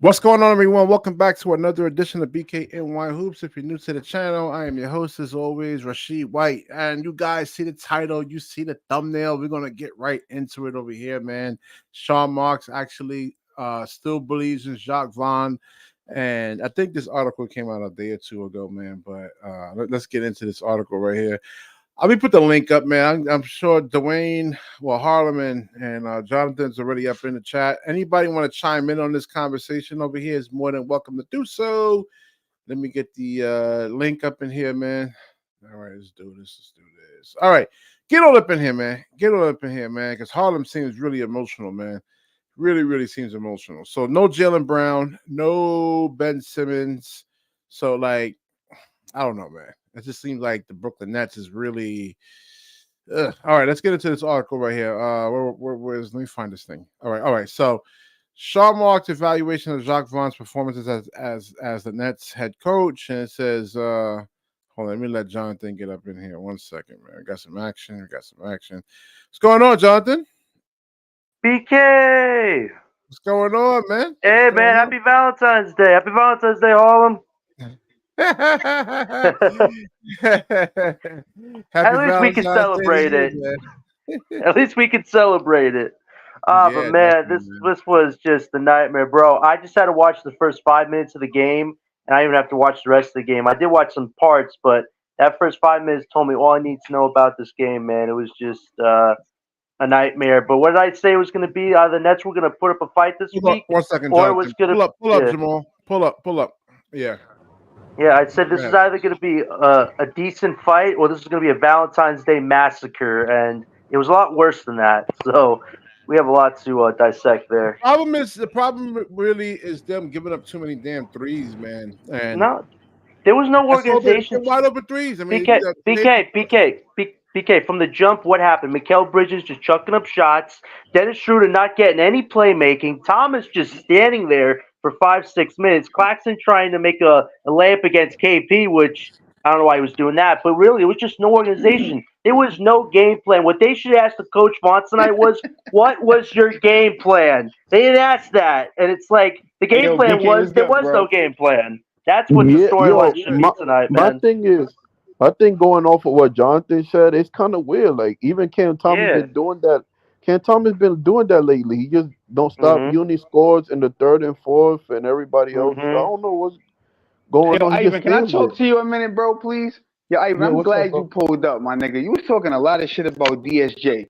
What's going on, everyone? Welcome back to another edition of BKNY Hoops. If you're new to the channel, I am your host, as always, Rashid White. And you guys see the title, you see the thumbnail. We're going to get right into it over here, man. Sean Marks actually still believes in Jacque Vaughn. And I think this article came out a day or two ago, man. But let's get into this article right here. I'll be put the link up, man. I'm sure Dwayne, Harlem and Jonathan's already up in the chat. Anybody want to chime in on this conversation over here is more than welcome to do so. Let me get the link up in here, man. All right, let's do this. All right, get all up in here, man. Because Harlem seems really emotional, man. Really seems emotional. So no Jaylen Brown, no Ben Simmons. So, like, I don't know, man. It just seems like the Brooklyn Nets is really. All right, let's get into this article right here. Where's? Let me find this thing. All right. So, Sean Marks' evaluation of Jacque Vaughn's performances as the Nets head coach, and it says, hold on, let me let Jonathan get up in here. 1 second, man. We got some action. What's going on, Jonathan? BK. What's going on, man? Hey, man. Happy Valentine's Day. Happy Valentine's Day, Harlem. At least we can celebrate it. At least we can celebrate it. But man, this was just a nightmare, bro. I just had to watch the first 5 minutes of the game, and I didn't even have to watch the rest of the game. I did watch some parts, but that first 5 minutes told me all I need to know about this game, man. It was just a nightmare. But what did I say it was going to be? The Nets were going to put up a fight this week? 1 second, or Jonathan. it was going to pull up, Jamal. Pull up. Yeah. Yeah, I said this is either going to be a decent fight or this is going to be a Valentine's Day massacre, and it was a lot worse than that. So we have a lot to dissect there. The problem really is them giving up too many damn threes, man. And no, there was no organization. Wide open threes. I mean, BK. From the jump, what happened? Mikal Bridges just chucking up shots. Dennis Schroeder not getting any playmaking. Thomas just standing there for 5-6 minutes. Claxton trying to make a layup against KP, which I don't know why he was doing that. But really, it was just no organization. There was no game plan. What they should ask the coach Vaughn tonight was, what was your game plan? They didn't ask that. And it's like the game plan was there was no game plan. That's what the storyline should be tonight, man. My thing is, I think going off of what Jonathan said, it's kind of weird. Like, even Cam Thomas been doing that. Cam Thomas been doing that lately. He just don't stop. He only scores in the third and fourth, and everybody else. I don't know what's going on. Ivan, can I talk to you a minute, bro, please? Yeah, Ivan, I'm glad you pulled up, my nigga. You was talking a lot of shit about DSJ.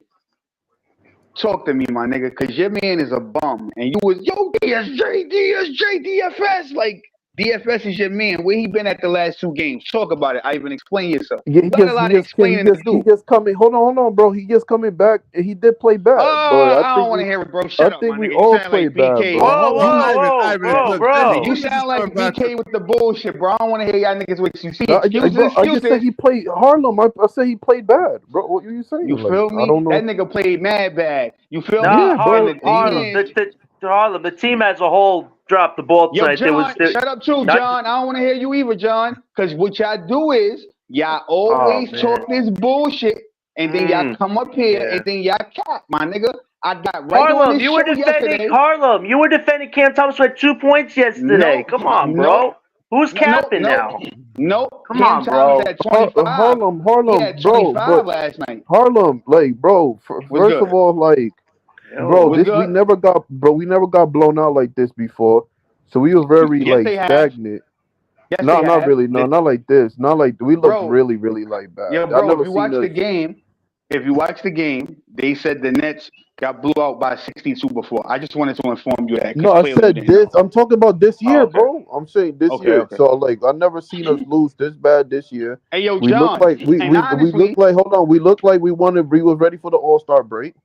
Talk to me, my nigga, because your man is a bum. And you was, DSJ, DFS. Like, DFS is your man. Where he been at the last 2 games? Talk about it, Ivan. Explain yourself. He just coming. Hold on, bro. He just coming back. He did play bad. I don't want to hear it, bro. Shut up, my nigga. We all played bad, bro. Bro. You sound like BK with the bullshit, bro. I don't want to hear y'all niggas what you see. I just said he played Harlem. I said he played bad, bro. What are you saying? You feel me? I don't know. That nigga played mad bad. You feel me? Harlem, the team as a whole dropped the ball tonight. John, shut up too, John. I don't want to hear you either, John. Because what y'all do is y'all always talk this bullshit, and then y'all come up here and then y'all cap, my nigga. I got right on this show yesterday. Harlem, you were defending Cam Thomas with 2 points yesterday. Come on, bro. Who's capping now? Nope. Come on, bro. Harlem, bro. Last night. Harlem, like, bro. First of all, like. Bro, we never got blown out like this before, so we was very stagnant. Yes, not really, not like this, not like we looked really like bad. Yeah, bro. If you watch the game, they said the Nets got blew out by 62 before. I just wanted to inform you that. No, I said this. I'm talking about this year, bro. I'm saying this year. Okay. So like, I never seen us lose this bad this year. Hey, yo, we John. Look like we look like. Hold on, we look like we wanted. We was ready for the All-Star break.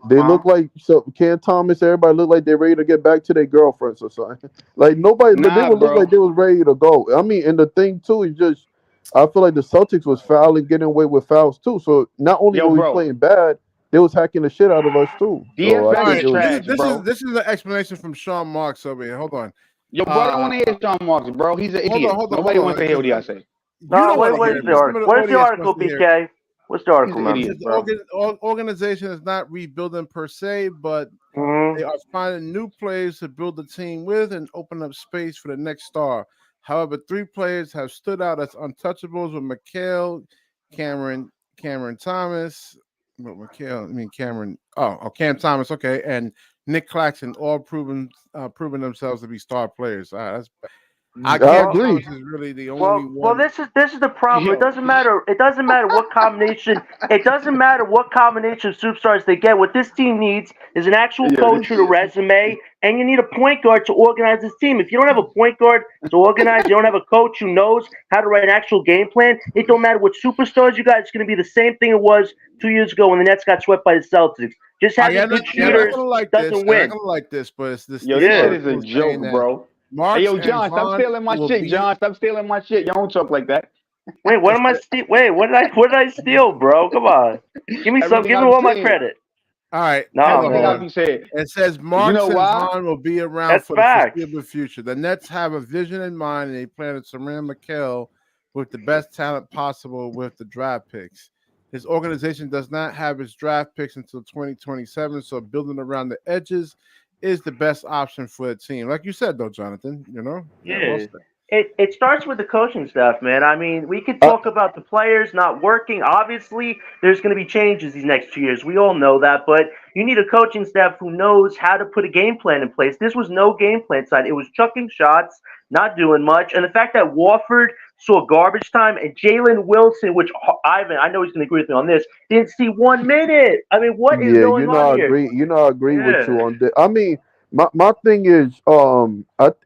They look like Cam Thomas. Everybody look like they're ready to get back to their girlfriends or something. Like nobody, they would look like they was ready to go. I mean, and the thing too is just, I feel like the Celtics was fouling, getting away with fouls too. So not only were we playing bad, they was hacking the shit out of us too. This is the explanation from Sean Marks over here. Hold on. Yo, bro, I don't want to hear Sean Marks, bro. He's an idiot. Nobody wants to hear what he got to say. Where's the article, BK? What's the article, man? The organization is not rebuilding per se, but They are finding new players to build the team with and open up space for the next star. However, 3 players have stood out as untouchables with Mikal, Cameron Thomas. But Cameron. Cam Thomas. Okay, and Nick Claxton, all proven themselves to be star players. I agree. Thomas is really the only one. Well, this is the problem. It doesn't matter. It doesn't matter what combination. It doesn't matter what combination of superstars they get. What this team needs is an actual coach with a resume, and you need a point guard to organize this team. If you don't have a point guard to organize, you don't have a coach who knows how to write an actual game plan. It don't matter what superstars you got. It's going to be the same thing it was 2 years ago when the Nets got swept by the Celtics. Just having good shooters doesn't win. I'm gonna like this, but it's this. Yo, this shit is a joke, bro. Marks hey, yo, John, stop stealing my shit. John, stop stealing my shit. You don't talk like that. Wait, what am I steal? Wait, what did I steal, bro? Come on, give me some. Give me all my credit. All right. No, man. It says Marks and Vaughn will be around for the foreseeable future. The Nets have a vision in mind, and they plan to surround Mikal with the best talent possible with the draft picks. His organization does not have its draft picks until 2027, so building around the edges is the best option for the team. Like you said, though, Jonathan, Yeah. It starts with the coaching staff, man. I mean, we could talk about the players not working. Obviously, there's going to be changes these next 2 years. We all know that, but you need a coaching staff who knows how to put a game plan in place. This was no game plan side. It was chucking shots, not doing much. And the fact that Wofford saw garbage time and Jalen Wilson, which Ivan, I know he's going to agree with me on this, didn't see 1 minute. I mean, what is going on here? I agree with you on that. I mean, my thing is,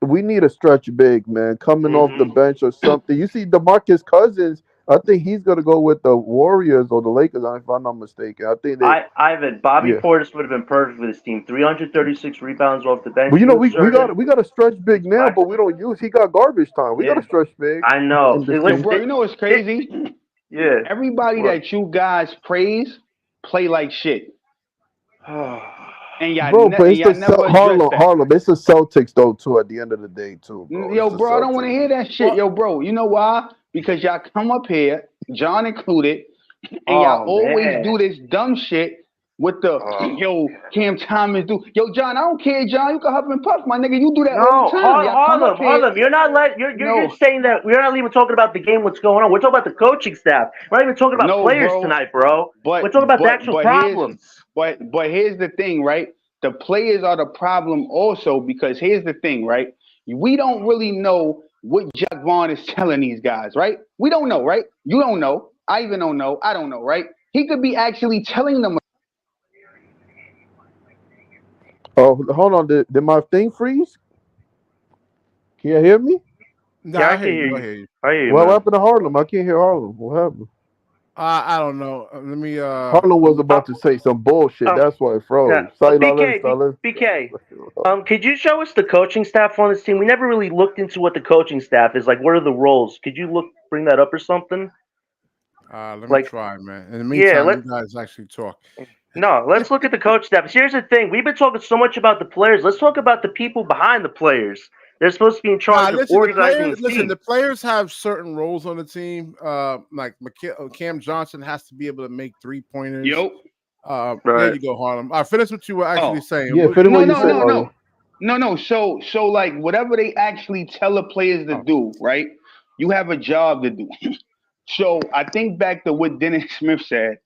we need a stretch big, man, coming off the bench or something. You see DeMarcus Cousins, I think he's going to go with the Warriors or the Lakers, if I'm not mistaken. I think Ivan, Bobby Portis would have been perfect for this team. 336 rebounds off the bench. Well, we got a stretch big now, but we don't use. He got garbage time. We got a stretch big. I know. Bro, you know what's crazy? Yeah. Everybody that you guys praise play like shit. And y'all, but it's Harlem. It's the Celtics though, too. At the end of the day, too. Bro. Yo, bro, I don't want to hear that shit. Yo, bro, you know why? Because y'all come up here, John included, and y'all always do this dumb shit with the Cam Thomas do. Yo, John, I don't care, John. You can huff and puff, my nigga. You do that all the time. Harlem. You're not you're saying that we're not even talking about the game. What's going on? We're talking about the coaching staff. We're not even talking about players tonight, bro. We're talking about the actual problems. But here's the thing, right? The players are the problem also, because here's the thing, right? We don't really know what Jacque Vaughn is telling these guys, right? We don't know, right? You don't know. I even don't know. I don't know, right? He could be actually telling them. Oh, hold on. Did my thing freeze? Can you hear me? No, I can hear you. What happened to Harlem? I can't hear Harlem. What happened? I don't know. Let me. Harlem was about to say some bullshit. That's why it froze. Yeah. BK, could you show us the coaching staff on this team? We never really looked into what the coaching staff is like. What are the roles? Could you bring that up or something? Let me try, man. In the meantime, you guys actually talk. No, let's look at the coach staff. Here's the thing: we've been talking so much about the players. Let's talk about the people behind the players. They're supposed to be in charge of organizing the team. The players have certain roles on the team. Like Cam Johnson has to be able to make 3-pointers. Right. There you go, Harlem. Finish what you were actually saying. Yeah, finish what you said. No. So like whatever they actually tell the players to do, right? You have a job to do. So I think back to what Dennis Smith said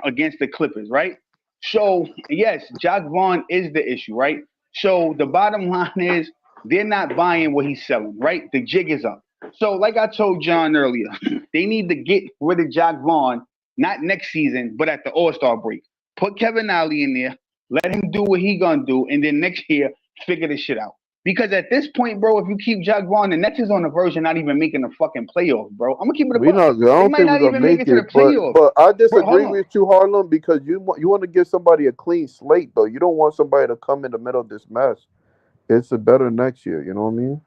against the Clippers, right? So yes, Jacque Vaughn is the issue, right? So the bottom line is they're not buying what he's selling, right? The jig is up. So like I told John earlier, they need to get rid of Jacque Vaughn, not next season, but at the All-Star break. Put Kevin Ollie in there, let him do what he gonna do, and then next year, figure this shit out. Because at this point, bro, if you keep Jacque Vaughn, the Nets is on the verge of not even making the fucking playoffs, bro. I'm gonna keep it. I don't think we're gonna make it. But I disagree with you, Harlem, because you want to give somebody a clean slate, though. You don't want somebody to come in the middle of this mess. It's a better next year. You know what I mean?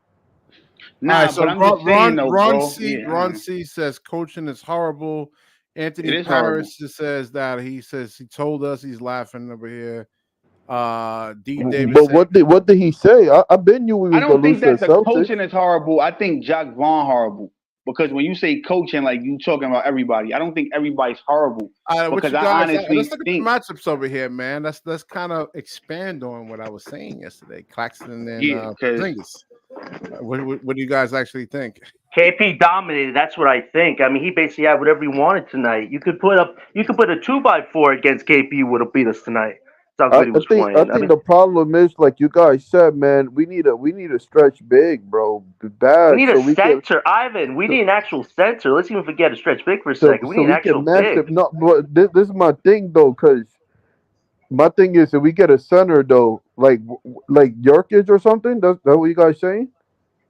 Nah, so Ron C says coaching is horrible. Anthony Paris says that he told us, he's laughing over here. D. Davis. But what did he say? I bet you we was I don't think that the Celtics. coaching is horrible. I think Jacque Vaughn horrible. because when you say coaching, like you talking about everybody. I don't think everybody's horrible What because you I guys? honestly Let's look at the think, matchups over here, man. Let's kind of expand on what I was saying yesterday. Claxton and yeah, because Porzingis. What do you guys actually think? KP dominated. That's what I think. I mean, he basically had whatever he wanted tonight. You could put a 2x4 against KP, would have beat us tonight. That's how good he was I playing. I think mean, the problem is like you guys said, man. We need a stretch big, bro, we bad, need a so we can center, Ivan. We so need an actual center. Let's even forget a stretch big for a so, second. We so need an we actual can match big. them. No, but this is my thing though, because my thing is if we get a center though, like Jokic or something. That's that what you guys saying?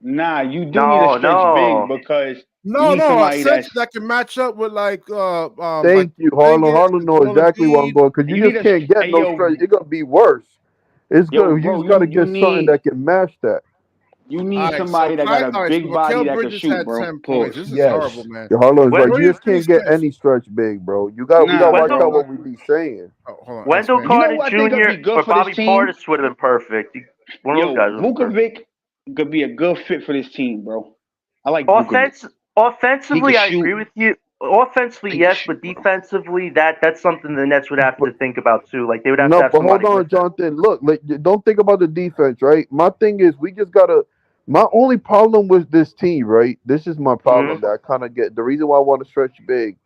nah, you do need a No, stretch big no. because you No, need no, a somebody center that's that can match up with like Thank you, Harlan. Porzingis, Harlan know Joel exactly where I'm Embiid. going because you you need just a can't get hey no stretch. It's gonna be worse. It's yo, gonna you bro, just gotta you get something need that can match that. you All need right, so somebody that got a All right, so big body Mikal that can Bridges shoot, had bro. 10 points. Pause. This is horrible, Yes. man. Your Harlan's right. Where You are you just Finney can't get Smith? any stretch big, bro. We Nah, gotta watch Wendell out bro. what we be saying. Oh, hold on, Wendell explain. You know Carter who I think could Jr. be good or for this Bobby team? Portis would have been perfect. One of those Yo, guys would have been perfect. Vukovic could be a good fit for this team, bro. I like Vukovic. Offense, He could offensively, I shoot. agree with you. Offensively, He could yes, shoot, but bro. defensively, that's something the Nets would have But to think about too. Like they would have to no, have but hold somebody with on, that. Jonathan. Look, like, don't think about the defense, right? My thing is we just gotta. My only problem with this team, right? This is my Hmm. problem that I kind of get. The reason why I want to stretch big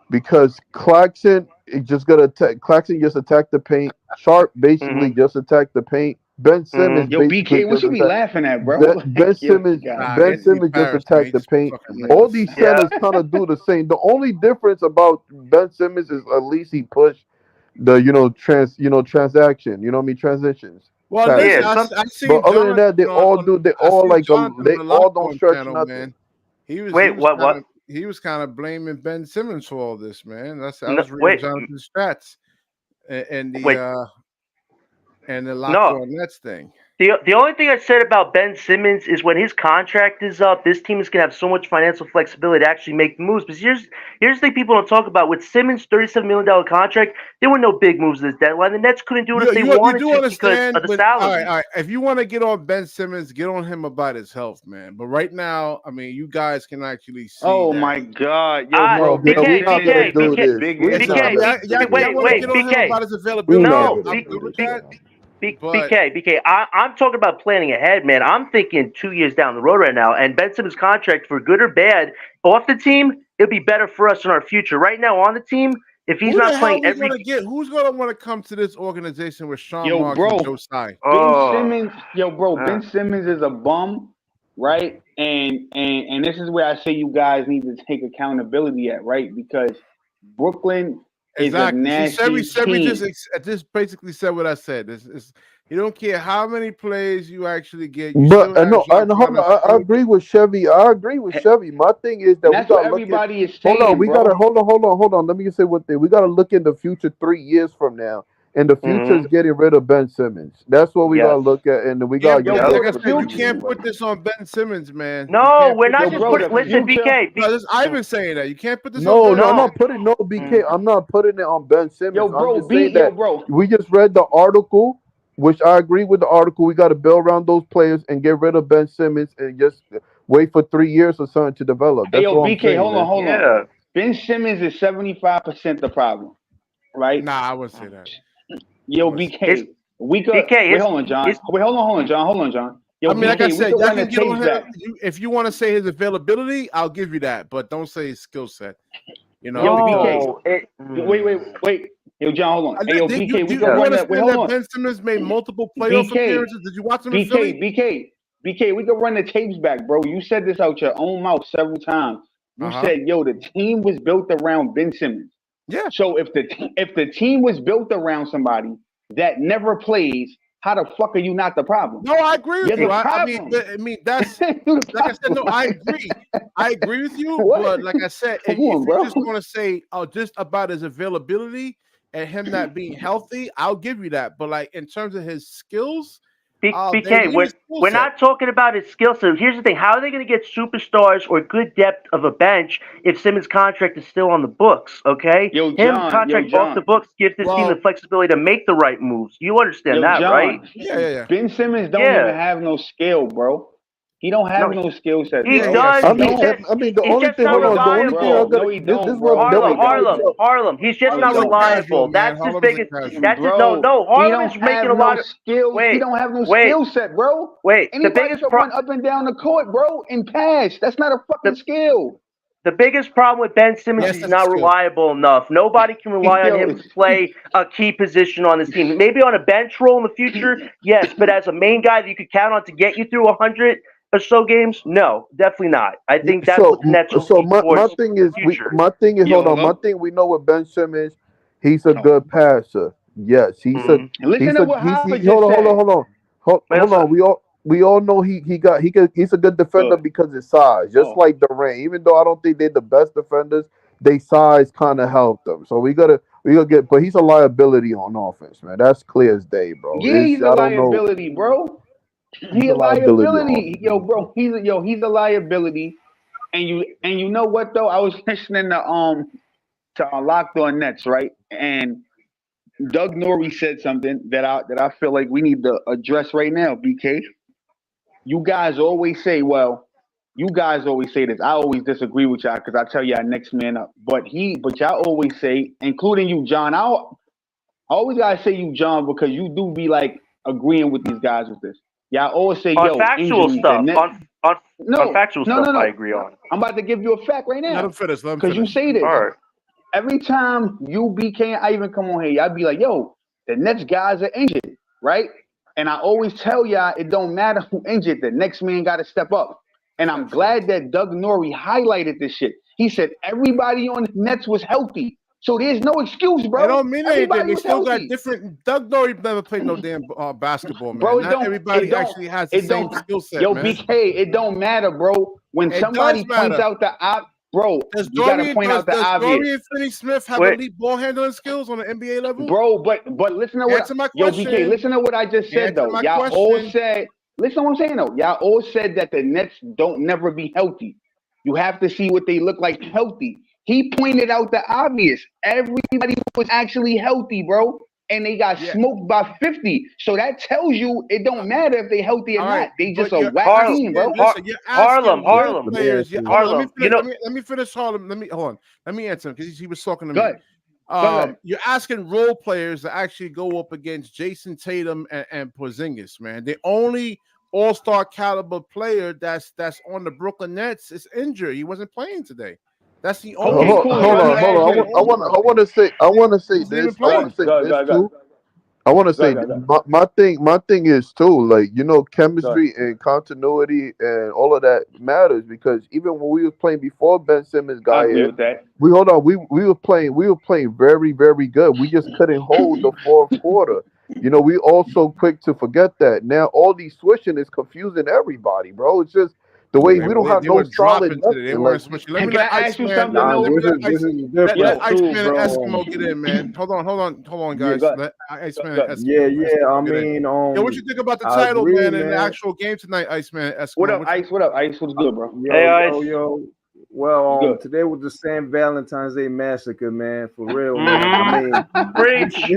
because Claxton is just gonna attack. Claxton just attacked the paint. Sharp Hmm. basically just attacked the paint. Ben Simmons Hmm. Yo, basically BK, what just you be attacked. laughing at, bro? Ben Like, yo, Simmons, God Nah, Ben he's damn. Simmons just embarrassed, man. He attacked the just paint. fucking All Lakers. these Yeah. centers kind of do the same. The only difference about Ben Simmons is at least he pushed the transaction. You know what I mean? Transitions Well, listen, Yeah. passes. Some. I But seen other than that, Jonathan they I all seen like Jonathan on they the all Locked don't On stretch channel, nothing. man. He Wait. was What? kind What? of blaming Ben Simmons for all this, man. I No, was reading wait. Jonathan's stats and Wait. the Locked No. On Nets thing. The only thing I said about Ben Simmons is when his contract is up, this team is gonna have so much financial flexibility to actually make moves. Because here's the thing people don't talk about. With Simmons' $37 million contract, there were no big moves this deadline. The Nets couldn't do it if they You wanted do to because understand, of the but salary. all right. If you want to get on Ben Simmons, get on him about his health, man. But right now, I mean, you guys can actually see Oh that. my God, yo, bro, No, Ben we're not Simmons gonna is the do this. We're biggest. I not mean, gonna do y'all Wait, this, want to wait, get bro. on him BK. about his We're not availability. No, gonna I'm do good with this, that. bro. But BK. I'm talking about planning ahead, man. I'm thinking 2 years down the road right now. And Ben Simmons' contract, for good or bad, off the team, it'll be better for us in our future. Right now, on the team, if he's who the not hell playing we every, gonna get? Who's gonna want to come to this organization with Sean Yo, Marks and bro, Joe Tsai? Ben oh, Simmons, yo, bro, uh, Ben Simmons is a bum, right? And this is where I say you guys need to take accountability at, right? Because Brooklyn is a Exactly. See, nasty Chevy team. just basically said what I said. It's you don't care how many plays you actually get. You But still have I Jacque know. Hold Vaughn on. as I coach. agree with Chevy. I agree with Chevy. My thing is that And we that's what gotta look at. everybody is Hold on. saying, We gotta bro. hold on. Let me just say one thing. We gotta look in the future 3 years from now. And the future mm-hmm, is getting rid of Ben Simmons. That's what we gotta yes, look at, and then we Yeah, gotta but get Yo, yep. rid bro, like I of the the said, you previous can't future, put one. this on Ben Simmons, man. You No, can't we're put not this yo, just on bro, Ben putting. the Simmons. Listen, future. BK. No, this is Ivan saying that. You can't put this on No, Ben no, I'm No. not Simmons. putting no BK. Mm. I'm not putting it on Ben Yo, Simmons. I'm bro, just saying yo, that bro. we just read the article, which I agree with the article. We got to build around those players and get rid of Ben Simmons and just wait for 3 years or something to develop. Hey, That's yo, all I'm BK, saying, man. hold on. Yeah. Ben Simmons is 75% the problem, right? Nah, I wouldn't say that. I Yo, wouldn't say His BK, we could BK. wait. Hold on, John. His Wait, hold on, John. Hold on, John. Yo, I mean, like I BK, we said, could y'all run the can get on tapes him. back. If you want to say his availability, I'll give you that. But don't say his skill set. You know, Yo, because BK, no. It, wait. Yo, John, hold on. Hey, yo, BK, we could you yeah. run that. Wait, understand hold that on. Ben Simmons made multiple playoff BK, appearances? Did you watch him in BK, Philly? BK, we could run the tapes back, bro. You said this out your own mouth several times. You Uh-huh. said, yo, the team was built around Ben Simmons. Yeah. So if the team was built around somebody that never plays, how the fuck are you not the problem? No, I agree with You're you. the I problem. mean that's You're the like I said. No, problem. I agree. I agree with you. What? But like I said, Come if on, you're bro. just going to say, oh, just about his availability and him not being healthy, I'll give you that. But like in terms of his skills, they BK, need a skill we're set. not talking about his skill set. Here's the thing: how are they going to get superstars or good depth of a bench if Simmons' contract is still on the books? Okay, him Yo, contract off the John, books gives this team the Well, flexibility to make the right moves. You understand yo, that, right? John. yeah. Ben Simmons don't even Yeah. have no skill, bro. He don't have no skill set. He bro. does. I mean, He's just, the he's only just thing. not Hold on. The only reliable. thing I got. No, he This don't, what bro. Billy No, he got. don't. Harlem. He's just not Harlem's a reliable. casual, man. That's his Harlem's a biggest. casual. That's his, Bro, no. he Harlem don't is making have a lot no of. skills. Wait, He don't have no wait, skill set, bro. wait. The Anybody biggest can run up and down the court, bro, and pass. That's not a fucking skill. The biggest problem with Ben Simmons Yes, is he's that's a not skill. reliable enough. Nobody can rely on Yo, him to play a key position on this team. Maybe on a bench role in the future, yes, but as a main guy that you could count on to get you through 100 or so games, no, definitely not. I think that's what the Nets are looking my towards thing is, in the future. Yo, hold on. My thing, we know with Ben Simmons, he's a Oh. good passer. Yes, he's Mhm. Listen to what Hopper just hold said. on. We all know he's a good defender because of size. Just like Durant, even though I don't think they're the best defenders, they size kind of help them. So we gotta get, but he's a liability on offense, man. That's clear as day, bro. Yeah, he's a I don't know. liability, bro. He's He's a a liability liability, yo, bro. He's a liability. And you know what though? I was listening to Locked On Nets, right? And Doug Norrie said something that I feel like we need to address right now. BK, you guys always say, well, you guys always say this. I always disagree with y'all because I tell y'all next man up. But y'all always say, including you, John. I always gotta say you, John, because you do be like agreeing with these guys with this. Y'all always say, On yo, factual injuries, stuff, no, on factual stuff, I agree on. I'm about to give you a fact right Let now him finish. Let him because you finish. say this. All right. Every time you BK, I even come on here, y'all be like, yo, the next guys are injured, right? And I always tell y'all it don't matter who injured, the next man got to step up. And I'm glad that Doug Norrie highlighted this shit. He said everybody on the Nets was healthy. So there's no excuse, bro. They don't mean anything. Everybody They was still healthy. got different. Doug Norrie never played no damn basketball, man. Bro, Not everybody actually has the same skill set, yo, man. BK, it don't matter, bro. When It somebody does matter. points out the bro, Does you gotta point out the Does obvious. Dorian Finney-Smith have Wait. elite ball handling skills on the NBA level? Bro, but listen to what Answer my yo question. BK, listen to what I just said Answer though. my Y'all all question. said, listen to what I'm saying though. Y'all all said that the Nets don't never be healthy. You have to see what they look like healthy. He pointed out the obvious. Everybody was actually healthy, bro. And they got smoked by 50. So that tells you it don't matter if they healthy or All right, not. They just but a you're whack Harlem. team, bro. Listen, you're asking Harlem. role players. Harlem. Let me finish Harlem. Hold on. Let me answer him because he was talking to me. Go ahead. You're asking role players to actually go up against Jason Tatum and Porzingis, man. The only all-star caliber player that's on the Brooklyn Nets is injured. He wasn't playing today. That's the only. Okay, cool. Hold on. I want to say He's not even this. I want playing. to say Go, this go, go. too. I want to say go. my thing is too, like, you know, chemistry and continuity and all of that matters, because even when we were playing before Ben Simmons got I agree here, with that. we were playing very, very good. We just couldn't hold the fourth quarter. You know, we also quick to forget that. Now all these switching is confusing everybody, bro. It's just the way we don't have They no were solid dropping today. They nothing. weren't Like, switching. Let me Can let I ask you Iceman. something, Let though? me this let is let different Iceman too, and bro. Eskimo get in, man. Hold on, guys. Yeah, Let Iceman go and ahead. Eskimo. Yeah. I Eskimo get in. mean, Yo, what you think about the I title, agree, man, and the man. actual game tonight, Iceman and Eskimo? What up, Ice? What up, Ice? What's good, bro? Yo. Well, Good. today was the Sam Valentine's Day massacre, man. For real, man. I mean, Preach.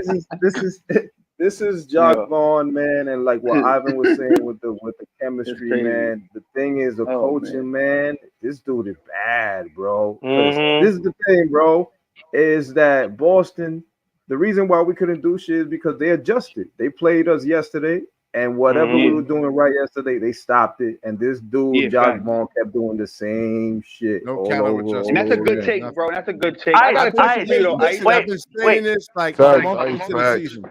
this is Jacque Vaughn, man, and like what Ivan was saying with the chemistry, crazy. man. The thing is, the coaching, man. This dude is bad, bro. 'Cause Mhm. this is the thing, bro. Is that Boston? The reason why we couldn't do shit is because they adjusted. They played us yesterday, and whatever we were doing right yesterday, they stopped it. And this dude, Jacque Vaughn, kept doing the same shit No all caliber over. adjustment. And that's a good Nothing. take, bro. That's a good take. I got a question for you, though, Ice. I've been saying this like a month into the season.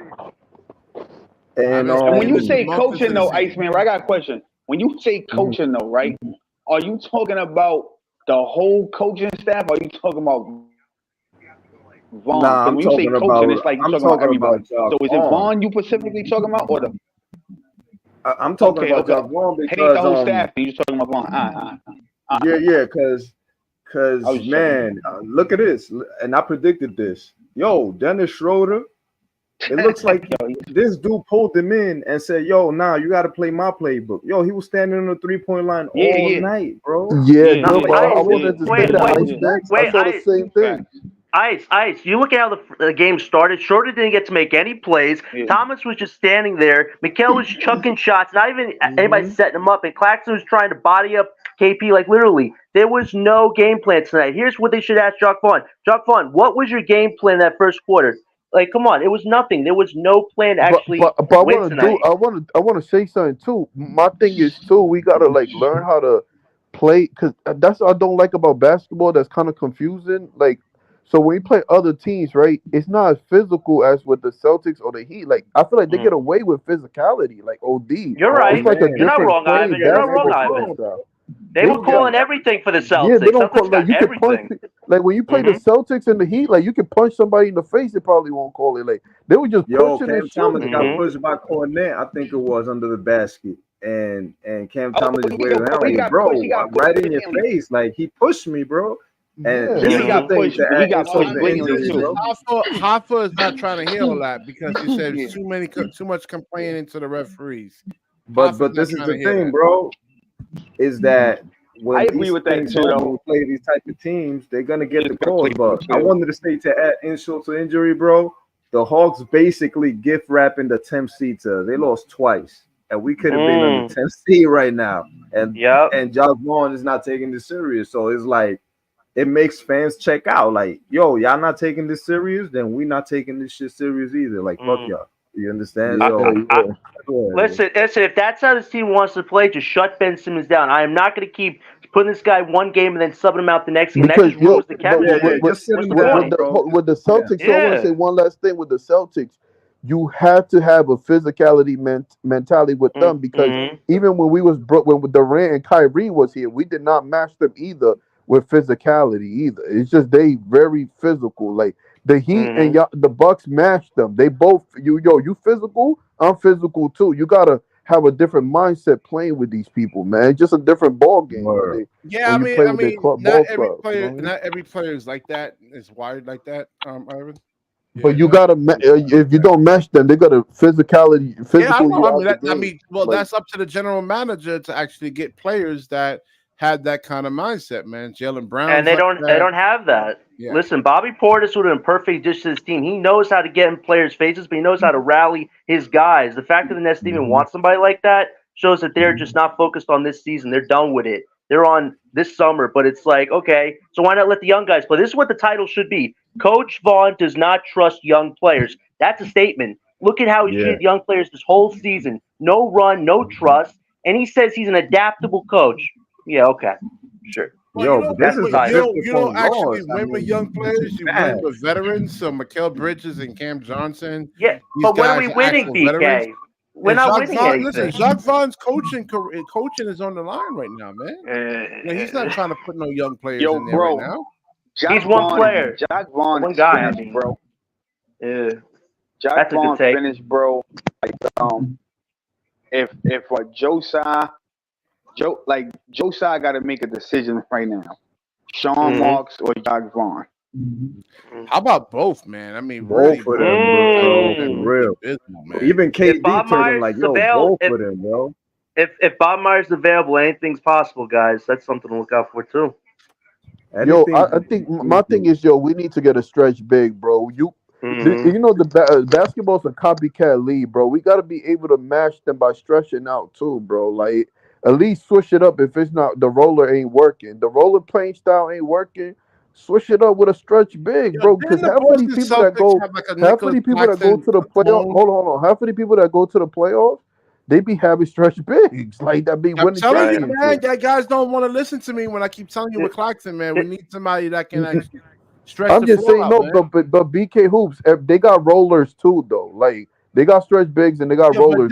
And when you say coaching, though, Iceman, right, I got a question. When you say coaching, though, right, are you talking about the whole coaching staff? Or are you talking about Vaughn? Nah, I'm when you say talking coaching, about. it's like you're I'm talking about talking everybody. about Jacque So is it Vaughn. Vaughn you specifically talking about, or the? I'm talking about Jacque Vaughn Hate because the whole staff. And you're talking about Vaughn. Yeah, because man, look at this, and I predicted this. Yo, Dennis Schroeder. It looks like this dude pulled him in and said, "Yo, nah, you got to play my playbook." Yo, he was standing on the 3-point line all night, bro. Yeah, no, but I wanted to say that. I saw the same thing. Ice. You look at how the game started. Schroeder didn't get to make any plays. Yeah. Thomas was just standing there. Mikal was chucking shots, not even anybody setting him up. And Claxton was trying to body up KP. Like, literally, there was no game plan tonight. Here's what they should ask Jacque Vaughn. Jacque Vaughn, what was your game plan that first quarter? Like, come on, it was nothing. There was no plan to actually but win tonight. I want to say something too. My thing is too, we gotta like learn how to play, because that's what I don't like about basketball. That's kind of confusing. Like, so when you play other teams, right, it's not as physical as with the Celtics or the Heat. Like, I feel like they get away with physicality, like OD. You're right. It's like You're not wrong, Ivan. You're not wrong, Ivan. They were calling everything for the Celtics. Yeah, they don't call, like, you can everything. punch. Like, when you play the Celtics and the Heat, like, you can punch somebody in the face. They probably won't call it. Like, they were just pushing Cam and Thomas shooting. got pushed by Cornet. I think it was under the basket, and Cam Thomas just waved around me, bro, right in your face. Like, he pushed me, bro. And this is the thing to add insult to injury, bro. Hoffa is not trying to heal that because he said too much complaining to the referees. But this is the thing, bro, is that when I agree with that too, though. When we play these type of teams, they're gonna get the calls. But I wanted to say, to add insult to injury, bro, the Hawks basically gift wrapping the 10th seed to us. They lost twice, and we could have been on the 10th seed right now. And Jacque Vaughn is not taking this serious, so it's like it makes fans check out. Like, yo, y'all not taking this serious, then we not taking this shit serious either. Like, fuck y'all. You understand? Listen, if that's how this team wants to play, just shut Ben Simmons down. I am not going to keep putting this guy one game and then subbing him out the next game. That just ruins the chemistry. With the Celtics, so I want to say one last thing with the Celtics. You have to have a physicality mentality with them, because even when we was when Durant and Kyrie was here, we did not match them either with physicality either. It's just they very physical. Like, the Heat and the Bucks matched them. They both you physical, I'm physical too. You gotta have a different mindset playing with these people, man. Just a different ball game. Not every player is like that. Is wired like that, Ivan. But you gotta, if you don't match them, they got a physical. That's up to the general manager to actually get players that had that kind of mindset, man. Jaylen Brown, and they don't have that. Yeah. Listen, Bobby Portis would have been perfect addition to this team. He knows how to get in players' faces, but he knows how to rally his guys. The fact that the Nets even want somebody like that shows that they're just not focused on this season. They're done with it. They're on this summer, but it's like, okay, so why not let the young guys play? This is what the title should be. Coach Vaughn does not trust young players. That's a statement. Look at how he treated young players this whole season. No run, no trust, and he says he's an adaptable coach. Yeah, okay, sure. Well, you don't actually win with young players. You win with veterans. So Mikal Bridges and Cam Johnson. Yeah, but when are we winning, BK? We're not winning anything. Listen, Jacque Vaughn's coaching is on the line right now, man. He's not trying to put no young players in there right now. He's one player. Jacque Vaughn, one guy, bro. Yeah, Jacque Vaughn finished, bro. Like, if Joe Tsai got to make a decision right now. Sean Marks or Jacque Vaughn. How about both, man? I mean, both for them, bro. Man. Even KD told him, like, yo, both for them, bro. If Bob Myers is available, anything's possible, guys. That's something to look out for too. I think my thing is, we need to get a stretch big, bro. You know, the basketball's a copycat league, bro. We got to be able to match them by stretching out too, bro. Like, at least switch it up if it's not, the roller ain't working. The roller playing style ain't working. Switch it up with a stretch big, bro. Because half of these people that go to the playoffs, hold on. Half of the people that go to the playoffs, they be having stretch bigs. Like, that be winning. I'm telling you, man, that guys don't want to listen to me when I keep telling you with Claxton, man. We need somebody that can actually stretch. I'm just saying, but BK Hoops, they got rollers too, though. Like, they got stretch bigs and they got rollers.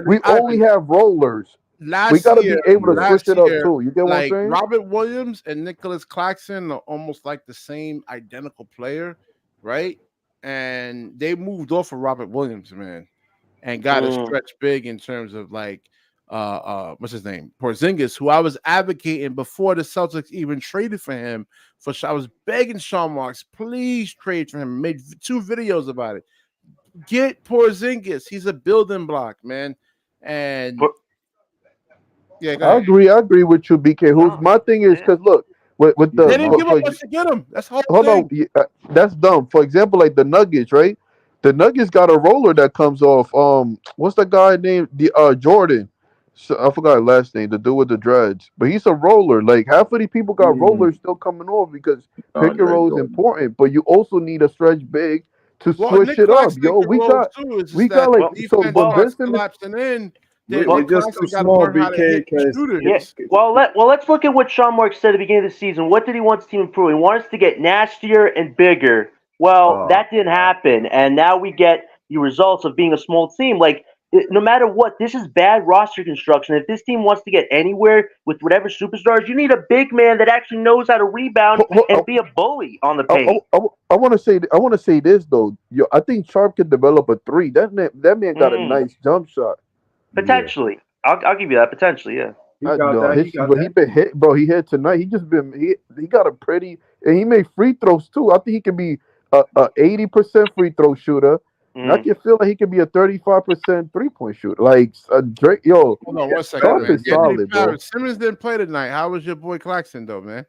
We only have rollers. We gotta be able to switch it up too. You get what I'm saying? Robert Williams and Nicholas Claxton are almost like the same identical player, right? And they moved off of Robert Williams, man, and got a stretch big in terms of like what's his name? Porzingis, who I was advocating before the Celtics even traded for him. I was begging Sean Marks, please trade for him. Made 2 videos about it. Get Porzingis. He's a building block, man. And I agree with you, BK. My thing is, because look, with the They didn't give for, up much to get him. That's the whole hold thing. on, that's dumb. For example, like the Nuggets, right? The Nuggets got a roller that comes off. What's the guy named the Jordan? So, I forgot his last name. The dude with the dreads, but he's a roller. Like half of these people got rollers still coming off because pick and roll is important, but you also need a stretch big to Well, switch Nick it up. Claxton Yo, can roll too. It's just that like so. defense But starts Vincent, collapsing in. Then We're Nick just too Claxton got to small, learn how to BK. hit the Because Yeah. shooters. Well, let's look at what Sean Marks said at the beginning of the season. What did he want his team to improve? He wanted us to get nastier and bigger. Well, that didn't happen, and now we get the results of being a small team. Like, no matter what, this is bad roster construction. If this team wants to get anywhere with whatever superstars, you need a big man that actually knows how to rebound and be a bully on the paint. I want to say this though. Yo, I think Sharp can develop a three. That man got a nice jump shot. Potentially, I'll give you that. Potentially, yeah. he got that. But he been hit, bro. He hit tonight. He got a pretty, and he made free throws too. I think he can be a 80% free throw shooter. And I can feel like he can be a 35% 3-point shooter. Like Drake, yo. Hold on 1 second, Sharp man. is solid, bro. Simmons didn't play tonight. How was your boy Claxton though, man?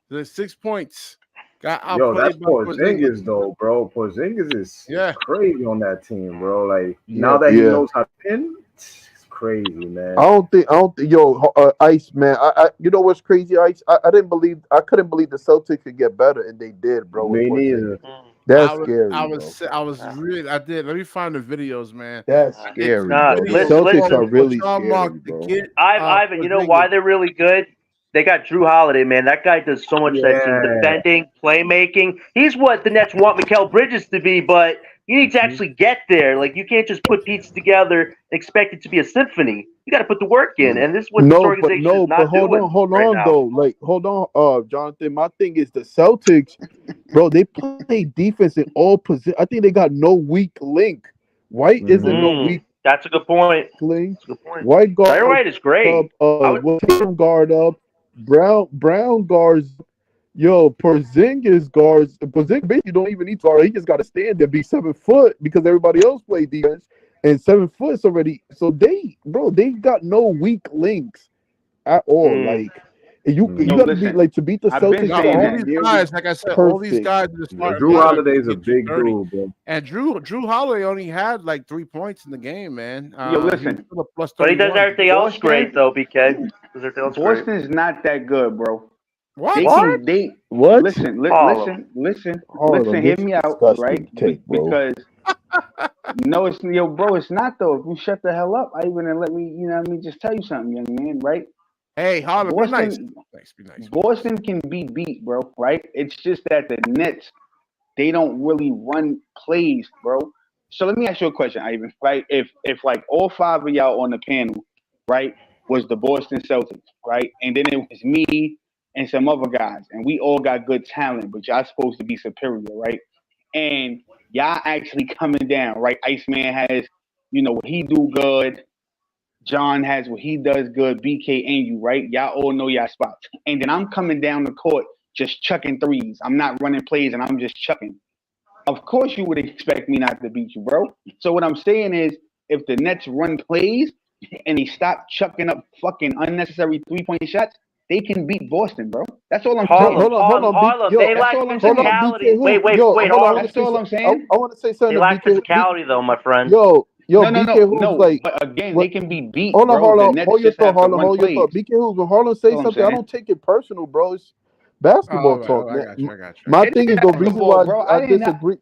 The 6 points. Got Yo, that's outplayed by Porzingis though, bro. Porzingis is crazy on that team, bro. Like now that he knows how to pin, it's crazy, man. I don't think, yo, Ice, man. You know what's crazy, Ice? I couldn't believe the Celtics could get better, and they did, bro. Me neither. That's scary. I was really. I did. Let me find the videos, man. That's scary. Bro. The Listen, Celtics are really scary, bro. Ivan, you know why they're really good? They got Drew Holiday, man. That guy does so much that team. Defending, playmaking. He's what the Nets want Mikal Bridges to be, but you need to actually get there. Like, you can't just put pieces together and expect it to be a symphony. You got to put the work in, and this is what this organization is not doing. Hold right on, now. though. Like, hold on, Jonathan. My thing is the Celtics, bro. They play defense in all positions. I think they got no weak link. White isn't no weak. That's a good point. Link. That's a good point. White guard. White is great. Guard up. Brown guards. Yo, Porzingis guards. Porzingis basically don't even need to guard. He just got to stand there, be 7 foot because everybody else play defense. And 7 foot is already. So they got no weak links at all. Like you got to be like to beat the Celtics. All these guys, like I said, all these guys. Drew Holiday is a big dude, bro. And Drew Holiday only had like 3 points in the game, man. Yo, listen, but he does everything else great, though. BK. Boston's not that good, bro. What? What? Listen. Hear me out, right? Because no, it's bro. It's not though. If you shut the hell up, and let me, just tell you something, young man, right? Hey, Harlem, Boston, be nice. Boston can be beat, bro. Right? It's just that the Nets, they don't really run plays, bro. So let me ask you a question, Ivan. Right? If like all 5 of y'all on the panel, right, was the Boston Celtics, right, and then it was me and some other guys, and we all got good talent, but y'all supposed to be superior, right? And y'all actually coming down, right? Iceman has, what he do good. John has what he does good. BK and you, right? Y'all all know y'all spots. And then I'm coming down the court just chucking threes. I'm not running plays, and I'm just chucking. Of course, you would expect me not to beat you, bro. So what I'm saying is, if the Nets run plays and they stop chucking up fucking unnecessary 3-point shots, they can beat Boston, bro. That's all I'm saying. Hold on. They lack physicality. Wait, Harlem. That's all I'm saying. I want to say something. They lack physicality, though, my friend. No. BK like, but again, they can be beat. Hold on, Hold your thought. BK Hoops, when Harlem say something, I don't take it personal, bro. It's basketball talk. I got you. My thing is the reason why I disagree.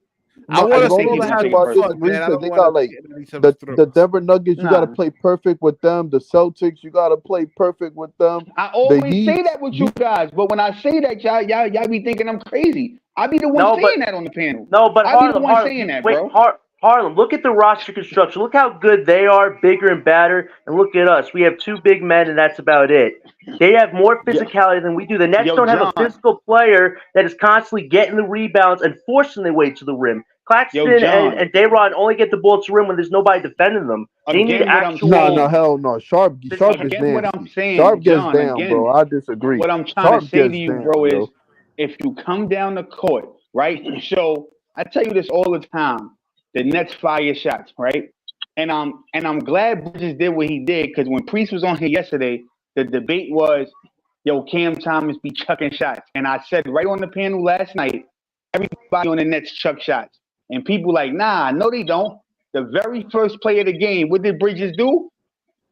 I want to have fun, man. They got like the Denver Nuggets. You got to play perfect with them. The Celtics, you got to play perfect with them. I always say that with you guys, but when I say that, y'all be thinking I'm crazy. I be the one saying that on the panel. No, but I be the one saying that, bro. Harlem, look at the roster construction. Look how good they are, bigger and badder. And look at us. We have 2 big men, and that's about it. They have more physicality than we do. The Nets don't have a physical player that is constantly getting the rebounds and forcing their way to the rim. Claxton and Dayrod only get the ball to the rim when there's nobody defending them. They need actual. No, hell no. Sharp gets down. What I'm saying, Sharp gets John, down, bro. I disagree. What I'm trying to say to you, bro, is if you come down the court, right? So I tell you this all the time. The Nets fire shots, right? And I'm glad Bridges did what he did, because when Priest was on here yesterday, the debate was, yo, Cam Thomas be chucking shots. And I said right on the panel last night, everybody on the Nets chuck shots. And people like, nah, no, they don't. The very first play of the game, what did Bridges do?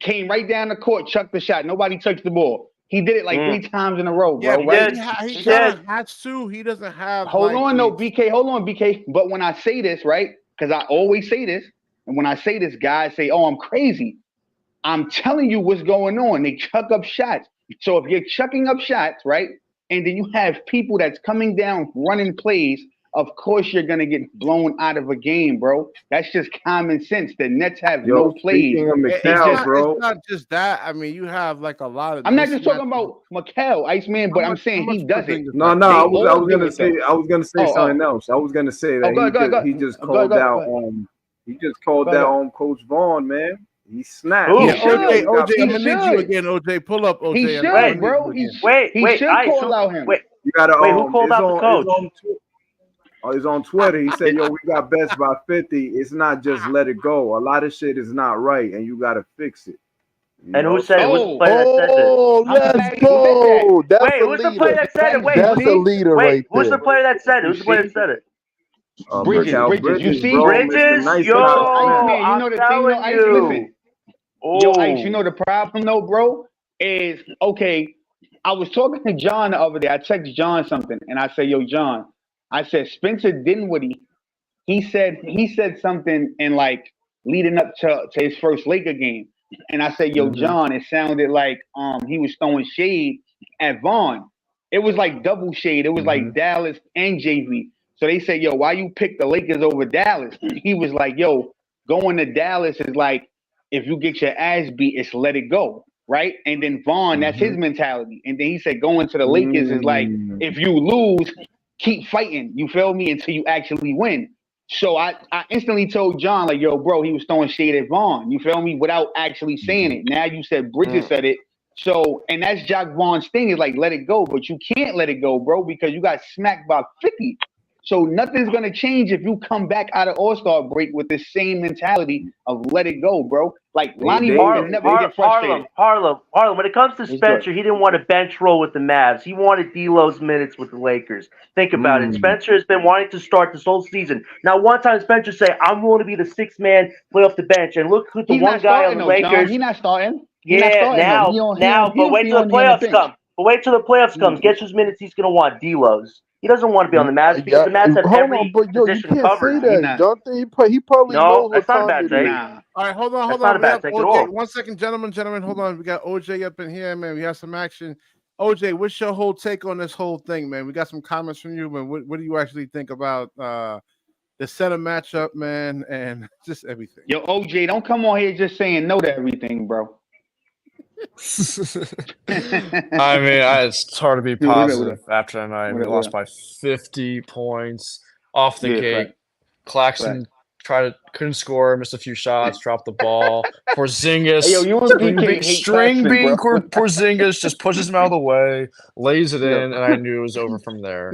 Came right down the court, chucked the shot. Nobody touched the ball. He did it like 3 times in a row, bro. Yeah, right? He kind of has to. He doesn't have. Hold on, BK. Hold on, BK. But when I say this, right? Because I always say this, and when I say this, guys say, "Oh, I'm crazy." I'm telling you what's going on. They chuck up shots. So if you're chucking up shots, right, and then you have people that's coming down running plays, of course you're gonna get blown out of a game, bro. That's just common sense. The Nets have no plays. Speaking of McHale, bro, it's not just that. I mean, you have like a lot of. I'm not just talking about McHale, Iceman, but I'm saying he does it. No, I was gonna say something else. I was gonna say that he just called out he just called out Coach Vaughn, man. He snapped. OJ, I'm gonna need you again, OJ. Pull up, OJ. He should, bro. He should call out him. You gotta who called out the coach? He's on Twitter. He said, "Yo, we got best by 50. It's not just let it go. A lot of shit is not right, and you gotta fix it." And who said it? Who's the player that said it? Oh, let's go. That's wait, who's the player that said it? Wait, that's a leader right who's there. the player that said it? Who's the player that said it? Bridges. You see? Bro, Bridges? nice Yo, guy. You know the thing, though, Ice, listen. Yo, Ice, you know the problem, though, bro, is, okay, I was talking to John the other day. I texted John something, and I said, yo, John, I said, Spencer Dinwiddie, he said something in, like, leading up to his first Laker game. And I said, yo, John, it sounded like he was throwing shade at Vaughn. It was like double shade. It was like Dallas and JV. So they said, yo, why you pick the Lakers over Dallas? He was like, yo, going to Dallas is like, if you get your ass beat, it's let it go, right? And then Vaughn, that's his mentality. And then he said going to the Lakers is like, if you lose, keep fighting, you feel me, until you actually win. So I instantly told John, like, yo, bro, he was throwing shade at Vaughn, you feel me, without actually saying it. Now you said Bridges said it. So, and that's Jacque Vaughn's thing, is like, let it go. But you can't let it go, bro, because you got smacked by 50. So nothing's going to change if you come back out of All-Star break with the same mentality of let it go, bro. Like, Lonnie Walker never get frustrated. Harlem. When it comes to Spencer, he didn't want a bench role with the Mavs. He wanted D'Lo's minutes with the Lakers. Think about it. Spencer has been wanting to start this whole season. Now, one time Spencer said, I'm willing to be the sixth man, play off the bench. And look who the one guy on the Lakers. He's not starting. But wait till the playoffs come. But wait till the playoffs comes. Guess whose minutes he's going to want? D'Lo's. He doesn't want to be on the Mavs because the Mavs have every position covered. Say that, Jonathan. He probably knows that's what not a bad take. All right, hold on. Not a bad take at all. 1 second, gentlemen. Hold on. We got OJ up in here, man. We have some action. OJ, what's your whole take on this whole thing, man? We got some comments from you, man. What do you actually think about the center matchup, man, and just everything? Yo, OJ, don't come on here just saying no to everything, bro. I mean, it's hard to be positive after that night. We lost by 50 points off the gate. Right. Claxton couldn't score, missed a few shots, dropped the ball. Porzingis, string bean Porzingis just pushes him out of the way, lays it in, and I knew it was over from there.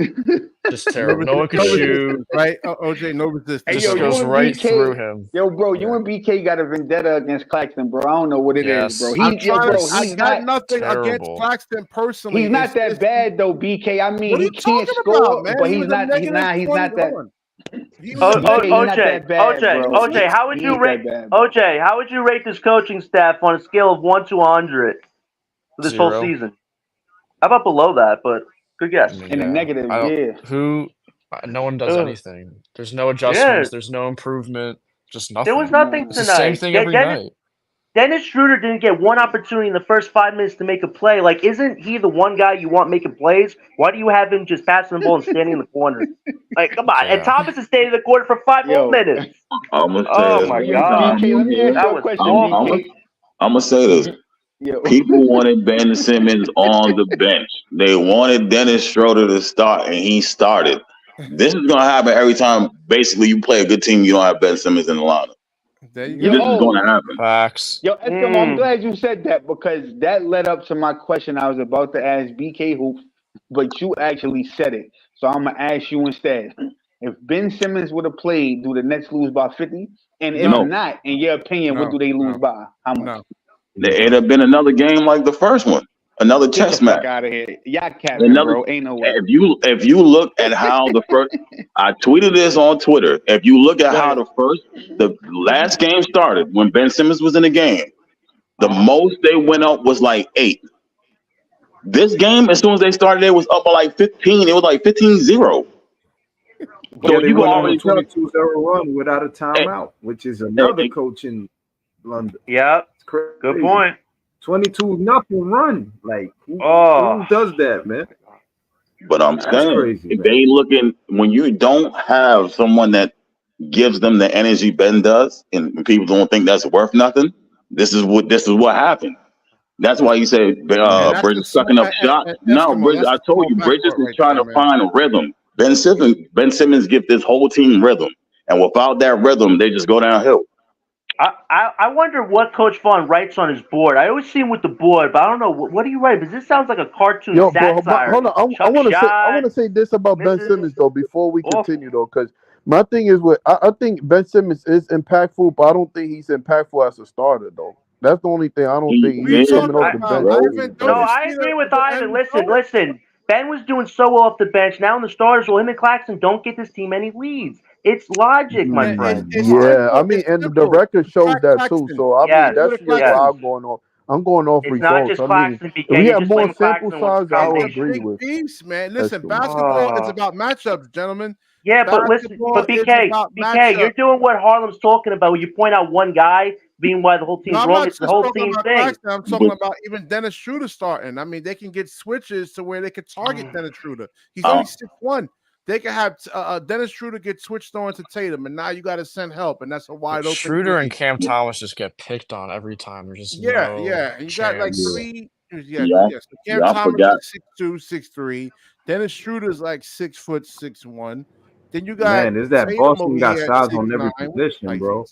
Just terrible. No one could shoot. Right, OJ, no resistance. Just goes right through him. Yo, bro, you and BK got a vendetta against Claxton, bro. I don't know what it is, bro. He's got nothing against Claxton personally. He's not that bad, though, BK. I mean, he can't score, but he's not that. OJ, how would you rate this coaching staff on a scale of 1 to 100 for this 0. whole season? How about below that? But good guess. In the negative, no one does anything. There's no adjustments. There's no improvement. Just nothing. There was nothing tonight. It's the same thing every night. Dennis Schroeder didn't get one opportunity in the first 5 minutes to make a play. Like, isn't he the one guy you want making plays? Why do you have him just passing the ball and standing in the corner? Like, come on. Yeah. And Thomas is standing in the corner for 5 more minutes. Oh my God. I'm gonna say this. People wanted Ben Simmons on the bench. They wanted Dennis Schroeder to start, and he started. This is gonna happen every time. Basically, you play a good team, you don't have Ben Simmons in the lineup. This is going to happen. Facts. Yo, Eskimo, I'm glad you said that, because that led up to my question I was about to ask BK Hoops, but you actually said it. So I'm going to ask you instead. If Ben Simmons would have played, do the Nets lose by 50? And if not, in your opinion, what do they lose by? How much? It'd have been another game like the first one. Another Get chess the fuck match. out of here. Y'all capping, bro. Ain't no way. If you look at how the first, I tweeted this on Twitter. If you look at how the last game started when Ben Simmons was in the game, the most they went up was like 8. This game, as soon as they started, it was up by like 15. It was like 15-0. So they went on a 22-0 run without a timeout, which is another coaching blunder. Yeah, good point. 22-0 run. Like who does that, man? But I'm saying, crazy, if they looking when you don't have someone that gives them the energy Ben does, and people don't think that's worth nothing, this is what happened. That's why you say Bridges sucking up shots. No, Bridges, I told you, Bridges is trying to find a rhythm. Ben Simmons give this whole team rhythm, and without that rhythm, they just go downhill. I wonder what Coach Vaughn writes on his board. I always see him with the board, but I don't know what do you write? Because this sounds like a cartoon satire. Hold on, I want to say this about Ben Simmons though before we continue though, because my thing is I think Ben Simmons is impactful, but I don't think he's impactful as a starter though. That's the only thing I don't think he's coming off the bench. No, I agree with Ivan. Listen. Ben was doing so well off the bench. Now in the starters, well, him and Claxton don't get this team any leads. It's logic, my friend. I mean, and the record shows that too. So I mean, that's just why I'm going off. I'm going off results. Not just Claxton, if we have more sample size, I would agree with. Beast, man. Listen, basketball is about matchups, gentlemen. Yeah, but listen, BK, you're doing what Harlem's talking about. When you point out one guy being why the whole team's wrong. It's the whole team thing. I'm talking about even Dennis Schroeder starting. I mean, they can get switches to where they could target Dennis Schroeder. He's only 6'1". They can have Dennis Schroeder get switched on to Tatum, and now you got to send help, and that's a wide open. Schroeder and Cam Thomas just get picked on every time. There's just And you got like 3. So Cam Thomas is 6'2", 6'3". Dennis Schroeder's like 6 foot 6'1". Then you got is that Boston got size on every position, bro.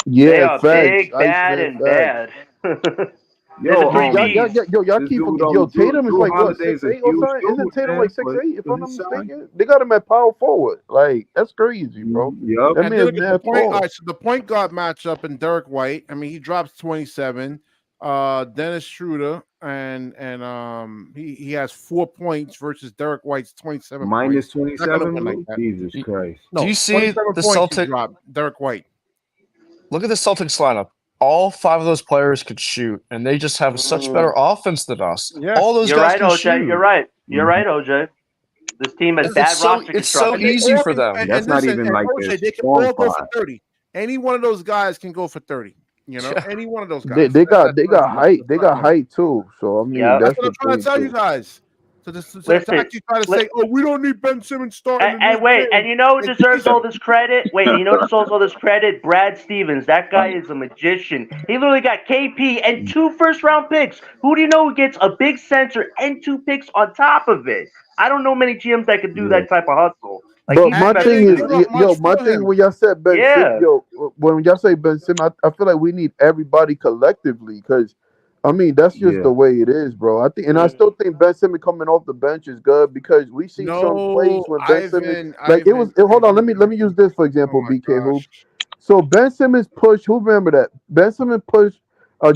Yeah, they are big, bad, and bad. Y'all keep Tatum is like what 6'8" or something? Isn't Tatum like 6'8"? If I'm not mistaken, they got him at power forward. Like that's crazy, bro. Yep. That man's mad all right, so the point guard matchup in Derek White. I mean, he drops 27. Dennis Schroeder and he has 4 points versus Derek White's 27. Minus 27. Like Jesus Christ! Do you see the Celtics? Derek White. Look at the Celtics lineup. All 5 of those players could shoot, and they just have such better offense than us. Yeah. All those guys can shoot. You're right. You're right, OJ. This team has bad roster construction. It's so easy for them. And that's not even like OJ, they can all go for 30. Any one of those guys can go for 30. You know, any one of those guys. They got height. They got height too. So I mean, that's what I'm trying to tell you guys. So to actually try to say, oh, we don't need Ben Simmons starting. And wait, and you know who deserves all this credit? Wait, you know who deserves all this credit? Brad Stevens. That guy is a magician. He literally got KP and 2 first-round picks. Who do you know who gets a big center and 2 picks on top of it? I don't know many GMs that could do that type of hustle. Like, but my thing is, my thing when y'all said Ben Simmons, when y'all say Ben Simmons, I feel like we need everybody collectively because. I mean, that's just the way it is, bro. I think, and I still think Ben Simmons coming off the bench is good because we see some plays when Ben Simmons, it was. Hold on, let me use this for example, BK Hoop. So Ben Simmons pushed. Who remember that? Ben Simmons pushed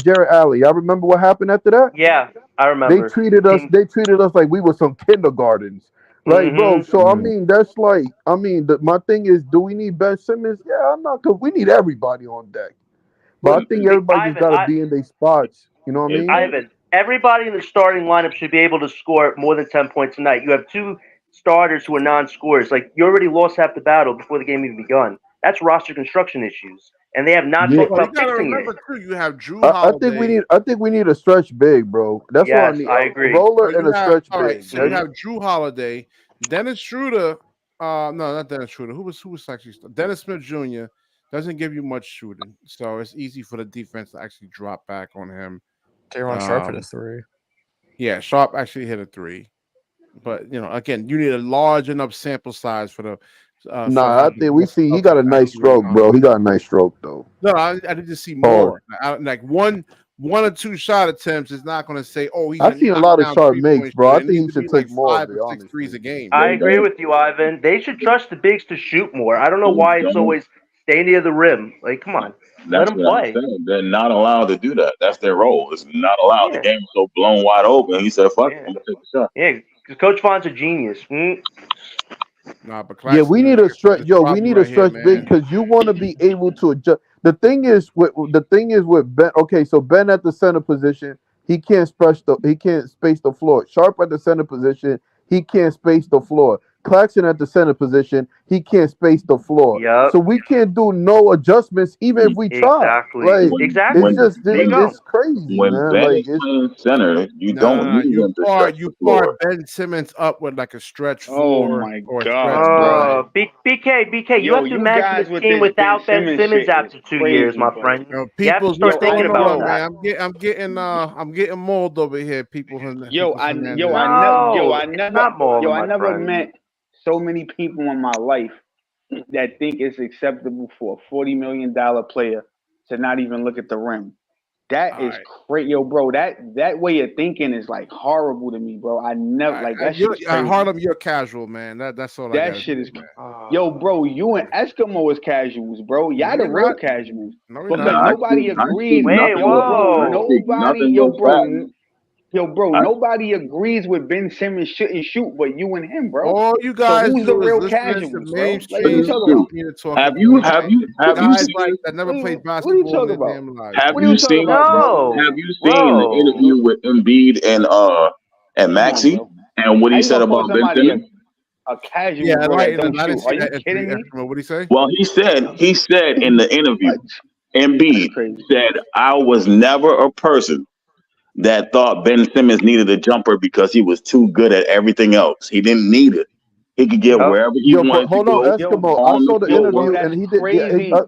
Jared Allen. Y'all remember what happened after that? Yeah, I remember. They treated us like we were some kindergartens. Like, bro, so I mean, that's like, I mean, my thing is, do we need Ben Simmons? Yeah, I'm not, because we need everybody on deck. But I think everybody's got to be in their spots. You know what I mean? Ivan, everybody in the starting lineup should be able to score more than 10 points a night. You have 2 starters who are non-scorers. Like, you already lost half the battle before the game even begun. That's roster construction issues. And they have not talked about fixing it. You have Drew Holiday. I think we need a stretch big, bro. That's what I need. I agree. Roller and a stretch big. Right, so you have Drew Holiday, Dennis Schroeder. No, not Dennis Schroeder. Who was actually Dennis Smith Jr. doesn't give you much shooting, so it's easy for the defense to actually drop back on him. Daron Sharp hit a 3. Yeah, Sharp actually hit a 3, but you know, again, you need a large enough sample size for the. I think we see he got a nice stroke, bro. He need a stroke though. No, I need to see more. Like one or 2 shot attempts is not going to say, oh, he's. I've seen a lot of Sharp makes, bro. I think he should take more. 5 or 6 threes a game. I agree with you, Ivan. They should trust the bigs to shoot more. I don't know why it's always stay near the rim. Like, come on, let That's him what I'm play. saying. They're not allowed to do that. That's their role. It's not allowed. The Yeah, game is so blown wide open. He said, "Fuck it, yeah, I'm gonna take the shot." yeah. Because Coach Vaughn's a genius. Nah, but Yeah, Claxton we need a stretch. is Yo, we problem need a right here, stretch big man. because you want to be able to adjust. The thing is with Ben. Okay, so Ben at the center position, he can't space the floor. Sharp at the center position, he can't space the floor. Claxton at the center position, he can't space the floor. Yep, So we can't do no adjustments even if we try. exactly, Like When it's exactly. when just There you when go. it's crazy, when man. Ben Like is it's playing center, you don't Nah, need him to stretch the you par floor. Ben Simmons up with like a stretch Oh four my or a stretch God, bro. five. BK, you Yo, have to you imagine guys this with team this Ben without Ben Simmons Simmons shit is after 2 years, crazy, my bro. friend. You know, You have to people's start what's Yo, I thinking going about on, know. that. man? I'm getting mauled over here, people. Yo, People's I yo, Hernandez. I never yo, No, I it's never not Marlon, yo, I my never friend. met so many people in my life that think it's acceptable for a $40 million player to not even look at the rim. That All is right, crazy, yo, bro. That way of thinking is like horrible to me, bro. I all never right. like that shit is crazy. Harlem, you're casual, man. That's all I That gotta shit say, is, man. yo, bro. You and Eskimo is casuals, bro. No, Y'all the we're real not. casuals No, we're No, not. because I nobody speak agrees. Wait, nothing Yo, but bro, I whoa. speak nobody, nothing but facts. yo, bro, I, nobody agrees with Ben Simmons shouldn't shoot, but you and him, bro. All you So guys who's the do is real listen to casuals, bro? Like, what are mainstream you this is talking true. about? media talk Have about you him. Guys like seen that never played What are you basketball in talking their about? damn lives. have What are you you talking seen about, bro? No, have you seen the whoa. interview with Embiid and Come on, Maxi bro. and what How he you said gonna call about Ben somebody Simmons? a casual, Yeah, bro, that enlighten don't us. I didn't shoot? see Are you that kidding me? Eskimo. What did he say? Well, he said in the interview, What? That's Embiid crazy. said, "I was never a person that thought Ben Simmons needed a jumper because he was too good at everything else. He didn't need it. He could get Yep. wherever he yo, but wanted to hold on, go Yo, Eskimo. I on the saw the bro, floor." interview that's and he did. crazy.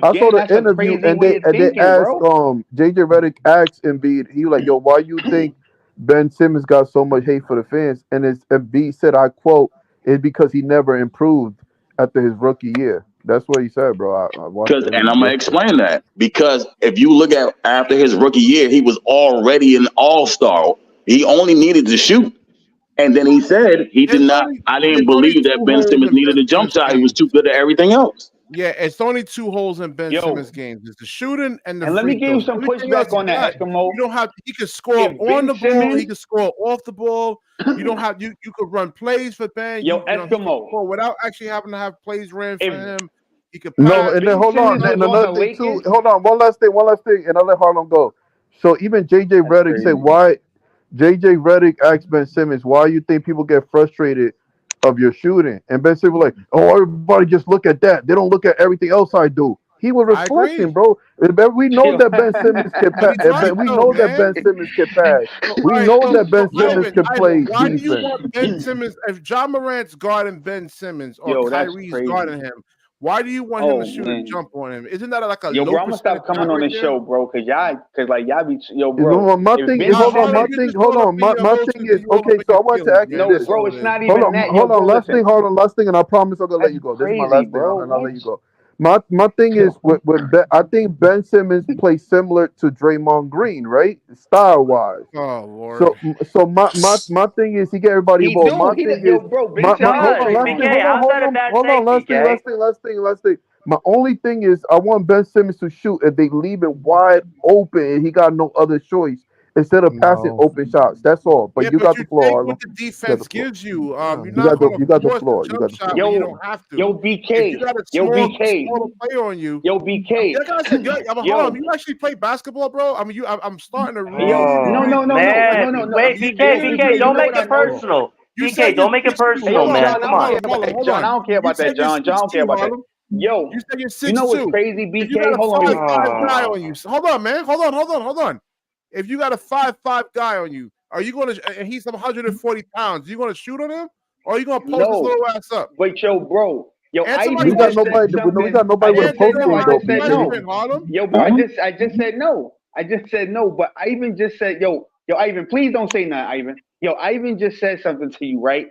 I saw Again, the that's a interview crazy and way they of and they thinking, asked bro. JJ Redick asked Embiid, he was like, yo, why you think Ben Simmons got so much hate for the fans? And it's Embiid said, I quote, it's because he never improved after his rookie year. That's what he said, bro. I watched Because, the and interview I'm gonna yesterday. explain that because if you look at after his rookie year, he was already an all-star. He only needed to shoot, and then he said he did not. I didn't It's only believe that two Ben holes Simmons in needed Ben a jump Simmons shot. He was games. too good at everything else. Yeah, it's only two holes in Ben Yo, Simmons games. It's the shooting and the and let me free give you throws. some Everything else pushback he on that, got, Eskimo. you don't have. He can score If on Ben the ball. He Simmons, can score off the ball. You don't have you. You could run plays for Ben. yo, He can Eskimo, score without actually having to have plays ran for if him. He could No, pass. if and then Ben hold on, Simmons No, and was on the another thing too. Lakers, Hold on, one last thing, and I'll let Harlem go. So even JJ that's Redick said, crazy. why JJ Redick asked Ben Simmons, why you think people get frustrated of your shooting? And Ben Simmons was like, oh, everybody just look at that. They don't look at everything else I do. He was I agree, reflecting, bro. We know Yo, that Ben Simmons can but pass. he's right We though, know that man. Ben Simmons can pass. So, We all right, know that Ben Simmons Ivan, can play why do you defense. want Ben Simmons if John Morant's guarding Ben Simmons or yo, that's Kyrie's crazy. guarding him? Why do you want him to Oh shoot a man. jump on him? Isn't that like a Yo, low bro, I'm gonna percentage stop shot coming on right this there? show, bro, cause like y'all be, yo, You know bro, what my if thing is? Ben Nah, Hold on, my Harlem, Simmons, you're thing. just Hold throwing up on, in your my thing emotions and is you all okay. up in So your I want to feelings, ask you man. no, this. That's bro, all it it's is. not even that, yo, Hold on. bro. Last thing. Listen, Hold on. Last thing, and I promise I'm gonna let that's you go. This is my crazy, last thing, bro. and I'll What? let you go. My thing is with ben, I think Ben Simmons plays similar to Draymond Green, right? Style wise. Oh Lord. So my thing is he get everybody He involved. do, My he, thing yo, is bro. Ben my Simmons is hold does. on. Last thing. Draymond. BK, Hold on. how's Hold that a on. bad Hold on. take, Last thing. BK? Last thing. My only thing is I want Ben Simmons to shoot if they leave it wide open and he got no other choice instead of passing No. open shots. That's all. Yeah, But you but got you the floor, take what Harlem. the You got the defense floor. gives you. You're You got not going to the force the floor. You jump got the shot floor. when you Yo, don't have to. yo, If you BK, got a yo, BK, smaller player on you, yo, BK, like I said, hold on. yo, You actually play basketball, bro? I mean, I'm starting to yo. really, No, Oh really no, no, think no, like no, man, no, no. wait, you BK, really BK, do You don't know play make what I it know? basketball. personal. You BK, said you're don't make it 6'2". Hey, personal, yo, Hold man. on, John, I Come don't on. care about that. Hold John, I on. don't care You about said that. you're John, don't care 6'2", about that. Harlem. Yo, You said you're you know what's 6'2". crazy, If you BK? got a Hold on, 5'5" guy Oh, on you, hold on, man. Hold on. If you got a 5'5" guy on you, are you going to? And he's 140 pounds. Are you going to shoot on him, or are you going to post his no, little ass up? but yo, bro, yo, Answer my We got Ivan just question. said nobody. We something. got nobody I with a just said post Answer no. game I my though, just said BK. question, no. Harlem. Yo, bro, Huh? I just said no. I just said no. But Ivan just said, yo, Ivan, please don't say nothing, Ivan. Yo, Ivan just said something to you, right?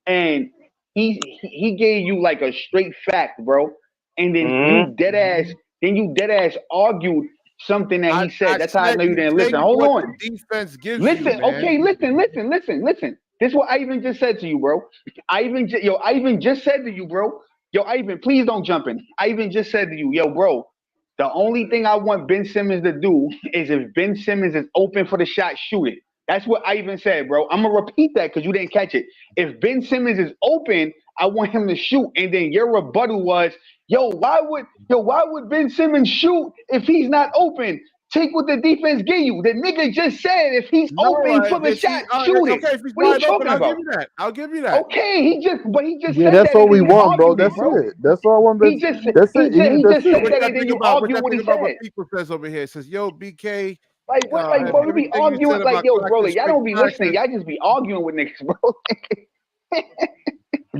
And he gave you like a straight fact, bro. And then you dead ass argued something that I, he said. I That's how I said know you you didn't take listen. Hold what the on. defense gives you, Listen, man. okay, listen. This is what Ivan just said to you, bro. Ivan just said to you, bro. Yo, Ivan, please don't jump in. I even just said to you, yo, bro, the only thing I want Ben Simmons to do is if Ben Simmons is open for the shot, shoot it. That's what I even said, bro. I'm gonna repeat that because you didn't catch it. If Ben Simmons is open, I want him to shoot. And then your rebuttal was, why would Ben Simmons shoot if he's not open? Take what the defense give you. The nigga just said if he's open for the shot, shoot it. Okay, if he's what are you wide talking open, about? I'll give you that. Okay, he just Yeah, said that's that. all And we then you want, bro. argued That's bro. it. That's all I want. He just said That's it. he just said What that, y'all and then think you about argue what he what said. people says over here? It says, yo, BK. Like what? Like bro, you be everything you arguing said like about yo, bro. Claxton Y'all don't be straight listening. Y'all just be arguing with niggas, bro.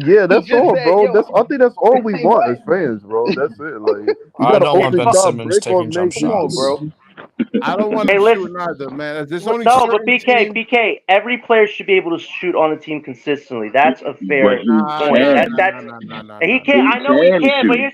Yeah, that's just all, said, bro. yo. I think that's all we Like, want what? as fans, bro. That's it. Like you I got to don't want open Ben shot, Simmons break or taking jump make. Come on, shots. bro. I don't want Hey, him listen. shooting either, man. There's only No, but certain BK, teams. BK, every player should be able to shoot on the team consistently. That's a But fair you point. can. And he He can't. I know he can can, but shoot.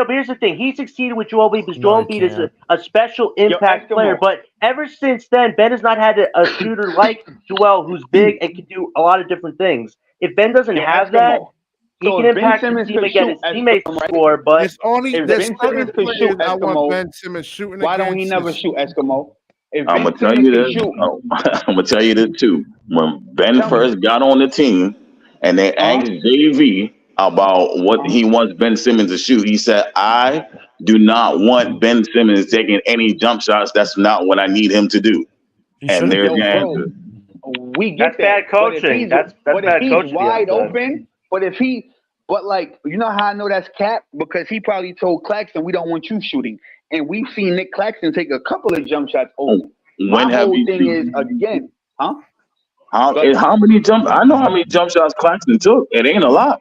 here's the thing. He succeeded with Joel Embiid because No, Joel he Embiid is can't. a special impact player. Eskimo. But ever since then, Ben has not had a shooter like Joel, who's big and can do a lot of different things. If Ben doesn't have that, Eskimo. he So can if Ben impact the Simmons team could and get shoot his teammates Eskimo, to right? score. But If There's Ben certain Simmons could shoot players I want Eskimo, Ben Simmons shooting why don't he against. never shoot Eskimo? If I'm Ben gonna tell Simmons you can this. shoot, I'm gonna tell you this too. When Ben tell me. first got on the team, and they asked JV about what he wants Ben Simmons to shoot, he said, "I do not want Ben Simmons taking any jump shots. That's not what I need him to do." He And shouldn't. there's Yo, your bro, answer. we that's get bad that. coaching. That's But if bad he's coaching. wide open, but like, you know how I know that's cap? Because he probably told Claxton, we don't want you shooting. And we've seen Nick Claxton take a couple of jump shots open. My When have whole you thing is, seen again, huh? how many jump? I know how many jump shots Claxton took. It ain't a lot.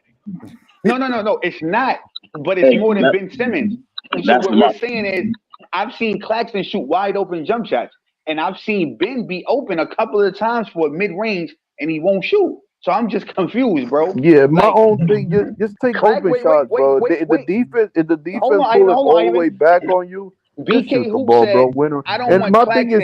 No, it's not. But it's more than Ben Simmons. So That's what my we're saying is, I've seen Claxton shoot wide open jump shots. And I've seen Ben be open a couple of times for mid range, and he won't shoot. So I'm just confused, bro. Yeah, my Like, own thing. Just take open shots, bro. If the defense Hold on, pull it all the Ivan. way back on you, just shoot BK the Hoop ball, said, bro. Winner. I don't And want my Claxton.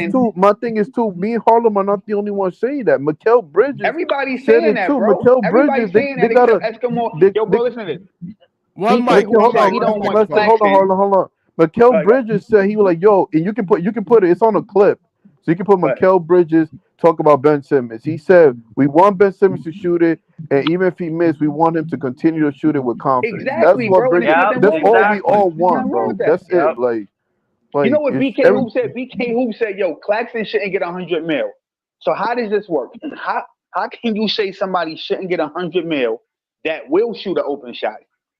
thing is too. Me and Harlem are not the only ones saying that. Mikal Bridges Everybody's said saying it that, too. bro. Mikal Everybody's Bridges, saying they that got except Eskimo. Yo, bro, listen to this. One BK mic. Hoop said he don't want Claxton. Hold on. Mikal Bridges said he was like, yo, and you can put it. It's on a clip, so you can put Mikal Bridges talk about Ben Simmons. He said we want Ben Simmons to shoot it, and even if he missed, we want him to continue to shoot it with confidence. Exactly, That's what bro. Bridges. That's all we all want, bro. That's it. Like you know what BK Hoop said? BK Hoop said, yo, Claxton shouldn't get 100 mil. So how does this work? How can you say somebody shouldn't get 100 mil that will shoot an open shot,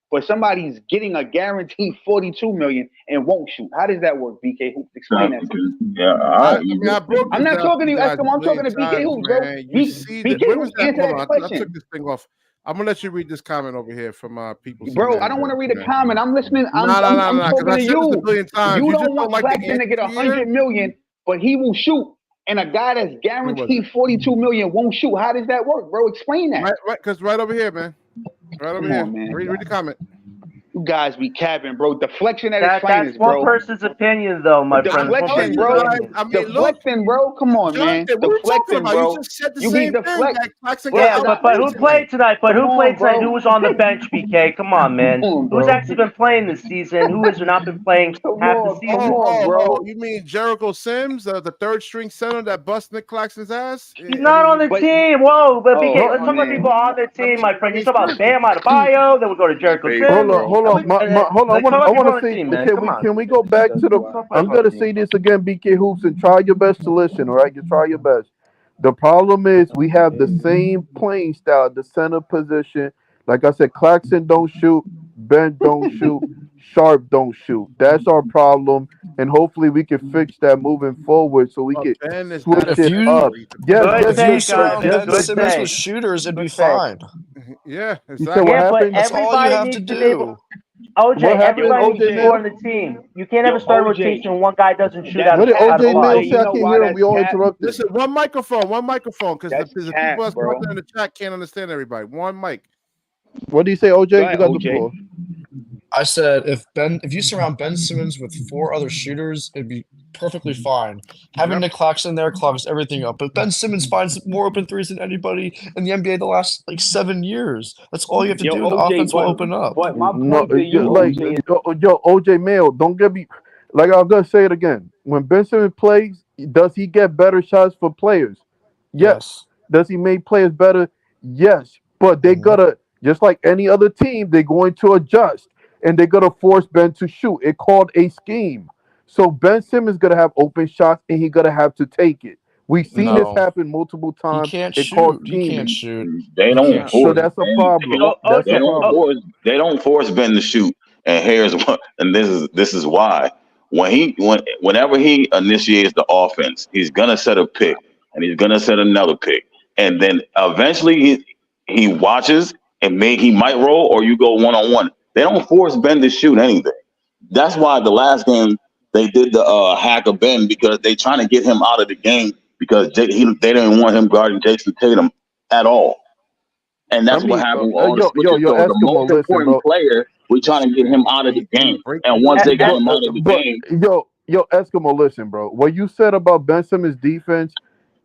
but somebody's getting a guaranteed 42 million and won't shoot? How does that work, BK Hoops? Explain that to me. Yeah, I'm not talking to you, Eskimo. I'm talking to BK Hoops, bro. BK Hoops, answer that question. I took this thing off. I'm gonna let you read this comment over here from people. Bro, I don't want to read a comment. I'm listening. I'm talking to you. You don't want Claxton to get 100 million, but he will shoot. And a guy that's guaranteed 42 million won't shoot. How does that work, bro? Explain that. Right, because right over here, man. Right over here. Man. Read the comment. You guys be capping, bro. Deflection at its finest, that's bro. one person's opinion, though, my friend. Deflection, bro. Deflecting, bro. Come on, man. Deflecting, bro. You just said the You same be thing. Yeah, but who played tonight? But who played tonight? Who was on the bench, BK? Come on, man. Who's actually been playing this season? Who has not been playing half the season? Come on, bro. You mean Jericho Sims, the third string center that bust Nick Claxton's ass? He's not on the team. Whoa, but BK, let's talk about people on the team, my friend. You talk about Bam Adebayo, then we go to Jericho Sims. Hold on. I want to say, can we go back to the? I'm gonna say this again, BK Hoops, and try your best to listen. All right, you try your best. The problem is we have the same playing style, the center position. Like I said, Claxton don't shoot, Ben don't shoot, Sharp don't shoot. That's our problem, and hopefully we can fix that moving forward so we can switch it up. If you surround Ben Simmons with shooters, it'd be fine. Yeah, exactly. Yeah, but that's all you have to do. OJ, everybody needs to score on the team. You can't have a start rotation when one guy doesn't shoot out of the OJ Mills say I can't hear him. We all interrupted. Listen, one microphone, because the people that's watching in the chat can't understand everybody. One mic. What do you say, OJ? You got the floor. I said if you surround Ben Simmons with 4 other shooters, it'd be perfectly fine. Having Nick Claxton there clogs everything up. But Ben Simmons finds more open threes than anybody in the NBA the last 7 years. That's all you have to do, and the offense will open up. But my point to you, OJ, OJ Mayo, don't get me. Like I'm gonna say it again. When Ben Simmons plays, does he get better shots for players? Yes. Does he make players better? Yes. But they gotta, just like any other team, they're going to adjust and they're gonna force Ben to shoot. It's called a scheme. So Ben Simmons gonna have open shots and he's gonna have to take it. We've seen this happen multiple times. He can't It's shoot. called He scheming. can't shoot. They don't force. So that's a problem. They don't force Ben to shoot. And here's what. And this is why. Whenever he initiates the offense, he's gonna set a pick and he's gonna set another pick, and then eventually he watches and he might roll or you go 1-on-1. They don't force Ben to shoot anything. That's why the last game they did the hack of Ben, because they trying to get him out of the game because they didn't want him guarding Jason Tatum at all. And that's what happened with all the switches. So the most important player, we're trying to get him out of the game. And once they get him out of the game. Yo, Eskimo, listen, bro. What you said about Ben Simmons' defense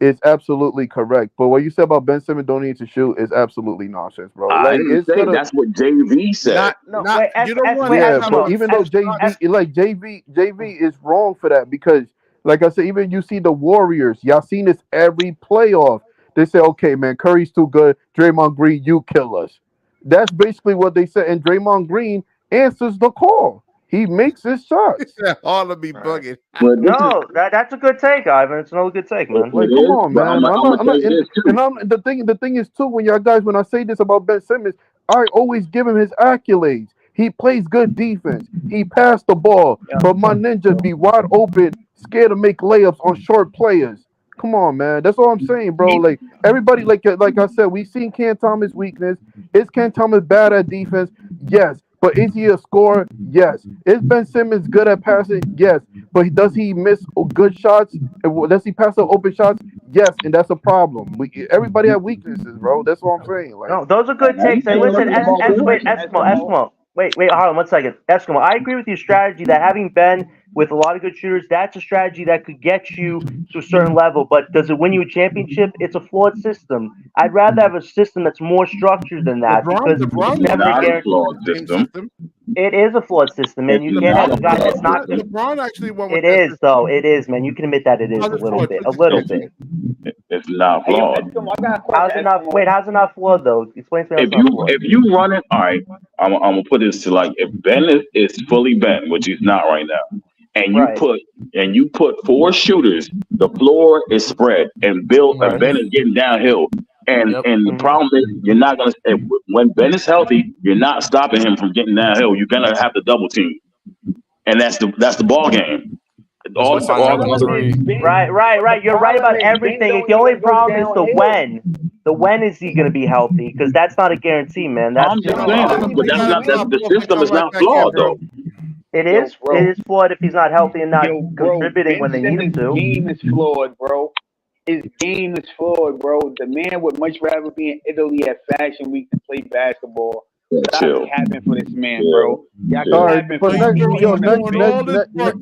is absolutely correct. But what you said about Ben Simmons don't need to shoot is absolutely nonsense, bro. I didn't say that's what JV said. But even though JV is wrong for that, because like I said, even you see the Warriors, y'all seen this every playoff. They say, okay, man, Curry's too good. Draymond Green, you kill us. That's basically what they said. And Draymond Green answers the call. He makes his shots. All of me bugging. No, that's a good take, Ivan. It's another good take, man. Like, come on, man. The thing is too, when I say this about Ben Simmons, I always give him his accolades. He plays good defense. He passed the ball, but my ninja be wide open, scared to make layups on short players. Come on, man. That's all I'm saying, bro. Like everybody, like I said, we've seen Cam Thomas' weakness. Is Cam Thomas bad at defense? Yes. But is he a scorer? Yes. Is Ben Simmons good at passing? Yes. But does he miss good shots? Does he pass up open shots? Yes. And that's a problem. Everybody have weaknesses, bro. That's what I'm saying. Like, no, those are good takes. And listen, Eskimo. Wait, hold on 1 second. Eskimo, I agree with your strategy that having Ben with a lot of good shooters, that's a strategy that could get you to a certain level. But does it win you a championship? It's a flawed system. I'd rather have a system that's more structured than that because it's never guaranteed. It is a flawed system, and you can't have a guy that's not. LeBron actually won with it is, though. It is, man. You can admit that it is a little bit. It's not flawed. How's it not? Wait, how's it not flawed though? Explain to me. If you run it, all right. I'm gonna put this to like if Ben is fully bent, which he's not right now, and you put 4 shooters, the floor is spread and Ben is getting downhill. And the problem is you're not gonna when Ben is healthy, you're not stopping him from getting downhill. You're gonna have to double team, and that's the ball game. Right. You're right about everything. The only problem is the when. The when is he gonna be healthy? Because that's not a guarantee, man. That's I'm just saying, but that's not the system is not flawed though. It is flawed if he's not healthy and not contributing when they need him to. His game is flawed, bro. His game is flawed, bro. The man would much rather be in Italy at Fashion Week than play basketball. That's what happened for this man, bro. All right, but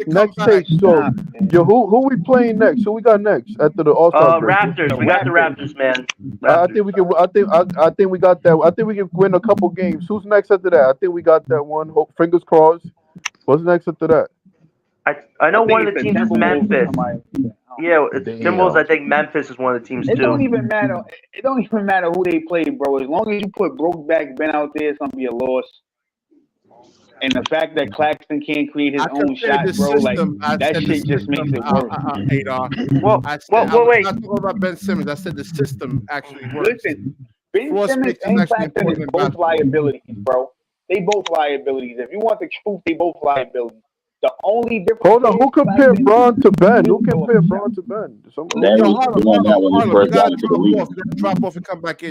next take. So, who we playing next? Who we got next after the All-Star break? Raptors. We got the Raptors, man. I think we can. I think we got that. I think we can win a couple games. Who's next after that? I think we got that one. Fingers crossed. What's next after that? I know one of the teams is Memphis. Yeah, it's Timberwolves. I think Memphis is one of the teams too. It don't even matter. It don't even matter who they play, bro. As long as you put Brokeback Ben out there, it's gonna be a loss. And the fact that Claxton can't create his own shot, bro, like that shit just makes it worse. Wait. I'm not talking about Ben Simmons. I said the system actually works. Listen, Ben Simmons and Claxton is both liabilities, bro. They both liabilities. If you want the truth, they both liabilities. The only difference. Hold on, who compared Braun to Ben? Who compared Braun to Ben? Drop off and come back in.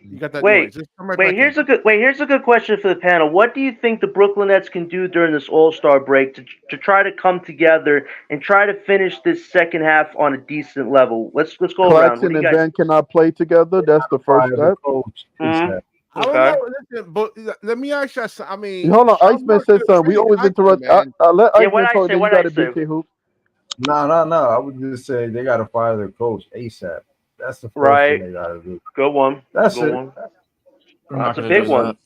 You got that Wait, here's a good question for the panel. What do you think the Brooklyn Nets can do during this All-Star break to try to come together and try to finish this second half on a decent level? Let's go around. Claxton and Ben cannot play together. That's the first step. I don't know. Listen, but let me ask you something. I mean, Hold on, Sean Iceman Marks said should something. We trade always Iceman, interrupt. man. I let Yeah, Iceman talk. Then you got a say? BK Hoop. No. I would just say they got to fire their coach ASAP. That's the first thing Right. they got to do. Good one. That's Good it. one. They're not That's a going to big do one. that.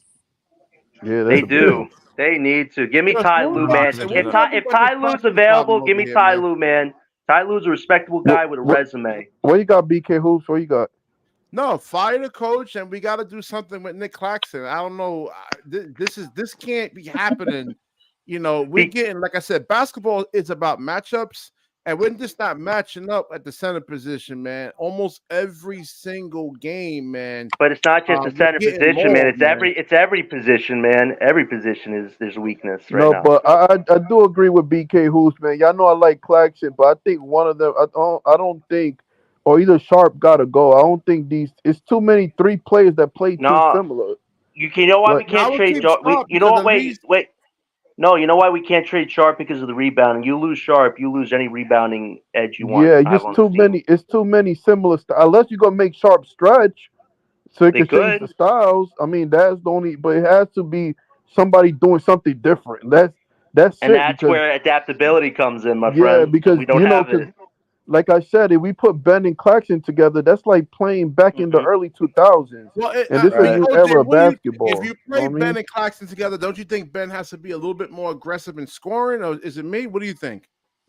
Yeah, They that's a big do. one. They need to. Give me Yes, Ty what Lue, was Not man. gonna what do If was that. Ty everybody's Lue's Paxson problem available, give over me here, Ty man? Lue, man. Ty Lue's a respectable guy with a resume. What you got, BK Hoops? What you got? No, fire the coach, and we got to do something with Nick Claxton. I don't know. This can't be happening. You know, we're getting, like I said, basketball is about matchups, and we're just not matching up at the center position, man. Almost every single game, man. But it's not just the center position, man. It's every position, man. Every position there's a weakness right No, now. but I do agree with BK Hoops, man. Y'all know I like Claxton, but I think one of them. I don't think, or either Sharp got to go. I don't think it's too many three players that play too similar. You know why we can't trade Sharp? You know what? Wait. No, you know why we can't trade Sharp because of the rebounding. You lose Sharp, you lose any rebounding edge you want. Yeah, just too many. It's too many similar unless you're gonna make Sharp stretch, so it can change the styles. I mean, that's the only. But it has to be somebody doing something different. That's and it. that's where adaptability comes in, my yeah, friend. because We don't have it. Like I said, if we put Ben and Claxton together, that's like playing back in the early 2000s. Well, and this is a new era of basketball. If you play Ben mean? and Claxton together, don't you think Ben has to be a little bit more aggressive in scoring, or is it me? What do you think?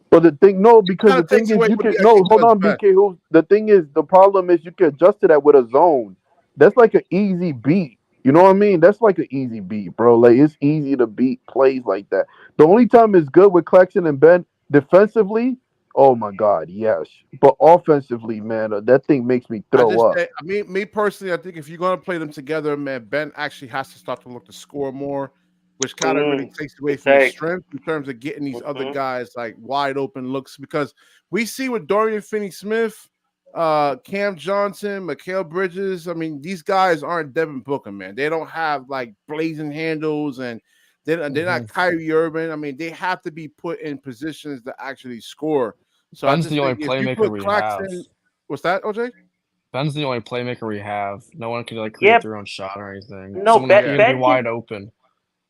But the thing, because the thing is, you can hold on, BK. The thing is, the problem is you can adjust to that with a zone. That's like an easy beat. You know what I mean? That's like an easy beat, bro. Like it's easy to beat plays like that. The only time it's good with Claxton and Ben defensively. Oh my God, yes. But offensively, man, that thing makes me throw up. Me personally, I think if you're gonna play them together, man, Ben actually has to start to look to score more, which kind of really takes away from his strength in terms of getting these other guys like wide open looks. Because we see with Dorian Finney-Smith, Cam Johnson, Mikal Bridges. I mean, these guys aren't Devin Booker, man. They don't have like blazing handles and they're not Kyrie Irving. I mean, they have to be put in positions to actually score. So Ben's the only playmaker we have. What's that, OJ? Ben's the only playmaker we have. No one can like create their own shot or anything. No, Someone that can be wide open.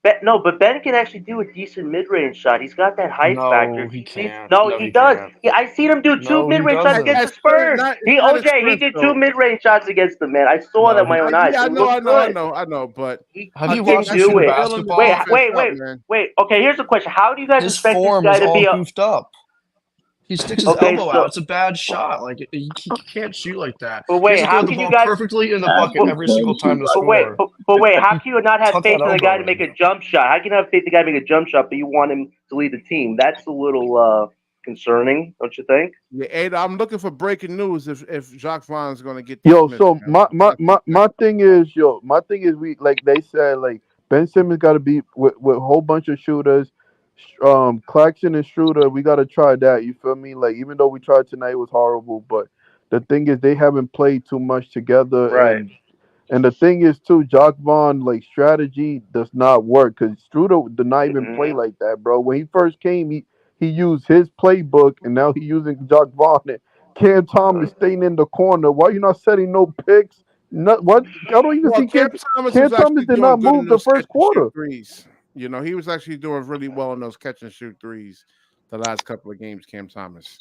But Ben can actually do a decent mid-range shot. He's got that height factor. He can't. No, he does. Yeah, I seen him do two mid-range shots against the Spurs. He did two mid-range shots against them, man. I saw that with my own eyes. Yeah, I know. But have you watched him shoot basketball? Wait. Okay, here's the question: how do you guys expect this guy to be goofed up? He sticks his elbow out. It's a bad shot. Like he can't shoot like that. But wait, how can you guys perfectly in the bucket every single time to score? But wait, how can you not have faith in the guy to make a jump shot? How can you have faith in the guy to make a jump shot, but you want him to lead the team? That's a little concerning, don't you think? Yeah, Ada, I'm looking for breaking news if Jacque Vaughn is going to get. So my thing is, we like they said, like Ben Simmons got to be with a whole bunch of shooters. Claxton and Schroeder, we gotta try that. You feel me? Like even though we tried tonight, it was horrible. But the thing is, they haven't played too much together, right? And the thing is too, Jacque Vaughn like strategy does not work because Schroeder did not even play like that, bro. When he first came, he used his playbook, and now he's using Jacque Vaughn. And Cam Thomas staying in the corner. Why you not setting no picks? What? I don't even see Cam Thomas did not move the first quarter. You know, he was actually doing really well in those catch and shoot threes the last couple of games, Cam Thomas.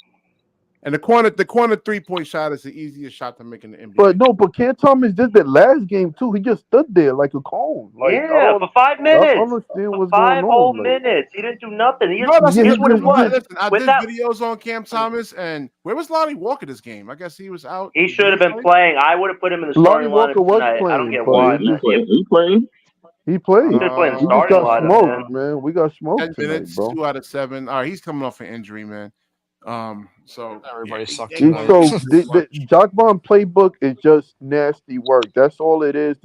And the corner 3-point shot is the easiest shot to make in the NBA. But Cam Thomas did that last game too. He just stood there like a cone. Like, for 5 minutes. I don't understand what's for 5 going whole on. minutes. He didn't do nothing. Here's what it was. Listen, I did that, videos on Cam Thomas, and where was Lonnie Walker this game? I guess he was out. He should have been playing. I would have put him in the starting lineup tonight. I don't get why. He played. He played. He just got smoked, man. We got smoked 10 tonight, minutes, bro. 2 out of 7. All right, he's coming off an injury, man. So everybody sucked. So the Jacque Vaughn playbook is just nasty work. That's all it is.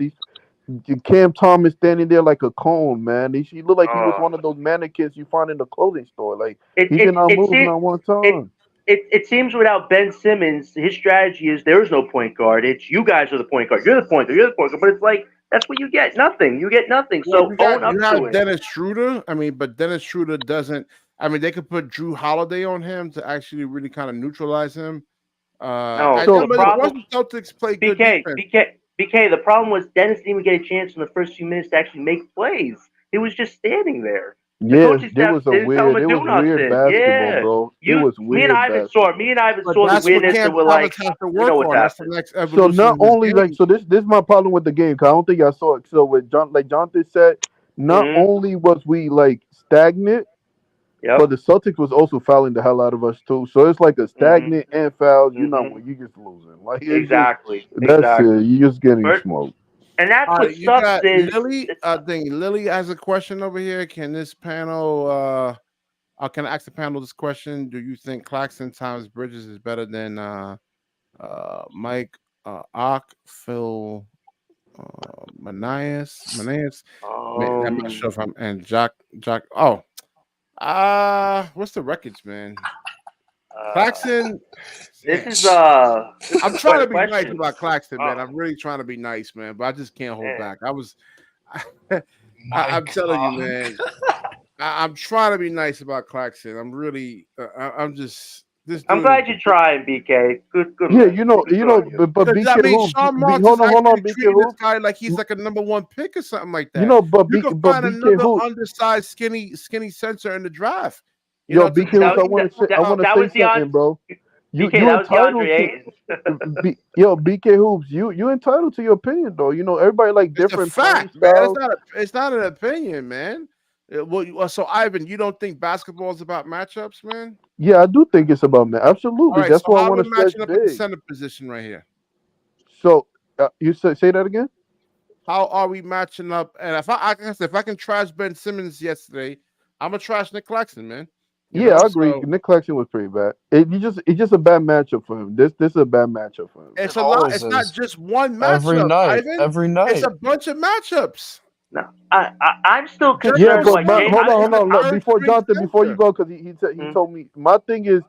Cam Thomas standing there like a cone, man. He looked like he was one of those mannequins you find in the clothing store. Like he cannot move not one time. It seems without Ben Simmons, his strategy is there is no point guard. It's you guys are the point guard. You're the point guard. You're the point guard. But it's like that's what you get. Nothing. You get nothing. So own up to it. Dennis Schroeder. I mean, but Dennis Schroeder doesn't. I mean, they could put Drew Holiday on him to actually really kind of neutralize him. The problem, Celtics play good defense. BK, the problem was Dennis didn't even get a chance in the first few minutes to actually make plays. He was just standing there. The Yes, coaching there staff was a didn't tell him weird. to It do was weird nothing. basketball, Yeah. bro. It was Me and weird Ivan saw basketball. But the that's what weirdness, Cam and we're Thomas like, has to we work know what's on. That's the happening. next So evolution not of his only game. so this is my problem with the game, because I don't think I saw it. So with Jonathan said, not Mhm. only was we like stagnant, Yep. but the Celtics was also fouling the hell out of us too. So it's like a stagnant and fouls. You know, Mhm. you just losing. Like it's Exactly. just that's Exactly. it. You just getting But- smoked. And that's All what right, you sucks got is Lily. I think Lily has a question over here. Can this panel? Can I ask the panel this question? Do you think Claxton times Bridges is better than Mike Ock, Phil Manias? I'm not sure if I'm and Jacque. Oh, what's the records, man? Claxton. This is I'm trying to be nice question. about Claxton, man. I'm really trying to be nice, man, but I just can't hold back. I'm telling you, man. I'm trying to be nice about Claxton. I'm really, I'm just. This I'm dude glad you're trying, BK. Good. Yeah, man. you know, Good on you. but I BK mean, Hoops. Sean Marks Hold is on, actually BK treating this Hoops. guy like he's like a #1 pick or something like that. You know, but you can BK find another Hoops. undersized, skinny censor in the draft. Yo, BK Hoops, I want to say something, bro. You entitled to yo BK Hoops. You entitled to your opinion though. You know everybody like different. It's a fact, man. It's not an opinion, man. So Ivan, you don't think basketball is about matchups, man? Yeah, I do think it's about man. Absolutely. Right, That's so why I how want are to we stretch matching up at the big. center position right here? So you say that again? How are we matching up? And if I can trash Ben Simmons yesterday, I'm gonna trash Nick Claxton, man. I agree. So, Nick Claxton was pretty bad. It's just a bad matchup for him. This is a bad matchup for him. It's a lot. It's not just one matchup. Every night. It's a bunch of matchups. No, I'm still concerned. Yeah, but hold on. Look, before you go, because he told me my thing is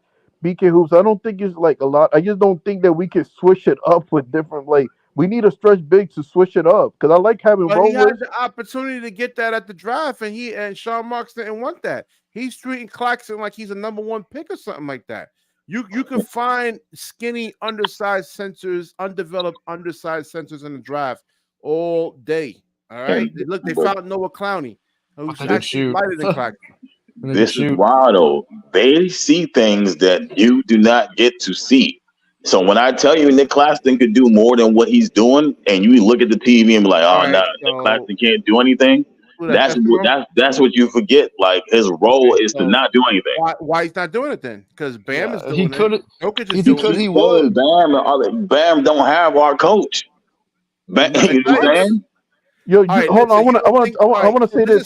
BK Hoops. I don't think it's like a lot. I just don't think that we can switch it up with different like. We need a stretch big to switch it up because I like having rollers. He had the opportunity to get that at the draft, and Sean Marks didn't want that. He's treating Claxton like he's a #1 pick or something like that. You can find skinny, undersized sensors, undeveloped, undersized sensors in the draft all day. All right. Look, they found Noah Clowney, who's actually lighter than Claxton. This is wild, though. They see things that you do not get to see. So when I tell you Nick Claxton could do more than what he's doing, and you look at the TV and be like, "Oh, no, Nick Claxton can't do anything," that's what you forget. Like his role is to not do anything. Why he's not doing it then? Because Bam is doing he could. He would. Bam don't have our coach. Bam, you know what I'm saying? Yo, hold on. I want to say this.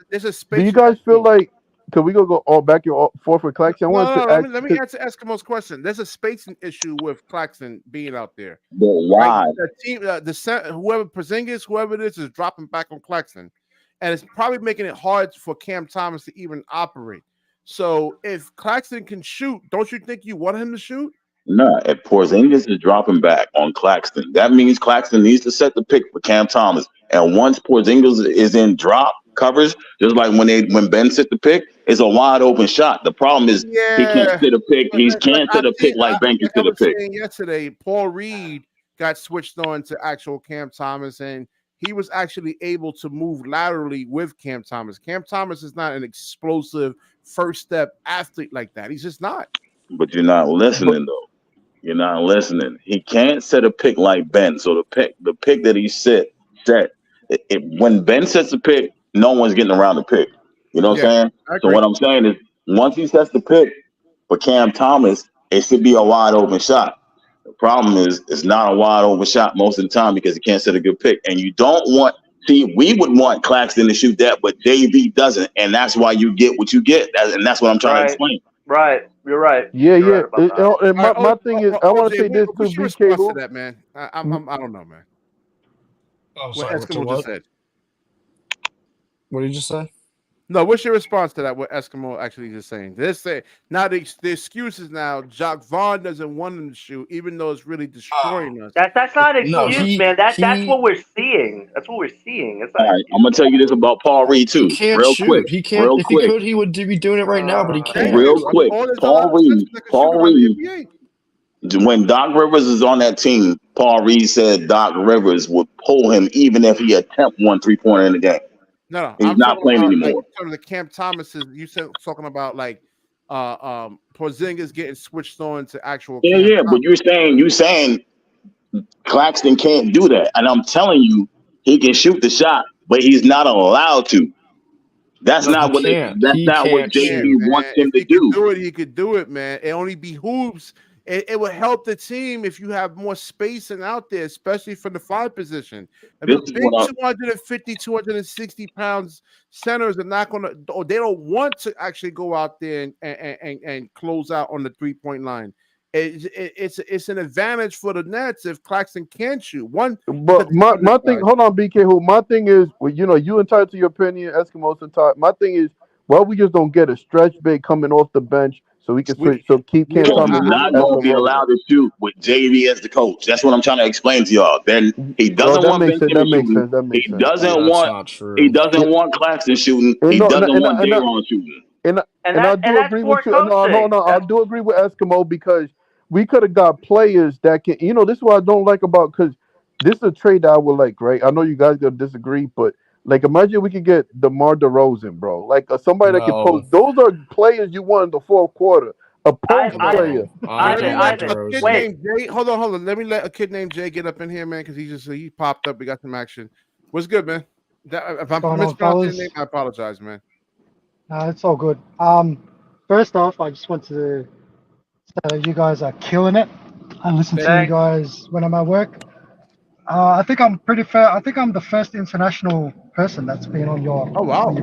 There's a space. Do you guys feel like? Because we go all back and forth with Claxton. Let me answer Eskimo's question. There's a spacing issue with Claxton being out there. But why? Like the team, whoever Porzingis, whoever it is dropping back on Claxton, and it's probably making it hard for Cam Thomas to even operate. So if Claxton can shoot, don't you think you want him to shoot? No, if Porzingis is dropping back on Claxton, that means Claxton needs to set the pick for Cam Thomas. And once Porzingis is in drop covers, just like when Ben set the pick, it's a wide open shot. The problem is he can't set a pick. He can't set a pick like Ben can set a pick. Yesterday, Paul Reed got switched on to actual Cam Thomas, and he was actually able to move laterally with Cam Thomas. Cam Thomas is not an explosive first step athlete like that. He's just not. But you're not listening, though. You're not listening. He can't set a pick like Ben. So the pick that he set. When Ben sets the pick, no one's getting around the pick. You know what I'm saying? So what I'm saying is, once he sets the pick for Cam Thomas, it should be a wide open shot. The problem is, it's not a wide open shot most of the time because he can't set a good pick. And you don't want. See, we would want Claxton to shoot that, but Davey doesn't, and that's why you get what you get. And that's what I'm trying to explain. Right, you're right. Yeah. My thing is, I want to say this to BK. To that, man? I don't know, man. Oh, sorry. What said? What did you just say? No, what's your response to that? What Eskimo actually just saying? Now the excuse is now Jacque Vaughn doesn't want him to shoot, even though it's really destroying us. That's not an excuse, man. That's what we're seeing. That's what we're seeing. All right, I'm gonna tell you this about Paul Reed too. He can't real shoot. Quick. He can't. Real if quick. he could, he would be doing it right now, but he can't. Real quick, Paul Reed. When Doc Rivers is on that team, Paul Reed said Doc Rivers would pull him even if he attempt 1 3-pointer in the game. No, He's I'm not talking playing about anymore. like in terms of the Cam Thomas's. You said talking about like Porzingis getting switched on to actual. Yeah, Cam but you're saying Claxton can't do that, and I'm telling you, he can shoot the shot, but he's not allowed to. That's No, not what he can't. that's He not what can't JB shoot. wants If him to he could do. do it, he could do it, man. It only behooves. It would help the team if you have more spacing out there, especially from the 5 position. And This the is big what 250, 260 pounds centers are not going to, or they don't want to actually go out there and close out on the 3-point line. It's an advantage for the Nets if Claxton can't shoot. But my thing, hold on, BK. Who my thing is, well, you entitled to your opinion, Eskimos entitled. My thing is, well, we just don't get a stretch big coming off the bench so we can switch. So keep Cam You're Thomas not as going to a be roller. allowed to shoot with JB as the coach. That's what I'm trying to explain to y'all. Then he doesn't want Ben Simmons shooting. He doesn't want Claxton shooting. He doesn't want Daron shooting. And I do agree with you. No. I do agree with Eskimo because we could have got players that can. This is what I don't like about because this is a trade that I would like. Right? I know you guys gonna disagree, but like imagine we could get DeMar DeRozan, bro. Like somebody that can post. Those are players you want in the fourth quarter. A post player. A kid named Jay. Hold on. Let me let a kid named Jay get up in here, man, because he popped up. We got some action. What's good, man? If I'm mispronouncing your name, I apologize, man. It's all good. First off, I just want to say that you guys are killing it. I listen to you guys when I'm at work. I think I'm pretty fair. I think I'm the first international person that's been on your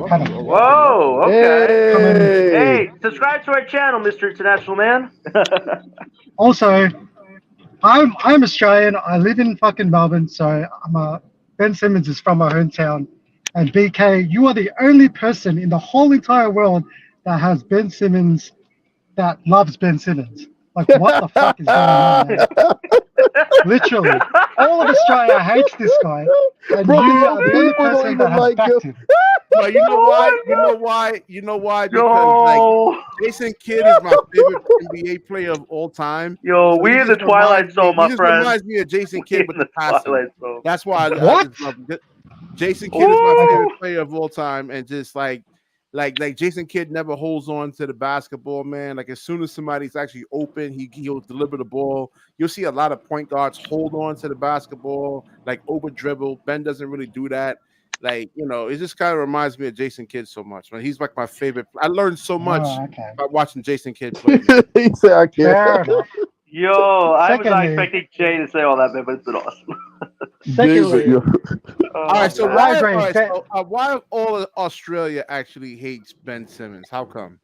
panel. Whoa, okay. Hey, subscribe to our channel, Mr. International Man. Also, I'm Australian. I live in fucking Melbourne, so Ben Simmons is from my hometown. And BK, you are the only person in the whole entire world that has Ben Simmons that loves Ben Simmons. Like, what the fuck is going on, man? Literally, all of Australia hates this guy, and Bro, you are the only person that has backed him. Well, you know why? Because like Jason Kidd is my favorite NBA player of all time. Yo, so we in the Twilight Zone, my friend. He reminds me of Jason Kidd with the passing. That's why I just love him. Jason Kidd is my favorite player of all time, and just like Jason Kidd never holds on to the basketball, man. Like as soon as somebody's actually open, he'll deliver the ball. You'll see a lot of point guards hold on to the basketball, like over dribble. Ben doesn't really do that. Like, it just kind of reminds me of Jason Kidd so much, man. He's like my favorite. I learned so much by watching Jason Kidd play. He said, "I can't." Yo, I was not expecting Jay to say all that, man, but it's been awesome. Secondly, all right. So why all of Australia actually hates Ben Simmons? How come?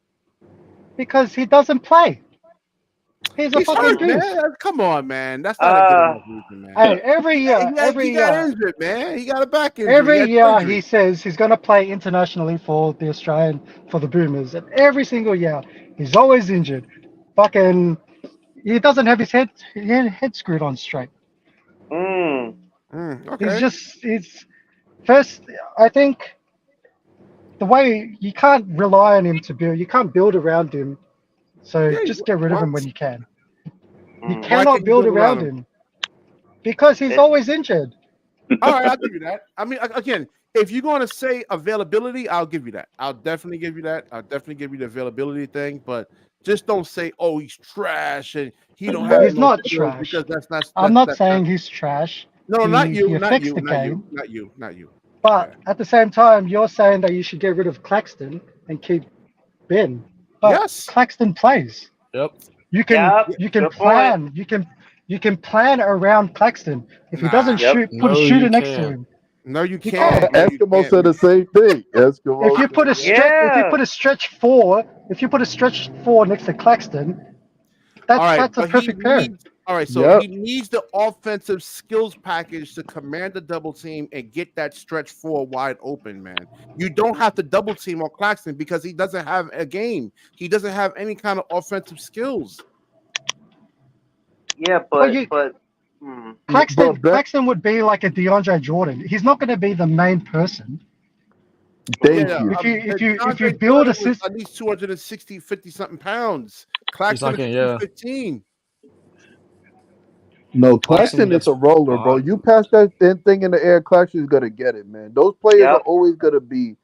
Because he doesn't play. He's a fucking dude. Come on, man. That's not a good enough reason, man. Hey, every year, he got injured, man. He got a back injury. Every year he says he's going to play internationally for the Boomers, and every single year he's always injured. Fucking, he doesn't have his head screwed on straight. Okay. First, I think the way you can't rely on him to build, you can't build around him. So just get rid of him when you can. You cannot build around him because he's always injured. All right, I'll give you that. I mean, again, if you're going to say availability, I'll give you that. I'll definitely give you that. I'll definitely give you the availability thing, but just don't say, "Oh, he's trash," and he don't have. He's not trash. Because I'm not saying he's trash. No, not you. He Not affects you. the game. Not you. But at the same time, you're saying that you should get rid of Claxton and keep Ben. But yes, Claxton plays. Yep. You can plan. You can plan around Claxton. If he doesn't shoot, put a shooter next to him. No, you can't. Eskimo said the same thing. Eskimo. If you put a stretch four next to Claxton, that's a perfect pair. All right, so he needs the offensive skills package to command the double team and get that stretch four wide open, man. You don't have to double team on Claxton because he doesn't have a game. He doesn't have any kind of offensive skills. Yeah, but Claxton would be like a DeAndre Jordan. He's not going to be the main person. Thank you. If you build a system, at least 260, 50 something pounds. Claxton is 215. No, Claxton is a roller, bro. You pass that thing in the air, Claxton's gonna get it, man. Those players are always gonna be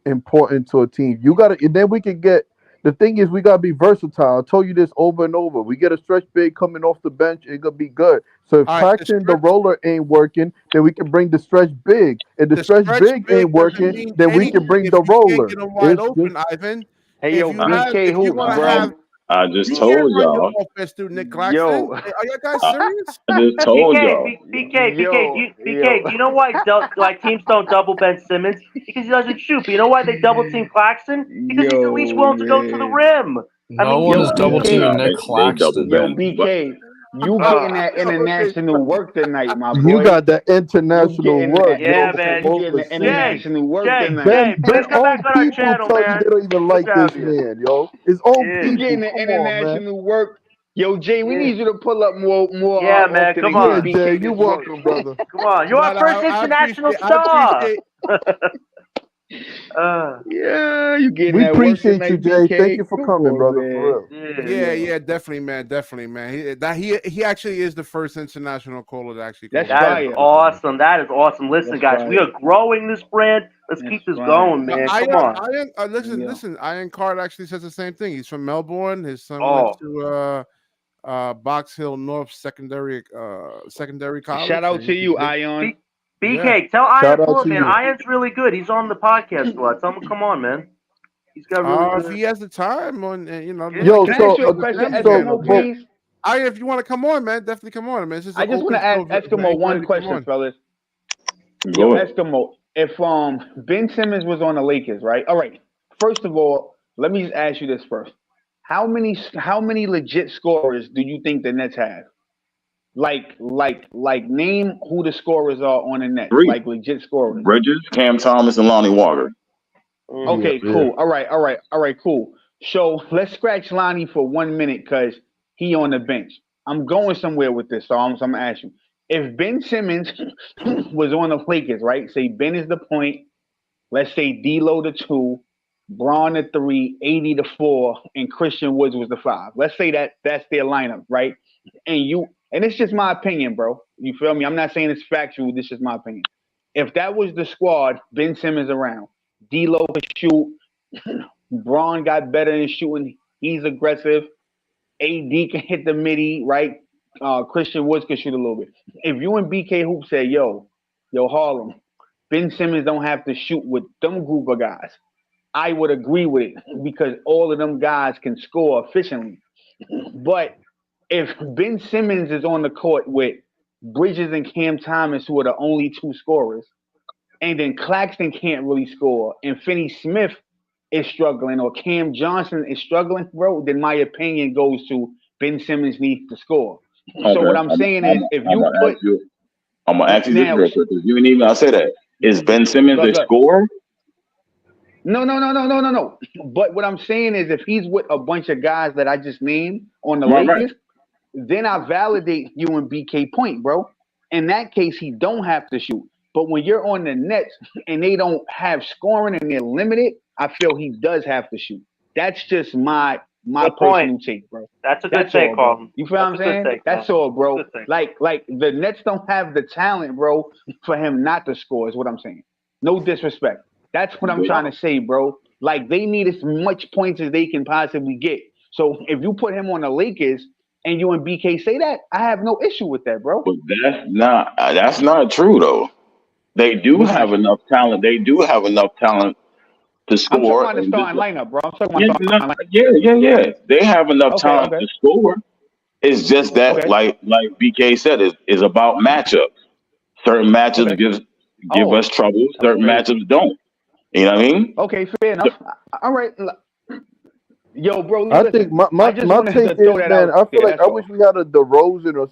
important to a team. You gotta, and then we can get. The thing is, we gotta be versatile. I told you this over and over. We get a stretch big coming off the bench, it gonna be good. So if Claxton, the roller, ain't working, then we can bring the stretch big. If the stretch big ain't working, then we can bring the roller. Get them wide open, Ivan. Hey, yo, BK If you Hoops, want to bro. have, I just told y'all. Offense through Nick Claxton. Yo. Are you guys serious? I just told y'all. BK, do you know why teams don't double Ben Simmons? Because he doesn't shoot. But you know why they double team Claxton? Because he's at least willing to go to the rim. No one is double teaming Nick Claxton. Yo, BK, you getting that international work tonight, my boy. You got that international work. Yeah, man. You getting the international work tonight. Ben come back on our people channel, tell you man. they don't even like this man, yo. His own people. You getting the international work. Yo, Jay, we need you to pull up more. Yeah, man, come on. Yeah, Jay, you welcome, brother. Come on, you're our first international star. Yeah, you getting we that appreciate work you, tonight, Jay. BK. Thank you for coming, brother. For real. Yeah, definitely, man. He actually is the first international caller to actually. That's That is awesome. That is awesome. Listen, guys, we are growing this brand. Let's keep this going, man. Come on. Listen. Iron Card actually says the same thing. He's from Melbourne. His son went to Box Hill North Secondary College. Shout out to you, Ion. BK, tell Iron pull up, man. Ion's really good. He's on the podcast a lot. Tell him, come on, man. He's got really good. If he has the time, Yo, can I ask you a question, Eskimo, please? Iron, if you want to come on, man, definitely come on, man. I just want to ask Eskimo one question, fellas. Yo, Eskimo, if Ben Simmons was on the Lakers, right? All right. First of all, let me just ask you this first. How many legit scorers do you think the Nets have? Like, name who the scorers are on the Nets. 3. Like legit scorers. Bridges, Cam Thomas, and Lonnie Walker. Okay, cool. All right, cool. So let's scratch Lonnie for 1 minute because he on the bench. I'm going somewhere with this, so I'm gonna ask you. If Ben Simmons was on the Lakers, right? Say Ben is the point. Let's say D'Lo the 2, Braun the 3, 80 the 4, and Christian Woods was the 5. Let's say that's their lineup, right? And it's just my opinion, bro. You feel me? I'm not saying it's factual. This is my opinion. If that was the squad, Ben Simmons around, D'Lo could shoot, Braun got better in shooting. He's aggressive. AD can hit the midi, right? Christian Woods can shoot a little bit. If you and BK Hoop say, yo, Harlem, Ben Simmons don't have to shoot with them group of guys, I would agree with it because all of them guys can score efficiently. But if Ben Simmons is on the court with Bridges and Cam Thomas, who are the only 2 scorers, and then Claxton can't really score, and Finney Smith is struggling, or Cam Johnson is struggling, bro, then my opinion goes to Ben Simmons needs to score. Okay. So what I'm saying is, if you put... I'm going to ask you this real quick. You didn't even say that. Is Ben Simmons a scorer? No. But what I'm saying is, if he's with a bunch of guys that I just named on the Lakers, then I validate you and BK point, bro. In that case, he don't have to shoot. But when you're on the Nets and they don't have scoring and they're limited, I feel he does have to shoot. That's just my personal take, bro. That's a good take, Carlton. You feel what I'm saying? That's all, bro. Like the Nets don't have the talent, bro, for him not to score is what I'm saying. No disrespect. That's what I'm trying to say, bro. Like, they need as much points as they can possibly get. So if you put him on the Lakers and you and BK say that, I have no issue with that, bro. But that's not true, though. They do have enough talent. They do have enough talent to score. I'm talking about the starting lineup, bro. I'm talking about starting lineup. Yeah. They have enough talent to score. It's just that, like BK said, is about matchups. Certain matchups give us trouble. Certain matchups don't. You know what I mean? Okay, fair enough. All right. Yo, bro. Listen, I think my take is, man, I feel like I wish we had a DeRozan or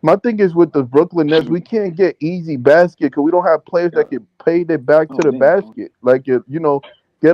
my thing is with the Brooklyn Nets, we can't get easy basket because we don't have players that can pay their back to the basket. Like, get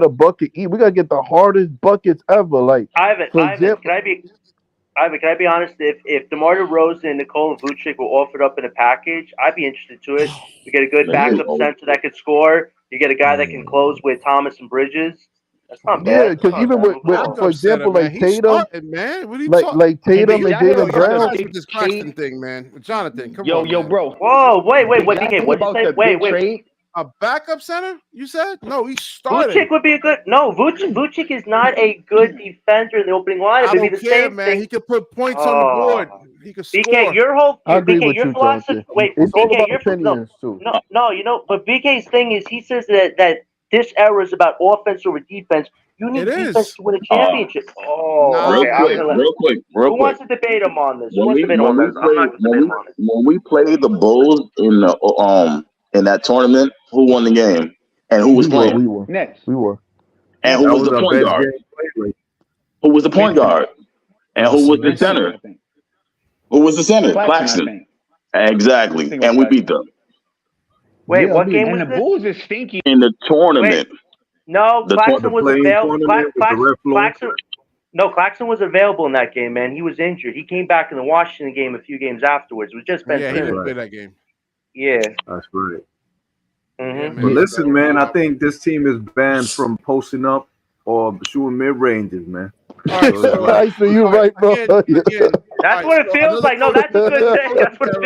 a bucket. We gotta get the hardest buckets ever. Like, Ivan, can I be honest? If DeMar DeRozan and Nikola Vucevic were offered up in a package, I'd be interested to it. You get a good backup center that could score. You get a guy that can close with Thomas and Bridges. That's not Yeah, bad. because even with for example, like Tatum, man. What are you like Tatum and Jaylen Brown. With this Claxton thing, man. With Jonathan, come on, yo, man. bro. Whoa, wait. What Did BK? y'all What think you say? about the big trade? A backup center? You said no. He started. Vucic would be a good. No, Vucic is not a good defender in the opening lineup. I It'd be don't the care, same man. thing. He could put points on the board. He could score. BK, I agree BK, with your you, philosophy. Jonathan. Wait, It's all BK, about your opinions too. no. But BK's thing is he says that this era is about offense over defense. You need defense to win a championship. Real quick. Who wants to debate him on this? Who wants to debate on this? I'm not going to debate him on this. When we played the Bulls in that tournament, who won the game and who was playing? We were. Nets. We were. And who was the point guard? Who was the point guard? And who was the center? Who was the center? Claxton. Exactly. And we beat them. Wait, what game was this? And the Bulls is stinky. In the tournament. No, Claxton was available. Claxton was available in that game, man. He was injured. He came back in the Washington game a few games afterwards. It was just Ben Simmons. He didn't play that game. Yeah. That's right. Mm-hmm. But listen, man, I think this team is banned from posting up or shooting mid ranges, man. All right, so you're right, bro. Again, that's what it feels like. No, that's a good thing. That's what it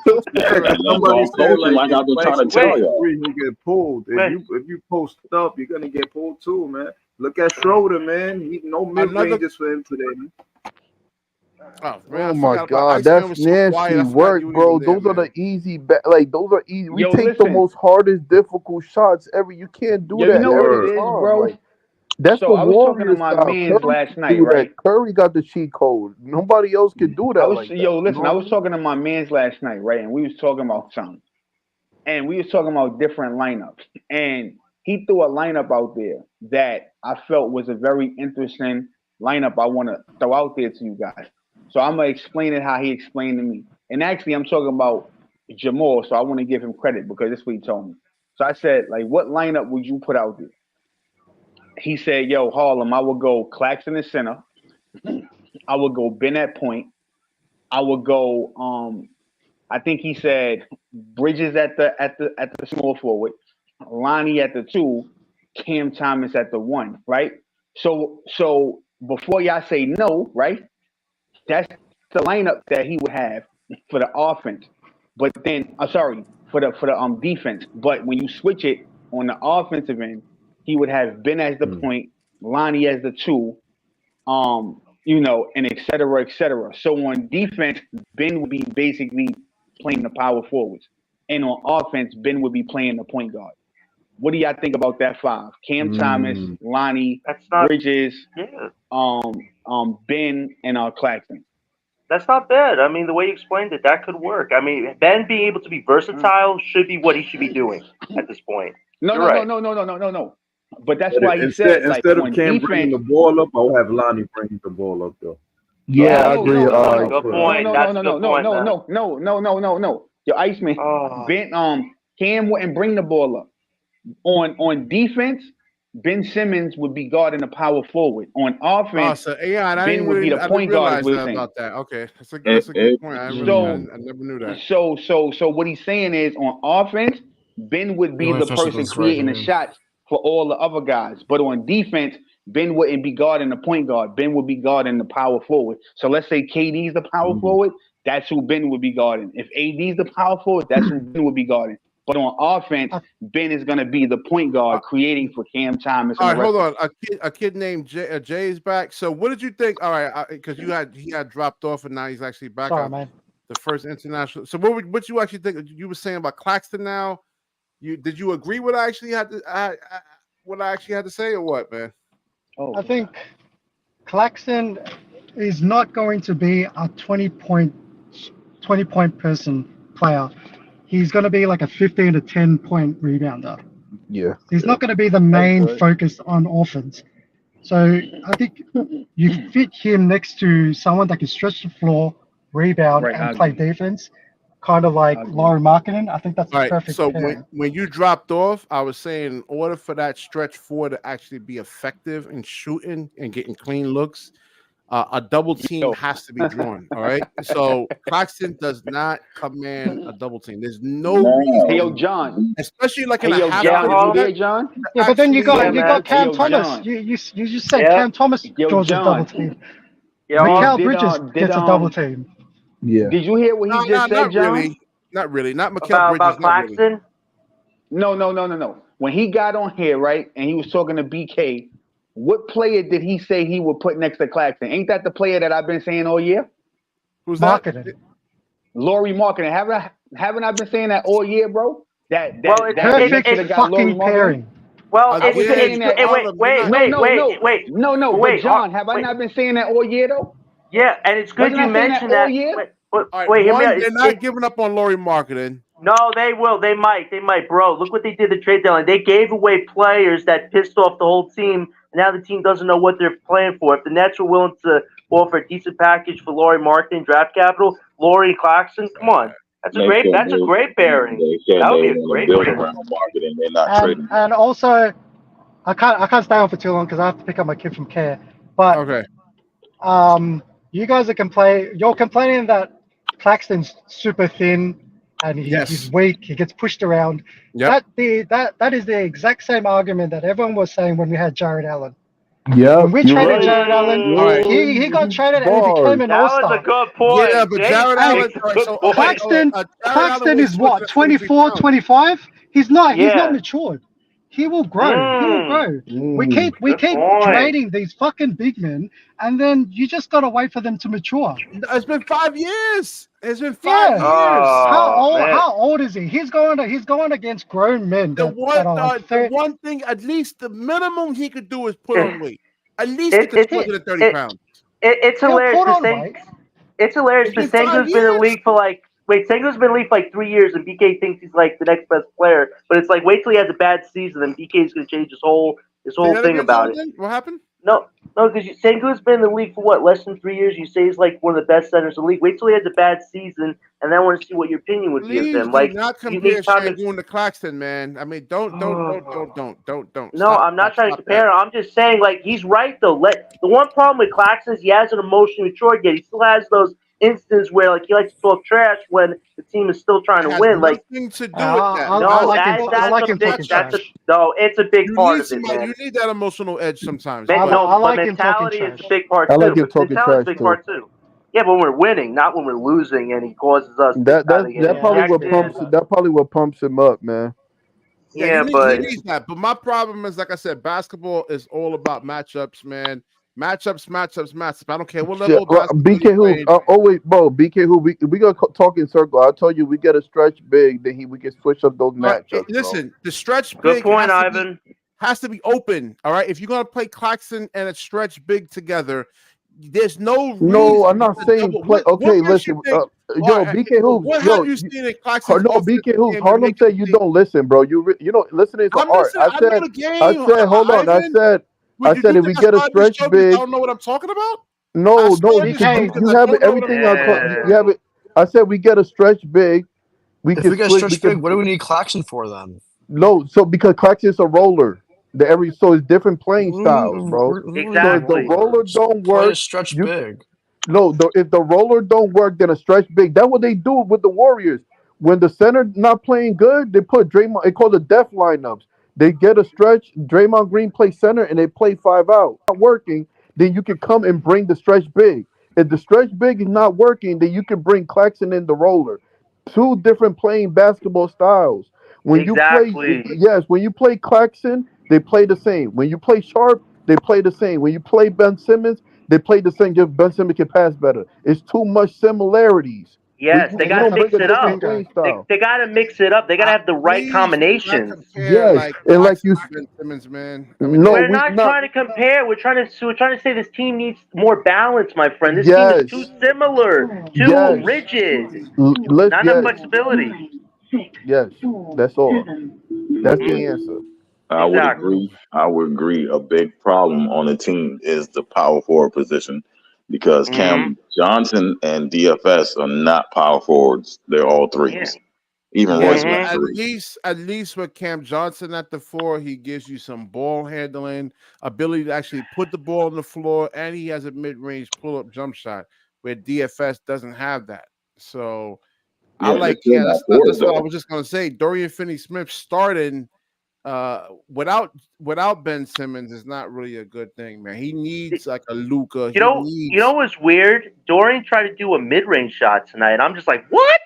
feels like. Somebody said, like I've been trying to tell you. You get pulled. If you post up, you're gonna get pulled too, man. Look at Schroeder, man. He no mid ranges for him today, man. Oh my God, that's nasty work, bro. Those are the easy, those are easy. We take the most hardest, difficult shots ever. You can't do that. You know what it is, bro? Like, that's so the I was talking to my man last night, right? Curry got the cheat code. Nobody else can do that. I was talking to my man's last night, right? And we was talking about something. And we was talking about different lineups. And he threw a lineup out there that I felt was a very interesting lineup I want to throw out there to you guys. So I'm going to explain it how he explained to me. And actually, I'm talking about Jamal, so I want to give him credit because that's what he told me. So I said, like, what lineup would you put out there? He said, yo, Harlem, I would go Claxton in center. I would go Ben at point. I would go, I think he said Bridges at the small forward, Lonnie at the 2, Cam Thomas at the 1, right? So before y'all say no, right? That's the lineup that he would have for the offense. But then, for the defense. But when you switch it on the offensive end, he would have Ben as the point, Lonnie as the 2, and et cetera, et cetera. So on defense, Ben would be basically playing the power forwards. And on offense, Ben would be playing the point guard. What do y'all think about that 5? Cam Thomas, Lonnie, Bridges, Ben, and Claxton. That's not bad. I mean, the way you explained it, that could work. I mean, Ben being able to be versatile should be what he should be doing at this point. No. But that's why he said instead of Cam bringing the ball up, I'll have Lonnie bringing the ball up though. Yeah, I agree. Good point. No. Yo, Iceman, Ben, Cam wouldn't bring the ball up. On defense, Ben Simmons would be guarding the power forward. On offense, Ben would be the point guard. About that. Okay, that's a good point. I never knew that. So what he's saying is, on offense, Ben would be the person creating the shots for all the other guys. But on defense, Ben wouldn't be guarding the point guard. Ben would be guarding the power forward. So let's say KD's the power forward. That's who Ben would be guarding. If AD's the power forward, that's who Ben would be guarding. But on offense, Ben is going to be the point guard creating for Cam Thomas. All right, hold on. A kid named Jay is back. So what did you think? All right, because he had dropped off and now he's actually back. Sorry, man. The first international. So what you actually think? You were saying about Claxton now. Did you agree what I actually had to say or what, man? I think Claxton is not going to be a 20-point person player. He's going to be like a 15 to 10-point rebounder. Yeah. He's not going to be the main focus on offense. So I think you fit him next to someone that can stretch the floor, rebound, and play defense. Kind of like Laurie Markkinen. I think that's perfect. So when you dropped off, I was saying in order for that stretch 4 to actually be effective in shooting and getting clean looks, a double team has to be drawn. All right. So Claxton does not command a double team. There's no reason. Hey, yo, John. Especially like Hey, in a yo, half John. court You there, set. John? Yeah, but then you Actually, got Hey, Cam yo, Thomas. John. You just said Yeah. Cam Thomas Yo, draws a double John. team. Yeah. Mikal Did, Bridges gets a double team. Yeah. Did you hear what he just said, not John? really. Not really. Not Mikal Bridges. About Not really. Claxton? No. When he got on here, right, and he was talking to BK, what player did he say he would put next to Claxton? Ain't that the player that I've been saying all year? Who's that? Marketing. Laurie Marketing. Haven't I been saying that all year, bro? That Perfect fucking pairing. Well, I was saying that. Wait. But John, have I not been saying that all year though? Yeah, and it's good Wasn't you I saying mentioned that all that. year? Wait, hear me out. They're not giving up on Laurie Marketing. No, they will. They might, bro. Look what they did the trade deadline. They gave away players that pissed off the whole team. And now the team doesn't know what they're playing for. If the Nets were willing to offer a decent package for Laurie Marketing, draft capital, Laurie Claxton, come on. That's a great pairing. That would be a great build pairing. around Marketing. They're not trading. And also, I can't stay on for too long because I have to pick up my kid from care. But Okay. You guys are you're complaining that Claxton's super thin and he's weak. He gets pushed around. Yep. That is the exact same argument that everyone was saying when we had Jared Allen. Yeah. When we traded Jared Allen, he got traded and he became an all-star. That was a good point. Yeah, but Jared Allen. Claxton is what, 24, 25? He's not matured. He will grow. We keep trading these fucking big men, and then you just gotta wait for them to mature. It's been 5 years. It's been 5 years. How old is he? He's going against grown men. The one thing, at least the minimum he could do is put on weight. At least get to 230 pounds. It's hilarious. It's hilarious because Sengun's been in the league for Sengun's been in the league for 3 years, and BK thinks he's the next best player. But it's wait till he has a bad season, and BK's going to change his whole thing about it. What happened? No, because Sengun's been in the league for less than 3 years. You say he's one of the best centers in the league. Wait till he has a bad season, and then I want to see what your opinion would be of him. Do not compare Sengun to Claxton, man. I mean, don't. No, I'm not trying to compare him. I'm just saying, he's right though. The one problem with Claxton is he hasn't emotionally matured yet. He still has those instance where he likes to talk trash when the team is still trying to win. Nothing to do with that. No, it's a big part of it, man. You need that emotional edge sometimes. But mentality is a big part too. Mentality is a big part too. Yeah, but when we're winning, not when we're losing, and he causes us. That probably what pumps him up, man. Yeah, he needs that. But my problem is, like I said, basketball is all about matchups, man. Matchups. I don't care what level. BK BK who we gonna talk in circle. I told you we get a stretch big, then we can switch up those matchups. Listen, the stretch big. Good point, Ivan. Has to be open. All right, if you're gonna play Claxton and a stretch big together, there's no reason. No, I'm not saying play. Okay, listen, BK Hoops. What have you seen in Claxton? No, BK Hoops. Harlem said you don't listen, bro. You listening is art. I said, hold on. I said if we get a stretch big, I don't know what I'm talking about. No, you have everything. You have it. I said we get a stretch big. If we get a stretch big, what do we need Claxton for then? No, so because Claxton's a roller. So it's different playing styles, bro. Exactly. So if the roller don't work, stretch big. No, if the roller don't work, then a stretch big. That's what they do with the Warriors. When the center not playing good, they put Draymond. They call the death lineups. They get a stretch. Draymond Green plays center, and they play 5 out. Not working, then you can come and bring the stretch big. If the stretch big is not working, then you can bring Claxton in the roller. 2 different playing basketball styles. When you play Claxton, they play the same. When you play Sharp, they play the same. When you play Ben Simmons, they play the same. Just Ben Simmons can pass better. It's too much similarities. Yes, they got to mix it up. They got to mix it up. They got to have the right combinations. Yes, and like you, Ben Simmons, man. We're not trying to compare. We're trying to say this team needs more balance, my friend. This team is too similar, too rigid, not enough flexibility. Yes, that's all. That's the answer. I would agree. A big problem on the team is the power forward position because Cam Johnson and DFS are not power forwards. They're all threes. Even Yeah, Royce but McIlroy. at least with Cam Johnson at the 4, he gives you some ball handling, ability to actually put the ball on the floor, and he has a mid-range pull-up jump shot where DFS doesn't have that. So I Yeah, they're like still Cam. not for it That's what I though. was just gonna say. Dorian Finney-Smith starting without Ben Simmons is not really a good thing, man. He needs like a Luka. You He know needs. what's weird? Dorian tried to do a mid-range shot tonight. I'm just like, what?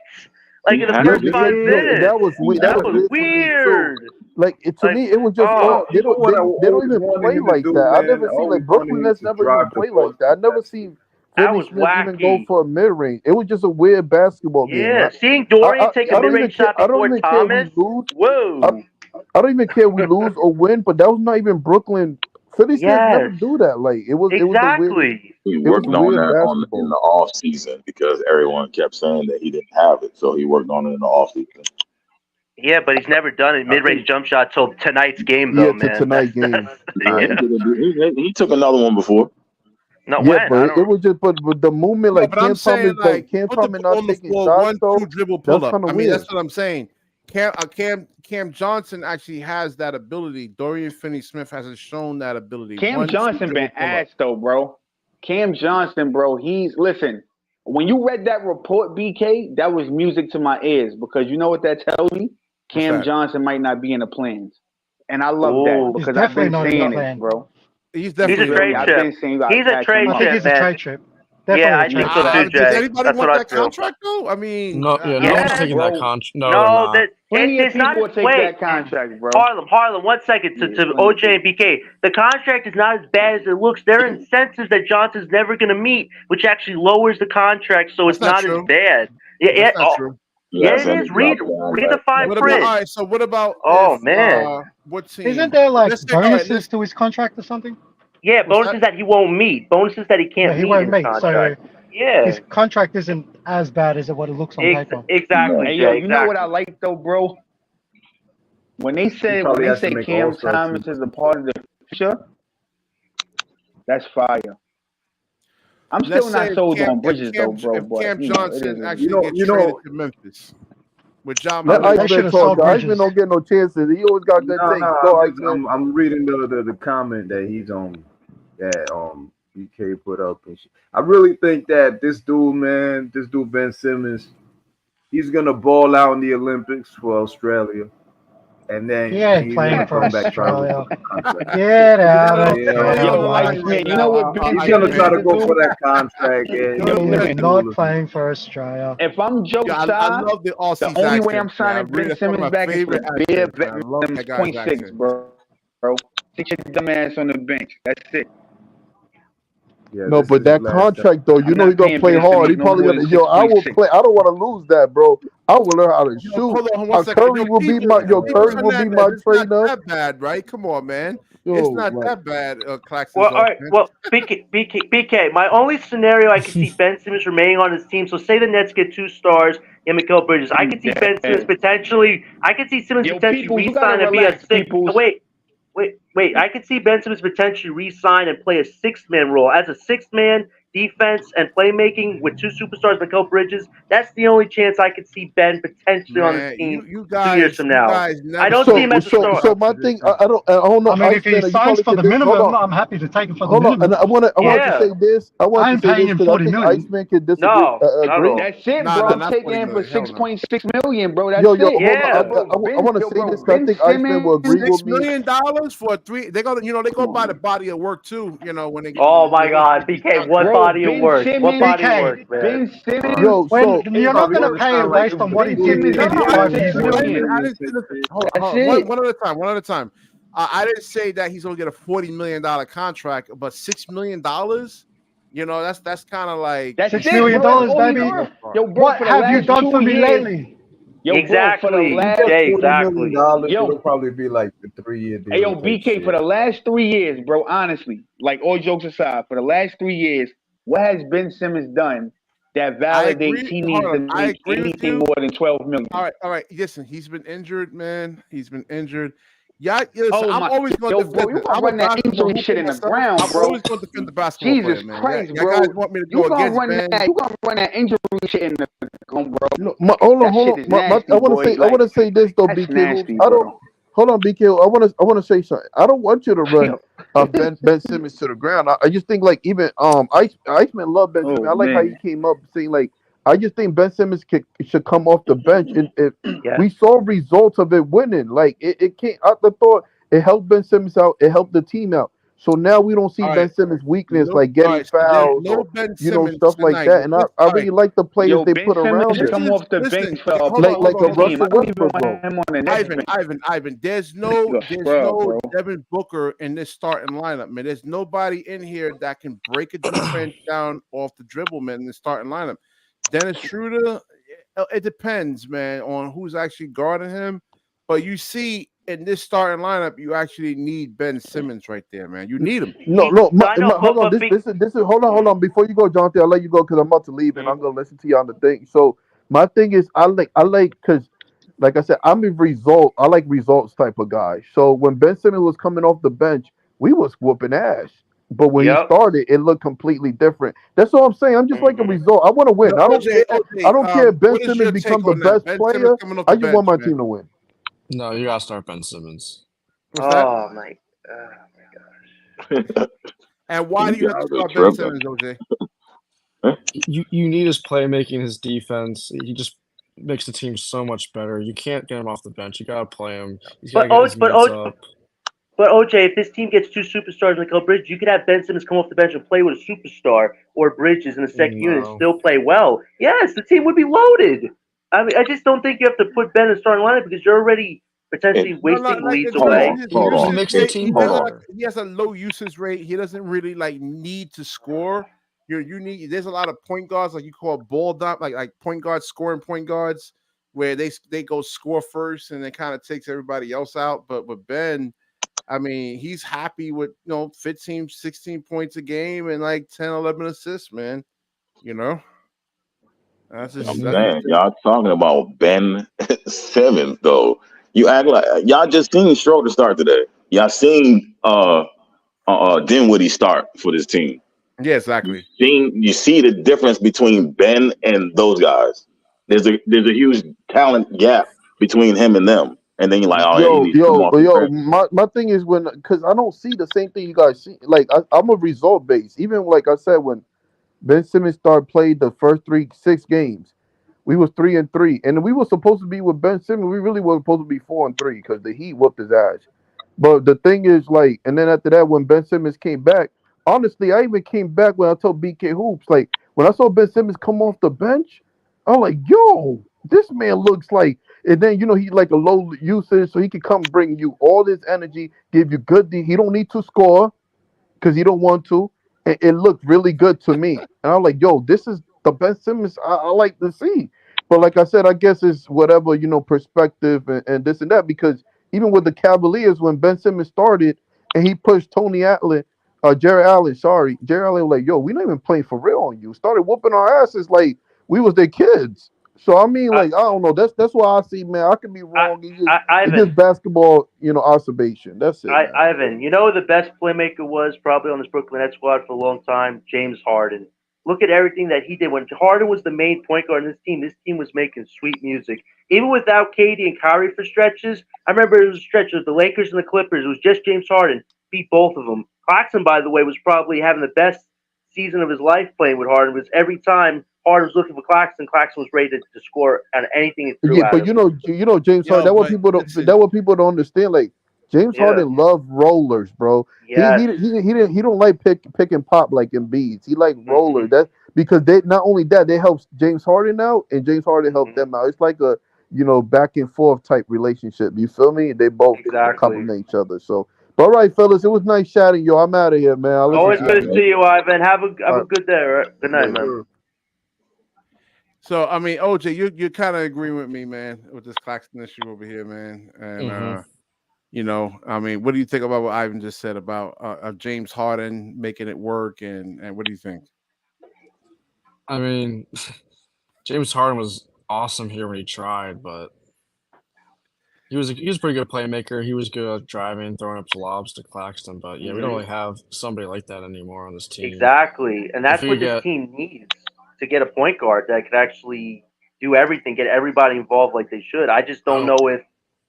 Like He in the has first Yo, 5 minutes, that was He weird. That that was has was weird to me too. weird. Like to Like, me, it was just oh, they don't what I they don't always even wanted play him to like do, that. I man. never I seen always like wanted Brooklyn him Nets to never even drive the play ball like that. I to the never basket. seen that Finney was Smith even go wacky. for a mid range. It was just a weird basketball game. Yeah, seeing Dorian take a I don't even mid-range care. shot I don't before even care we Thomas. lose. I, Whoa. I don't even care we lose or win. But that was not even Brooklyn. Finney Smith never Yes, do that. Like it was a weird. exactly. He It was worked a on weird that in basketball. the off season because everyone kept saying that he didn't have it, so he worked on it in the off season. Yeah, but he's never done a I mid-range think jump shot till tonight's game, Yeah, though, to man. That's tonight game. Nah, he yeah. did it. He took another one before. Not Yeah, when but I it don't. was just but the movement No, like but I'm Cam saying Thomas, like but Cam put the Thomas ball not on the taking floor, shots 1-2 though. dribble That's pull up. kind of I mean, weird. that's what I'm saying. Cam Johnson actually has that ability. Dorian Finney-Smith hasn't shown that ability. Cam 1-2 Johnson been dribble pull up. asked though, bro. Cam Johnson, bro. Listen. When you read that report, BK, that was music to my ears because you know what that tells me? What's Cam that? Johnson might not be in the plans, and I love that Oh, He's because I've definitely been not in the saying it, plan. bro. He's he's definitely a You feel me? trade not. I've chip. been saying you gotta He's a catch him trade I up. think chip, he's a man. trade trip. Yeah, Definitely a I trade think so trip. too, Does Jay. anybody That's want what I that feel. contract though? I mean, No, yeah, no one's Yeah, taking that bro. contract. No, they're no, not. that Plenty of it's not. people will take Wait, that contract, bro. Harlem, 1 second Yeah, to plenty of OJ and people. BK. The contract is not as bad as it looks. There are incentives that Johnson's never going to meet, which actually lowers the contract, so that's it's not not as true. bad. Yeah, That's yeah, not true. yeah, Yes, it and is. he dropped the Read the contract fine next What about year. print. all right? So what about Oh if man, what Isn't team? there like Let's say all right. bonuses to his contract or something? yeah, What's that? bonuses that he won't meet, bonuses that he Yeah, can't he meet in won't his meet. So contract. Yeah, his contract isn't as bad as what it looks on paper. exactly, No. Hey, yo, Jay. you know what I Exactly. like though, bro? When they he say probably has to make Cam All-Star Thomas team. is a part of the future, that's fire. I'm Let's still say not sold on Bridges though, bro. If But Cam you know, it is Johnson what it You actually is. know, gets you traded know, to Memphis with John Let Morant. They should Iceman have talk. sold Iceman Bridges. don't get no chances. He always got good no, takes. no. Go Iceman. I'm reading the comment that he's on that BK put up and shit. I really think that this dude, man, this dude Ben Simmons, he's gonna ball out in the Olympics for Australia, and He then ain't he's playing gonna for come back trying to look Australia. for the contract. Get out of Don't Yeah, here, Yo, lie White. like Iceman, you that. know what Ben he's gonna Simmons try need to to go do? for that contract, and Don't He is listen. not playing for Australia. If I'm Joe Yeah, I Tsai, love the the Aussies only way accent, I'm man. signing Ben That's one of Simmons my back is for favorite bare accents, man. I love veterans that guy's 0.6, accent. bro. Sit your dumb ass on the bench. That's it. yeah, No, this but is his that last time. contract though, you I'm know he not gonna paying play Ben hard. He Simmons no probably more than gonna. Yo, I will 6.6. play. I don't want to lose that, bro. I will learn how to Yo, shoot. hold on 1 second. Curry will be my. Yo, People Curry will be Hernandez, my it's not trainer. that bad, right? Come on, man. Yo, It's not like that bad, Claxton's Well, all right. offense. Well, BK. My only scenario I could see Ben Simmons remaining on his team. So say the Nets get 2 stars and Mikal Bridges. I could see Ben Simmons Yeah. potentially. I could see Simmons Yo, potentially people, you gotta re-sign and be a relax, 6. peoples. Wait. I could see Ben Simmons potentially re-sign and play a 6-man role as a 6-man defense and playmaking with 2 superstars, Mikal Bridges. That's the only chance I could see Ben potentially on this Man, team you 2 years guys, from you now. guys I never don't see so, him as a understand so, star. so our my thing. position. I don't know, I mean, if he Iceman. You signs probably for could the this. Hold minimum, on, I'm happy to take him for the hold on. And minimum. I want to Yeah. say this. I want to I'm say paying this him because I 40 think million. Iceman can disagree. No, not at Agree. all. That's it, Nah, bro. nah, I'm not 40 taking him for million. Hell no. 6.6 million, bro. That's Yo, it. hold on. Yeah. Bro, I want to say bro, this because I Ben think Iceman will Simmons. agree with $6 me. million for a 3. They're gonna, they Come go on, by the man. body of work too. When they Oh my once they God, get BK, what contract. Bro, body of Ben work? What Simmons. body of BK, work, man? Ben Simmons. Yo, when so you're not Probably going to gonna pay sign him like based on what he Ben did Simmons in is his No, I five didn't, years 6 in wait the a league. minute. million. I didn't say this. Hold on, That's hold on. it. One at a time. I didn't say that he's gonna get a $40 million contract, but $6 million. That's kind of like That's $6 it, million, bro. That's all he baby. worth. ballpark. Yo, bro, What for the have you last done for 2 me years. lately? Yo, bro, for the Exactly, you last. get Jay. $40 million. Exactly. Yo, It'll probably be like a 3-year hey, yo, deal type BK, for shit. the last 3 years, bro, honestly, like all jokes aside, for the last 3 years, what has Ben Simmons done that I validates agree. he Hold needs on. to I make agree with anything you. more than 12 million? All right. Listen, he's been injured, man. He's been injured. Yeah, listen, Oh I'm my, always going yo, to bro, defend you it. gonna I'm a run that basketball injury hooper shit in the myself. ground, I'm bro. always going to defend the basketball player, Jesus man. Christ, Y'all bro. guys want me to You go gonna against run Ben? that? You gonna run that injury shit in the ground, bro? No, hold on, That hold shit on. is nasty, I want to boy. say, I Like, want to say this though, that's BK Hoops. nasty, I bro. don't. Hold on, BK. I want to say something. I don't want you to run Yo. Ben Simmons to the ground. I just think like even Iceman love Ben Simmons. Oh I like how he man. came up saying like I just think Ben Simmons should come off the bench. And if Yeah. we saw results of it winning, like it can't. I thought it helped Ben Simmons out. It helped the team out. So now we don't see All Ben right. Simmons' weakness No, like all getting right. So there's fouls no or Ben Simmons stuff like tonight. that. But And this, I all right. really like the players Yo, they Ben put Simmons around should This him. come is off the listen. bench for a Like Hold a on, hold on. team. I Russell don't even Westbrook, want bro. him on the next bench. Ivan. There's You a scrub, no bro. Devin Booker in this starting lineup, man. There's nobody in here that can break a defense down off the dribble, man, in the starting lineup. Dennis Schroeder, it depends, man, on who's actually guarding him. But you see, in this starting lineup, you actually need Ben Simmons right there, man. You need him. No, I know, hold on. but This is hold on. Before you go, Jonathan, I'll let you go because I'm about to leave and I'm gonna listen to you on the thing. So my thing is, I like because, like I said, I'm a result. I like results type of guy. So when Ben Simmons was coming off the bench, we was whooping ass. But when he Yep. started, it looked completely different. That's all I'm saying. I'm just like a result. I want to win. No, I don't care. I don't care if Ben what is Simmons your become take the on that? best Ben Simmons player. coming off I the just want bench, my man. team to win. No, you gotta start Ben Simmons. What's that? Oh my gosh. And why do you have to guys are start Ben tripping. Simmons, OJ? You need his playmaking, his defense. He just makes the team so much better. You can't get him off the bench. You gotta play him. He's gotta But get his minutes OJ, up. but OJ, if this team gets two superstars like Bridges, you could have Ben Simmons come off the bench and play with a superstar or Bridges in the second unit and No. still play well. Yes, the team would be loaded. I mean, I just don't think you have to put Ben in the starting lineup because you're already potentially No, wasting like leads in terms away. of his Hold on. He usage makes the rate, team Hold on. better. he has a low usage rate. He doesn't really like need to score. You need. There's a lot of point guards like you call ball dump, like point guards, scoring point guards, where they go score first and it kind of takes everybody else out. But with Ben, I mean, he's happy with 15, 16 points a game and like 10, 11 assists, man. You know, that's I'm just saying, y'all talking about Ben Simmons though. You act like y'all just seen Schroeder start today. Y'all seen Dinwiddie start for this team. yeah, exactly. You see the difference between Ben and those guys. There's a huge talent gap between him and them. And then you're like, oh yeah, he needs to come off the bench. My thing is because I don't see the same thing you guys see. Like I'm a result based. Even like I said, when Ben Simmons played the first 6 games, we was 3-3, and we were supposed to be with Ben Simmons. We really were supposed to be 4-3 because the Heat whooped his ass. But the thing is, like, and then after that, when Ben Simmons came back, honestly, I even came back when I told BK Hoops, like, when I saw Ben Simmons come off the bench, I'm like, yo, this man looks like, and then, he like a low usage, so he can come bring you all this energy, give you he don't need to score because he don't want to. And it looked really good to me. And I'm like, yo, this is the best Simmons I like to see. But like I said, I guess it's whatever, perspective and this and that, because even with the Cavaliers, when Ben Simmons started and he pushed Jared Allen, Jared Allen was like, yo, we not even playing for real on you. Started whooping our asses like we was their kids. So I mean, like, I don't know. That's why I see, man. I could be wrong. It's just basketball, observation. That's it, man. Ivan, you know who the best playmaker was probably on this Brooklyn Nets squad for a long time? James Harden. Look at everything that he did. When Harden was the main point guard in this team was making sweet music. Even without KD and Kyrie for stretches, I remember it was a stretch with the Lakers and the Clippers. It was just James Harden. Beat both of them. Claxton, by the way, was probably having the best season of his life playing with Harden. Because every time Harden was looking for Claxton was ready to score on anything he threw Yeah, at but him. James Harden. Yo, but That what people don't understand. Like James Yeah. Harden loved rollers, bro. Yes. He don't like pick and pop like Embiid. He like rollers. That because they not only that they help James Harden out and James Harden helped them out. It's like a back and forth type relationship. You feel me? They both complement each other. So, but all right, fellas, it was nice chatting. Yo, I'm out of here, man. Always good to see you, Ivan. Have a good day. All right? Good night, Yeah, man. sure. So I mean, OJ, you kind of agree with me, man, with this Claxton issue over here, man. And I mean, what do you think about what Ivan just said about James Harden making it work? And what do you think? I mean, James Harden was awesome here when he tried, but He was a pretty good playmaker. He was good at driving, throwing up lobs to Claxton. But yeah, we don't really have somebody like that anymore on this team. Exactly, and that's what this team needs to get a point guard that could actually do everything, get everybody involved like they should. I just don't know if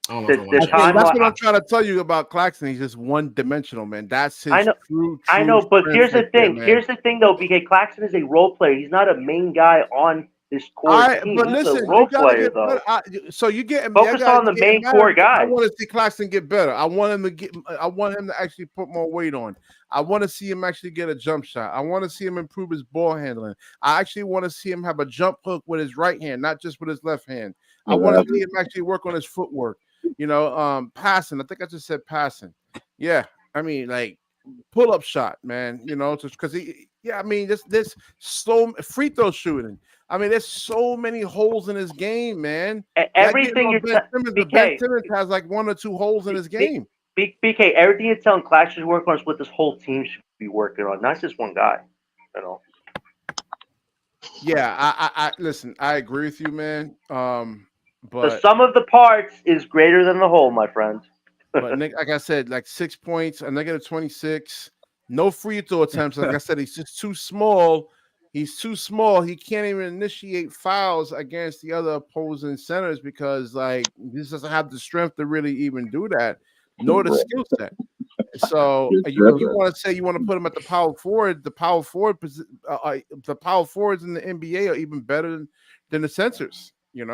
the timeline. That's what I'm trying to tell you about Claxton. He's just one-dimensional, man. That's his true. I know, but here's the thing. Here's the thing, though, BK. Claxton is a role player. He's not a main guy on this core team. But He's listen, a role player, though. So you get focus on the main core guy. I want to see Claxton get better. I want him to actually put more weight on. I want to see him actually get a jump shot. I want to see him improve his ball handling. I actually want to see him have a jump hook with his right hand, not just with his left hand. I want to see him actually work on his footwork. Passing. I think I just said passing. Yeah, I mean, like pull-up shot, man. Just because this so free throw shooting. I mean, there's so many holes in his game, man. Everything Ben Simmons has like 1 or 2 holes in his game. BK, everything you're telling Clax should work on is what this whole team should be working on, not just one guy. Yeah, I listen. I agree with you, man. But the sum of the parts is greater than the whole, my friend. But Nick, like I said, like 6 points, a negative 26, no free throw attempts. Like I said, he's just too small. He's too small. He can't even initiate fouls against the other opposing centers because, like, he doesn't have the strength to really even do that, nor the skill set. So you want to say you want to put him at the power forward? The power forwards in the NBA are even better than the centers.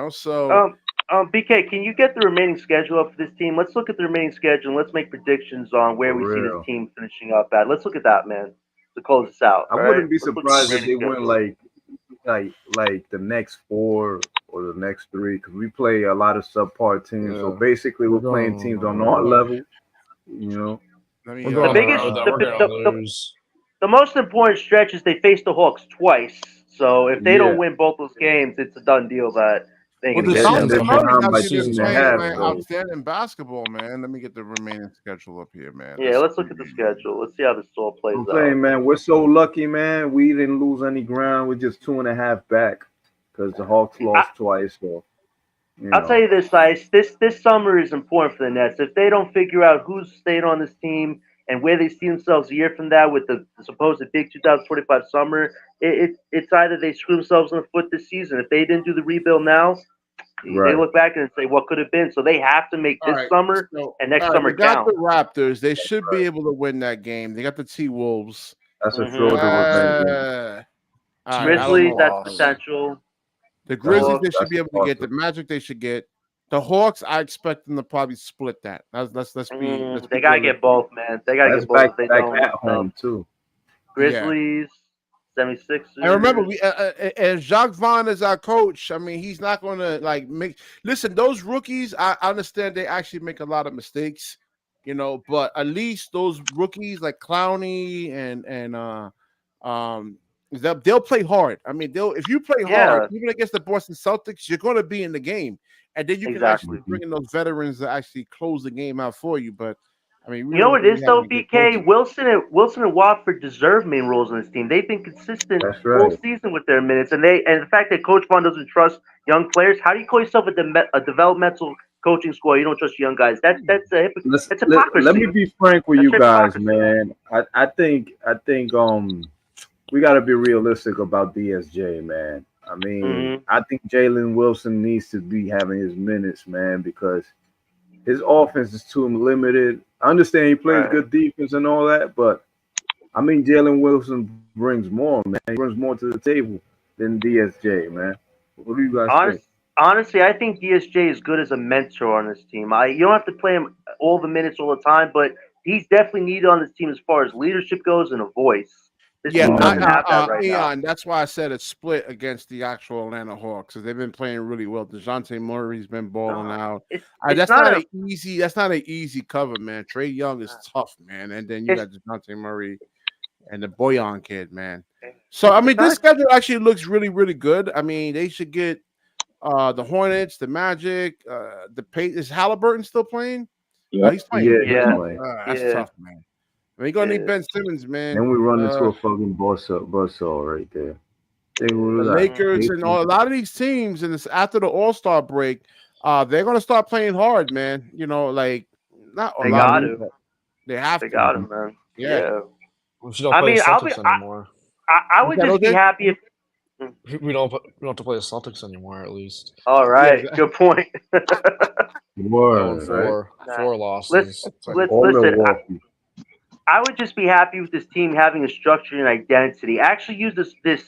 So. BK, can you get the remaining schedule up for this team? Let's look at the remaining schedule and let's make predictions on where we see this team finishing up at. Let's look at that, man, to close this out. I wouldn't be surprised if they win like the next 4 or the next 3 because we play a lot of subpar teams. Yeah. So basically, we're playing teams on our level. The most important stretch is they face the Hawks twice. So if they don't win both those games, it's a done deal that. Outstanding basketball, man. Let me get the remaining schedule up here, man. Yeah, let's look at the schedule. Let's see how this all plays out. Saying, man, we're so lucky, man. We didn't lose any ground. We're just 2.5 back because the Hawks lost twice. So, I'll tell you this, Ice. This summer is important for the Nets. If they don't figure out who's staying on this team and where they see themselves a year from that with the supposed big 2025 summer, it's either they screw themselves in the foot this season. If they didn't do the rebuild now, they look back and say what could have been. So they have to make this summer and next summer count. The Raptors, they should be able to win that game. They got the T-Wolves. That's a Schroeder Grizzlies, that's potential. The Grizzlies, they should be able to get. The Magic, they should get. The Hawks, I expect them to probably split that. Let's be. They gotta get both, man. They gotta get both. They don't at home too. Grizzlies, 76ers. And remember, and Jacque Vaughn is our coach. I mean, he's not going to make. Listen, those rookies, I understand they actually make a lot of mistakes, but at least those rookies like Clowney and they'll play hard. I mean, if you play hard, even against the Boston Celtics, you're going to be in the game. And then you can actually bring in those veterans to actually close the game out for you. But I mean, you know what it is though, BK? Wilson and Watford deserve main roles on this team. They've been consistent all season with their minutes, and the fact that Coach Vaughn doesn't trust young players. How do you call yourself a developmental coaching squad? You don't trust young guys. That's hypocrisy. Let me be frank with you guys, man. I think we got to be realistic about DSJ, man. I mean, I think Jalen Wilson needs to be having his minutes, man, because his offense is too limited. I understand he plays good defense and all that, but I mean, Jalen Wilson brings more, man. He brings more to the table than DSJ, man. What do you guys think? Honestly, I think DSJ is good as a mentor on this team. You don't have to play him all the minutes all the time, but he's definitely needed on this team as far as leadership goes and a voice. That's why I said it's split against the actual Atlanta Hawks because they've been playing really well. DeJounte Murray's been balling out. That's not an easy cover, man. Trae Young is tough, man, and then you got DeJounte Murray and the Boyan kid, man. So I mean, this schedule actually looks really, really good. I mean, they should get the Hornets, the Magic, the Is Halliburton still playing? Yeah, he's playing. That's tough, man. We're going to need Ben Simmons, man. Then we run into a fucking buzzsaw right there. The Lakers and a lot of these teams, and after the All-Star break, they're gonna start playing hard, man. You know, like not a They lot got of, to. but they have They to, got man. him, man. Yeah. Yeah. We don't I play mean, the Celtics anymore. I would just be happy if. We don't have to play the Celtics anymore, at least. All right, good point. Word, four losses. Listen. I would just be happy with this team having a structure and identity. Actually, use this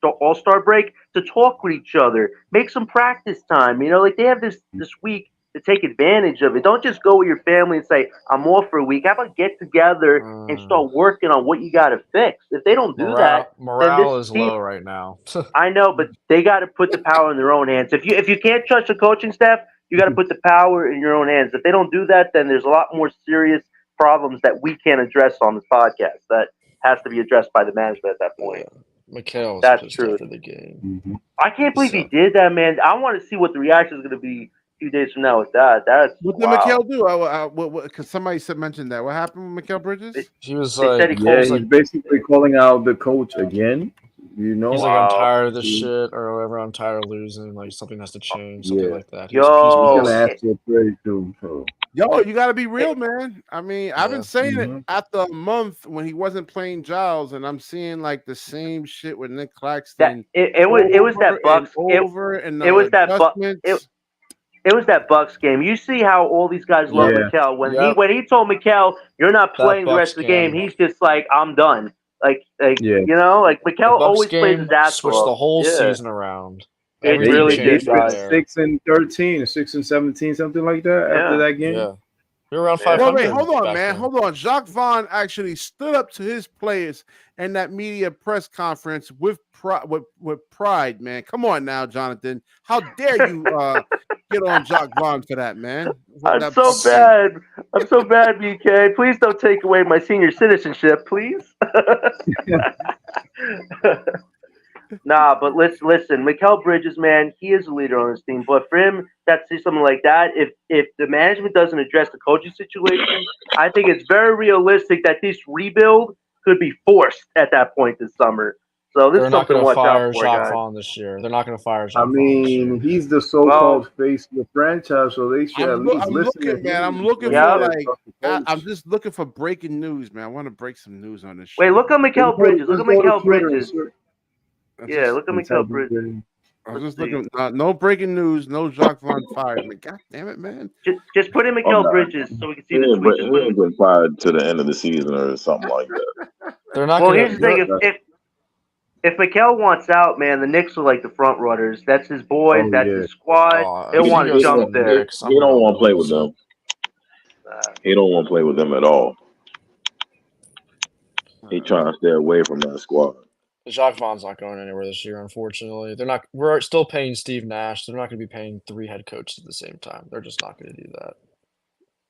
All-Star break to talk with each other, make some practice time. You know, like they have this week to take advantage of it. Don't just go with your family and say, "I'm off for a week." How about get together and start working on what you got to fix? If they don't do that, morale then is low right now. I know, but they got to put the power in their own hands. If you can't trust the coaching staff, you got to put the power in your own hands. If they don't do that, then there's a lot more serious problems that we can't address on this podcast. That has to be addressed by the management at that point. Mikhail was That's pissed true. After the game. I can't believe he did that, man. I want to see what the reaction is going to be a few days from now with that. That's what did Mikhail do? Because somebody mentioned that. What happened with Mikhail Bridges? He was he's basically calling out the coach again. You know, he's like, I'm tired of this shit or whatever. I'm tired of losing. Like something has to change. Something like that. He's gonna ask for a trade too. So. Yo, you got to be real, man. I mean, I've been saying it after a month when he wasn't playing Giles, and I'm seeing like the same shit with Nick Claxton. It was that Bucks It was that Bucks game. You see how all these guys love Mikal. When he told Mikal, "You're not playing the rest of the game," he's just like, "I'm done." You know, like Mikal always plays his ass switched off. the whole season around. It really did. 6-13, 6-17, something like that. After that game, we were around 500. Wait, hold on, man. Hold on. Jacque Vaughn actually stood up to his players in that media press conference with pride, man. Come on now, Jonathan. How dare you get on Jacque Vaughn for that, man? I'm so bad, BK. Please don't take away my senior citizenship, please. Nah, but listen, Mikal Bridges, man, he is a leader on this team. But for him to say something like that, if the management doesn't address the coaching situation, I think it's very realistic that this rebuild could be forced at that point this summer. So this is something to watch out for, Jacque Vaughn this year. They're not going to fire Jacque Vaughn. I mean, he's the so-called face of the franchise, so they should at least listen to him. Man, I'm looking for I'm just looking for breaking news, man. I want to break some news on this. Wait, look at Mikal Bridges. Look at Mikal Bridges. Yeah, look at Mikal Bridges. I was just looking. No breaking news. No Jacque Vaughn fired. I mean, God damn it, man! Just put in Mikal Bridges so we can see the tweets. He ain't been fired to the end of the season or something like that. They're not. Well, here's the thing: if Mikal wants out, man, the Knicks are like the front runners. That's his boys. That's his squad. They'll want to jump there. He don't want to play with them. He don't want to play with them at all. He trying to stay away from that squad. Jacque Vaughn's not going anywhere this year, unfortunately. They're not. We're still paying Steve Nash. They're not going to be paying 3 head coaches at the same time. They're just not going to do that.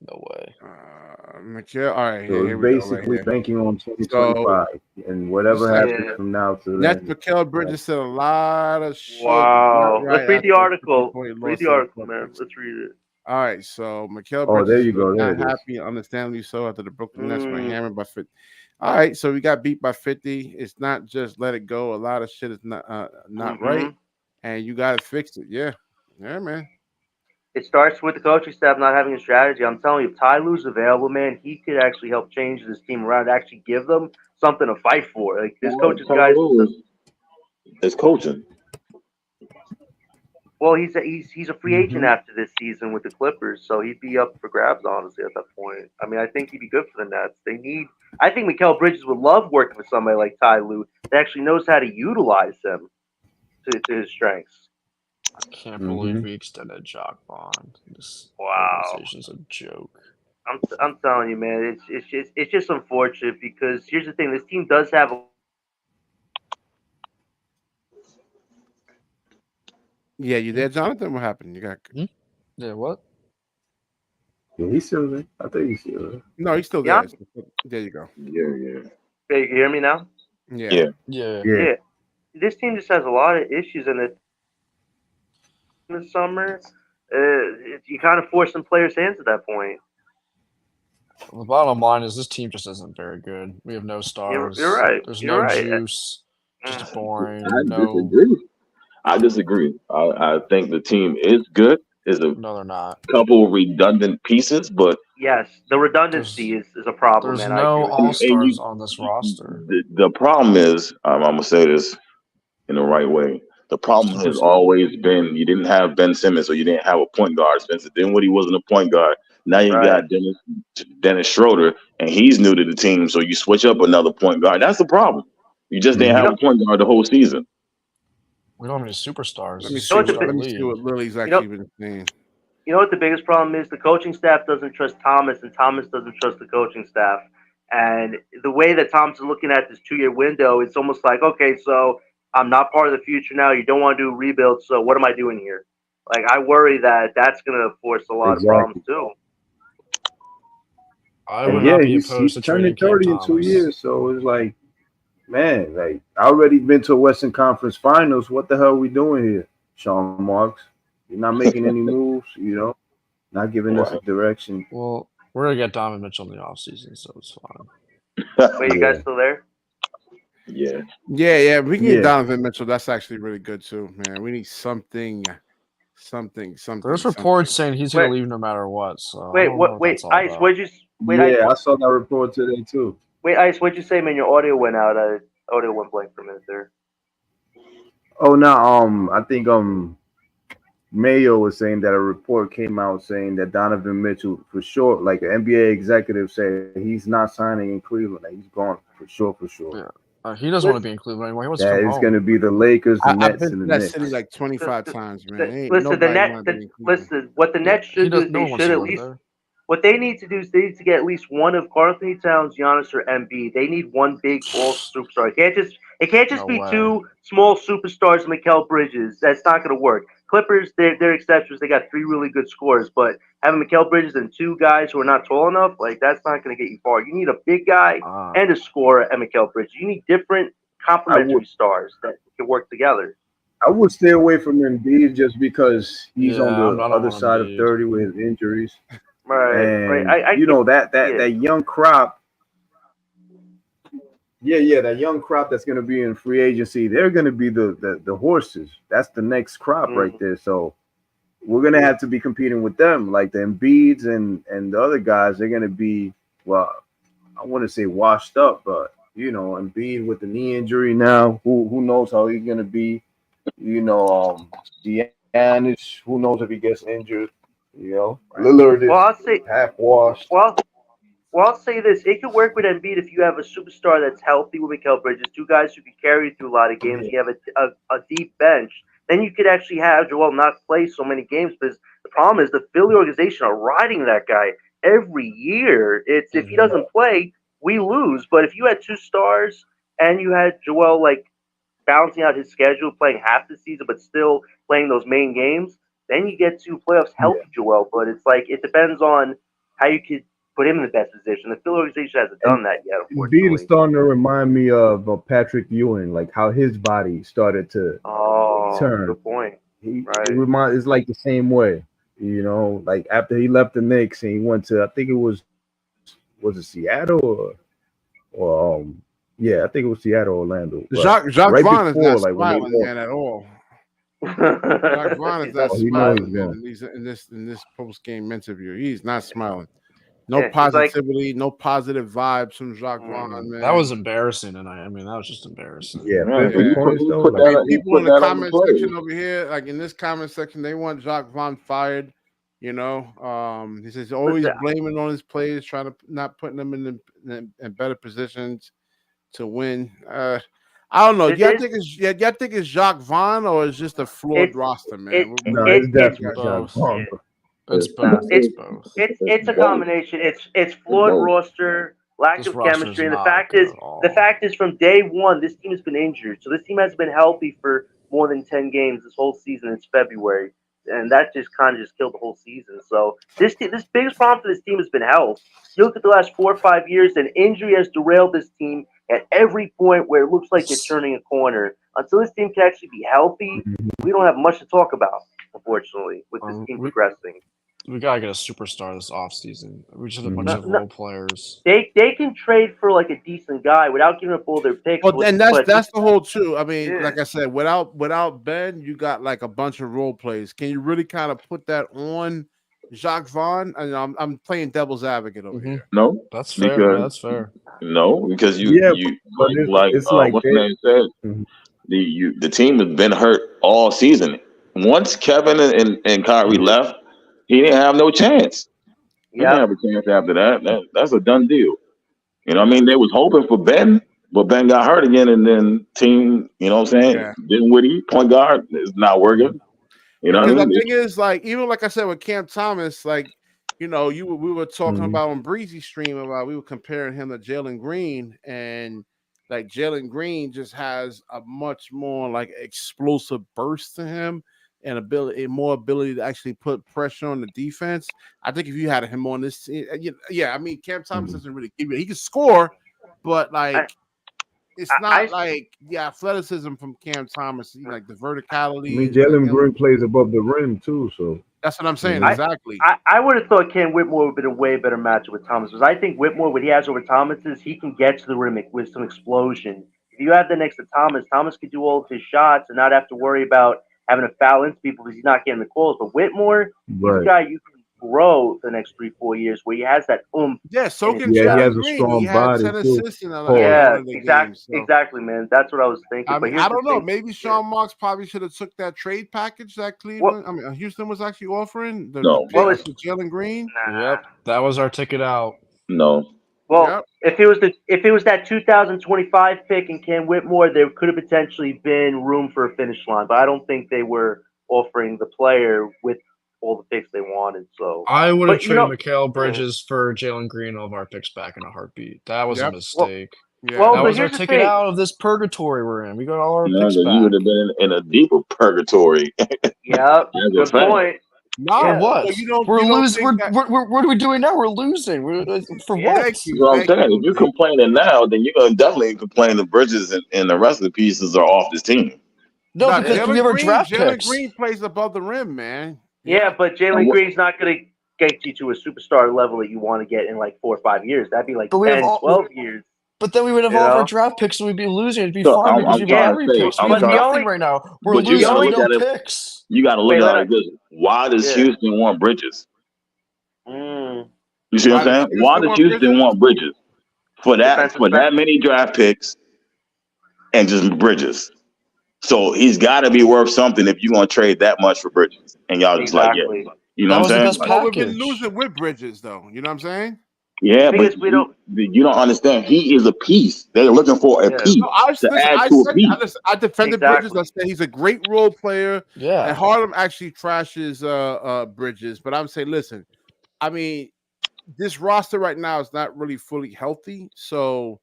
No way. Mikal, all right. So it's basically banking on 2025 and whatever happens from now to then. That's Mikal Bridges said a lot of shit. Wow. Let's read the article. Read the article, man. Let's read it. All right. So Mikal Bridges there you go. not happy, understandably so, after the Brooklyn Nets were hammered by 50. All right. So we got beat by 50. It's not just let it go. A lot of shit is not right. And you got to fix it. Yeah. Yeah, man. It starts with the coaching staff not having a strategy. I'm telling you, if Ty Lue's available, man, he could actually help change this team around, actually give them something to fight for. Like this coach's guys. It's coaching. Well, he's a free agent after this season with the Clippers, so he'd be up for grabs, honestly, at that point. I mean, I think he'd be good for the Nets. I think Mikal Bridges would love working with somebody like Ty Lue that actually knows how to utilize him to his strengths. I can't believe we extended Jacque Vaughn. This organization's a joke. I'm telling you, man, it's just unfortunate because here's the thing: this team does have. Yeah, you there, Jonathan? What happened? You got? Yeah, what? Yeah, he's still there. I think he's still there. No, he's still there. There you go. Yeah. Hey, you can hear me now? Yeah. This team just has a lot of issues in it. In the summer, you kind of force some players' hands at that point. The bottom line is this team just isn't very good. We have no stars. You're right. There's no juice. Just boring. I disagree. I think the team is good. is a No, they're not. couple redundant pieces, but Yes, the redundancy is a problem, There's man. I agree no with you. all-stars on this roster. the problem is, I'm gonna say this in the right way. The problem has Superstar. always been you didn't have Ben Simmons, so you didn't have a point guard. Spencer Dinwiddie wasn't a point guard. Now you got Dennis Schroeder, and he's new to the team, so you switch up another point guard. That's the problem. You just didn't have a point guard the whole season. We don't have any superstars. Let me see what Lily's actually been saying. You know what the biggest problem is? The coaching staff doesn't trust Thomas, and Thomas doesn't trust the coaching staff. And the way that Thomas is looking at this 2-year window, it's almost like, okay, so I'm not part of the future now. You don't want to do a rebuild, so what am I doing here? Like, I worry that that's going to force a lot of problems too. I would not be opposed to turning trading 30 in 2 years, so it's like, man, like I already been to a Western Conference Finals. What the hell are we doing here, Sean Marks? You're not making any moves, not giving us a direction. Well, we're gonna get Donovan Mitchell in the offseason, so it's fine. Wait, you guys still there? Yeah. We can get Donovan Mitchell. That's actually really good too, man. We need something. There's reports saying he's gonna leave no matter what. So wait, Ice, what'd you? I saw that report today too. Wait, Ice, what'd you say, man? Your audio went out. Audio went blank for a minute there. Oh no, I think Mayo was saying that a report came out saying that Donovan Mitchell, for sure, like an NBA executive said, he's not signing in Cleveland. Like, he's gone for sure. Yeah. He doesn't want to be in Cleveland anymore. He wants to come it's home. going to be the Lakers, the Nets, I've been and to the that Knicks. city like 25 times, man. Listen, what the Nets should do, they should at least. What they need to do is they need to get at least one of Karl Anthony Towns, Giannis, or Embiid. They need one big all superstar. It can't just be two small superstars, Mikal Bridges. That's not going to work. Clippers, they're exceptions. They got 3 really good scorers, but having Mikal Bridges and 2 guys who are not tall enough, like that's not going to get you far. You need a big guy and a scorer and Mikal Bridges. You need different complementary stars that can work together. I would stay away from Embiid just because he's on the other side of 30 with his injuries. Right. That young crop. That young crop that's going to be in free agency, they're going to be the horses. That's the next crop right there. So we're going to have to be competing with them, like the Embiids and the other guys. They're going to be, well, I want to say washed up, but Embiid with the knee injury now, who knows how he's going to be. Giannis, who knows if he gets injured. Lillard is half washed. Well, I'll say this. It could work with Embiid if you have a superstar that's healthy with Mikal Bridges, 2 guys who can carry you through a lot of games. You have a deep bench. Then you could actually have Joel not play so many games because the problem is the Philly organization are riding that guy every year. It's if he doesn't play, we lose. But if you had 2 stars and you had Joel like balancing out his schedule, playing half the season but still playing those main games, then you get to playoffs healthy, Joel. But it's like it depends on how you could put him in the best position. The Philly organization hasn't done that yet, unfortunately. Embiid is starting to remind me of Patrick Ewing, like how his body started to turn. Good point. It's like the same way, like after he left the Knicks and he went to, I think it was it Seattle or I think it was Seattle, Orlando. Jacque Vaughn is not smiling, man, at all. Jacque Vaughn is not smiling in this post game interview. He's not smiling. No positivity, no positive vibes from Jacque Vaughn, man. That was embarrassing, and I mean that was just embarrassing. Yeah, people in the comment section over here, like in this comment section, they want Jacque Vaughn fired. He says always blaming on his players, trying to not putting them in better positions to win. I don't know. Y'all think it's Jacque Vaughn or is just a flawed roster, man? It's definitely Jacque Vaughn. It's both. It's a combination. It's flawed roster, lack of chemistry, and the fact is from day one this team has been injured. So this team has been healthy for more than 10 games this whole season. It's February, and that just kind of killed the whole season. So this biggest problem for this team has been health. You look at the last 4 or 5 years, and injury has derailed this team at every point where it looks like they're turning a corner. Until this team can actually be healthy, we don't have much to talk about, unfortunately, with this team progressing. We gotta get a superstar this offseason. We just have a bunch of role players. They can trade for like a decent guy without giving up all their picks. Well, then that's the whole too. I mean, like I said, without Ben, you got like a bunch of role plays. Can you really kind of put that on Jacque Vaughn? And I'm playing devil's advocate over here. No, that's fair. Man, that's fair. No, because it's like what's the name said. The team has been hurt all season. Once Kevin and Kyrie left, he didn't have no chance. He didn't have a chance after that. That's a done deal. You know what I mean? They was hoping for Ben, but Ben got hurt again, and then team, you know what I'm saying? Dinwiddie, point guard, is not working. You know what I mean? The thing is, like, even like I said with Cam Thomas, like, you know, we were talking about on Breezy stream about we were comparing him to Jalen Green, and like Jalen Green just has a much more like explosive burst to him and more ability to actually put pressure on the defense. I think if you had him on this team, I mean, Cam Thomas doesn't really give you. He can score, but like it's not like the athleticism from Cam Thomas, like the verticality. I mean, Jalen Green plays above the rim too, so that's what I'm saying. Exactly. I would have thought Ken Whitmore would have been a way better matchup with Thomas, because I think Whitmore, what he has over Thomas is he can get to the rim with some explosion. If you have that next to Thomas, Thomas could do all of his shots and not have to worry about having to foul into people because he's not getting the calls. But Whitmore, he's a guy you can grow the next 3-4 years where he has that Yeah, so can he has a strong body too. Exactly, man. That's what I was thinking. I mean, I don't know. Maybe Sean Marks probably should have took that trade package that Cleveland, Houston was actually offering. The Jalen Green. Yep, that was our ticket out. No. Well, if it was that 2025 pick and Ken Whitmore, there could have potentially been room for a finish line, but I don't think they were offering the player with all the picks they wanted. So I would have traded Mikal Bridges for Jalen Green, all of our picks back in a heartbeat. That was a mistake. That was our ticket out of this purgatory we're in. We got all our picks back. You would have been in a deeper purgatory. Yep, good point. No, what? We're losing. What are we doing now? We're losing. For what? That's what I'm saying. If you're complaining now, then you're gonna definitely complain the Bridges and the rest of the pieces are off this team. No, because we have our draft picks. Jalen Green plays above the rim, man. Yeah, but Jalen Green's not going to get you to a superstar level that you want to get in like 4 or 5 years. That'd be like 10, 12 years. But then we would have all of our draft picks and we'd be losing. It'd be fine because we have picks. But the only right now, we're losing no picks. You got to look at it like this. Why does Houston want Bridges? You see what I'm saying? Why does Houston want Bridges? For that many draft picks and just Bridges. So he's got to be worth something if you're going to trade that much for Bridges. And y'all just like, you know what I'm saying? We've been losing with Bridges, though. You know what I'm saying? Yeah, but you don't understand. He is a piece. They're looking for a piece to add to a piece. I defended Bridges. I said he's a great role player. Yeah. And Harlem actually trashes Bridges. But I'm saying, listen, I mean, this roster right now is not really fully healthy. So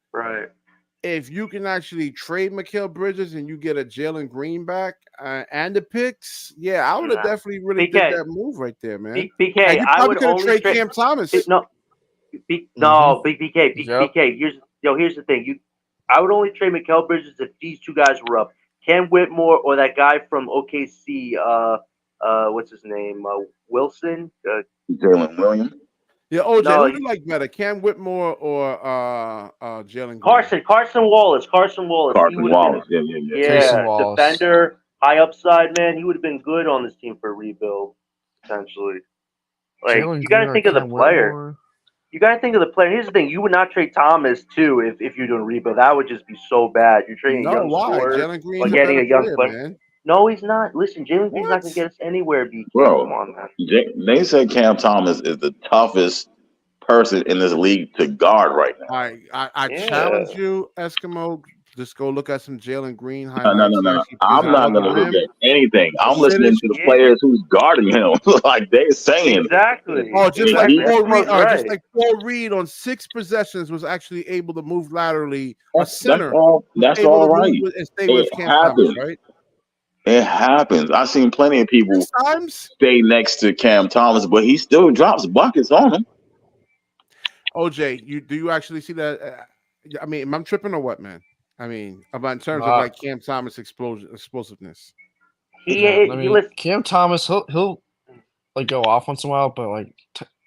if you can actually trade Mikal Bridges and you get a Jalen Green back and the picks, I would have definitely really did that move right there, man. BK, I would only trade Cam Thomas. Big BK. Here's the thing. I would only trade Mikal Bridges if these two guys were up. Ken Whitmore or that guy from OKC. What's his name? Wilson. Jalen Williams. Yeah, who do you like better, Cam Whitmore or Jalen Green? Carson Wallace. Carson Wallace. Yeah, defender, high upside, man. He would have been good on this team for a rebuild, potentially. Like, you got to think of the player. You got to think of the player. Here's the thing: you would not trade Thomas too if you're doing a rebuild. That would just be so bad. You're trading a young scorer or getting a young player. Man. No, he's not. Listen, Jalen Green's not going to get us anywhere, BK. Bro, come on, man. They say Cam Thomas is the toughest person in this league to guard right now. I challenge you, Eskimo. Just go look at some Jalen Green highlights. No. I'm not going to look at anything. I'm listening to the players who's guarding him. Like they're saying. Exactly. Just like Paul Reed on 6 possessions was actually able to move laterally. A center. That's all right. It happens, right? It happens. I've seen plenty of people stay next to Cam Thomas, but he still drops buckets on him. OJ, do you actually see that? I mean, am I tripping or what, man? I mean, about in terms of like Cam Thomas explosiveness. Cam Thomas, he'll like go off once in a while, but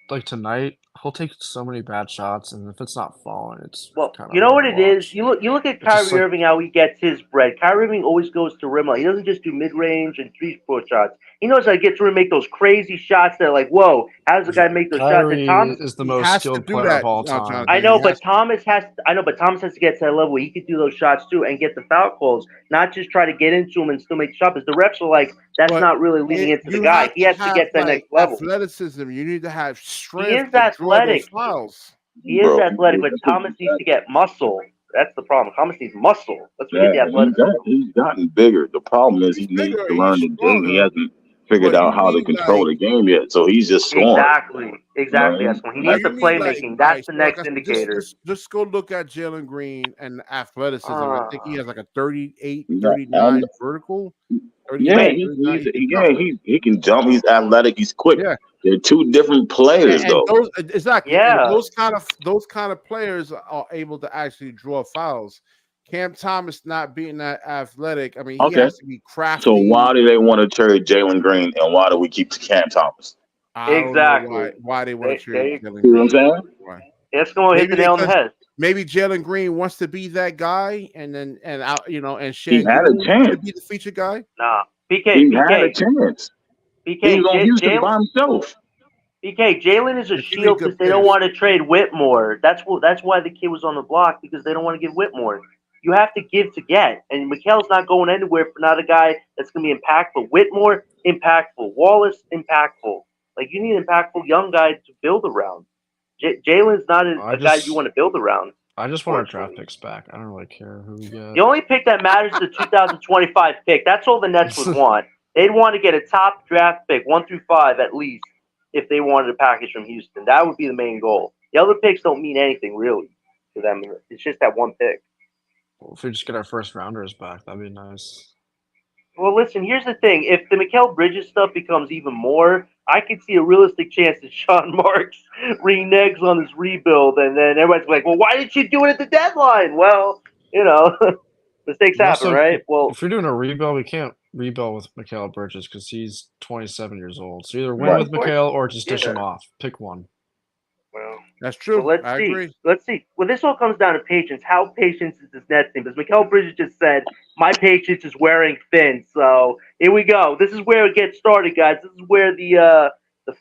like tonight, he'll take so many bad shots, and if it's not falling, it's Well, kind of you know what it is? watch. You look at It's just Kyrie like Irving, how he gets his bread. Kyrie Irving always goes to rim. He doesn't just do mid-range and three-point shots. He knows how to get to rim, make those crazy shots that are like, whoa, how does the guy make those shots? And Kyrie Thomas, is the He most has to skilled do player of that, all time. I Jonathan. know, He has but Thomas has. I know, but Thomas has to get to that level where he could do those shots too and get the foul calls, not just try to get into him and still make shots. Because the refs are like, that's But not really leading into the you guy. have He to has to have get to that like next level. athleticism. You need to have He strength is to draw those athletic. fouls. He is Bro, athletic, but Thomas needs to get muscle. That's the problem. Thomas needs muscle. Let's forget yeah, the and athleticism. he's gotten bigger. The problem is he He's needs bigger. to He's learn the game. He stronger. hasn't figured But you out how to need control like the game yet. So he's just scoring. Exactly. You know what I Exactly. mean? That's when he but needs Like, the you need like playmaking. all That's right. the So like I next said, indicator. just go look at Jalen Green and the athleticism. I think he Uh, has like a 38, yeah, 39 vertical, yeah, 38, wait. 39. He can yeah, jump. he can jump. He's athletic. He's quick. Yeah. They're two different players, And though. those exactly, and Yeah. those kind of players are able to actually draw fouls. Cam Thomas not being that athletic, I mean, he Okay. has to be So why crafty. do they want to trade Jalen Green, and why do we keep Cam Thomas? I don't know Exactly. why they want to trade Jalen See what I'm Green. saying? Why? Eskimo hit Maybe the nail on the because head. maybe Jalen Green wants to be that guy, and then and out, and He had a Şengün chance. should be the featured guy. Nah. He had a chance. He was on Houston by himself. Jalen is a They're two shield good because they don't players. want to trade Whitmore. That's why the kid was on the block because they don't want to give Whitmore. You have to give to get, and Mikel's not going anywhere for not a guy that's going to be impactful. Whitmore, impactful. Wallace, impactful. Like you need an impactful young guy to build around. Jalen's not a guy you want to build around. I just want our draft picks back. I don't really care who we get. The only pick that matters is the 2025 pick. That's all the Nets would want. They'd want to get a top draft pick, 1 through 5 at least, if they wanted a package from Houston. That would be the main goal. The other picks don't mean anything really to them. It's just that one pick. Well, if we just get our first rounders back, that'd be nice. Well, listen, here's the thing. If the Mikal Bridges stuff becomes even more, I could see a realistic chance that Sean Marks reneges on his rebuild, and then everybody's like, well, why didn't you do it at the deadline? Well, mistakes happen, Also, right? Well, if you're doing a rebuild, we can't rebuild with Mikal Bridges because he's 27 years old. So either win Right. with Mikal or just dish him off. Pick one. well, That's true. let's I see. agree. Let's see. Well, this all comes down to patience. How patient is this Nets team? Because Mikal Bridges just said, my patience is wearing thin. So here we go. This is where it gets started, guys. This is where the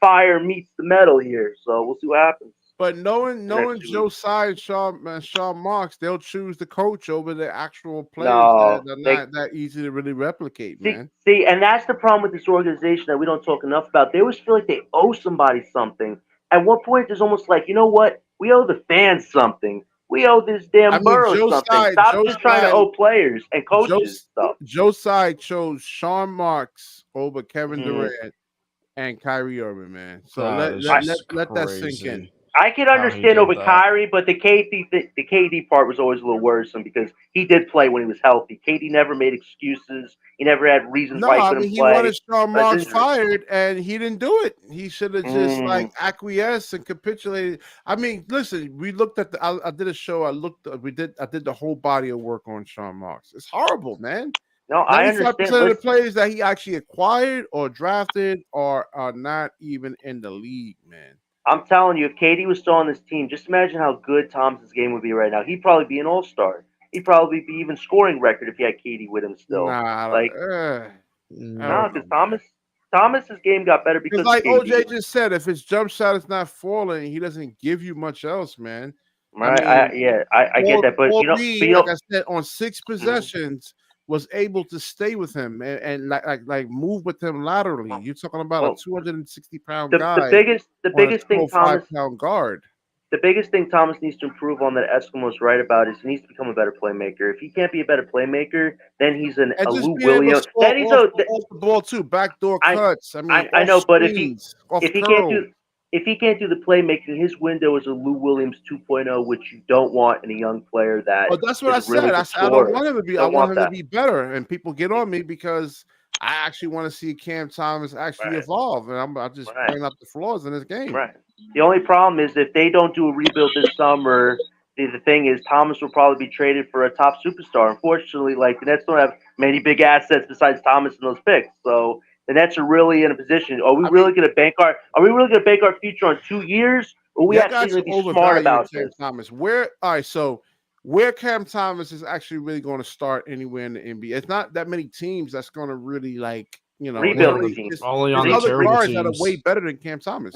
fire meets the metal here. So we'll see what happens. But knowing Joe Tsai and Sean Marks, they'll choose the coach over the actual players that are not that easy to really replicate, man. See, and that's the problem with this organization that we don't talk enough about. They always feel like they owe somebody something. At one point, there's almost like, you know what? We owe the fans something. We owe this damn borough something. Stop just trying to owe players and coaches stuff. Joe Tsai chose Sean Marks over Kevin Durant and Kyrie Irving, man. So let that sink in. I can understand over Kyrie, but the KD part was always a little worrisome because he did play when he was healthy. KD never made excuses. He never had reasons why he couldn't play. He wanted Sean Marks fired, and he didn't do it. He should have just acquiesced and capitulated. I mean, listen, we looked at I did a show. I did the whole body of work on Sean Marks. It's horrible, man. No, I understand. 95% of the players that he actually acquired or drafted are not even in the league, man. I'm telling you, if KD was still on this team, just imagine how good Thompson's game would be right now. He'd probably be an all-star. He'd probably be even scoring record if he had KD with him still. Because Thomas's game got better because like of KD. OJ just said, if his jump shot is not falling, he doesn't give you much else, man. Right? I get that, but like I said, on 6 possessions. Was able to stay with him and like move with him laterally. You're talking about a 260-pound guy. The biggest thing Thomas guard. The biggest thing Thomas needs to improve on that Eskimo's right about is he needs to become a better playmaker. If he can't be a better playmaker, then he's a Lou Williams. Then he's off the ball too, backdoor cuts. I know, but if he can't do the playmaking, his window is a Lou Williams 2.0, which you don't want in a young player that. Well, that's what I said. I don't want him to be. I want him to be better. And people get on me because I actually want to see Cam Thomas actually evolve, and I'm just pointing out the flaws in his game. Right. The only problem is if they don't do a rebuild this summer, the thing is Thomas will probably be traded for a top superstar. Unfortunately, like the Nets don't have many big assets besides Thomas in those picks, so the Nets are really in a position. Are we really going to bank our future on 2 years, or are we actually going to be smart about Cam this? Thomas. Where Cam Thomas is actually really going to start anywhere in the NBA. It's not that many teams that's going to really rebuilding teams. Only on there's the other terrible guards teams that are way better than Cam Thomas.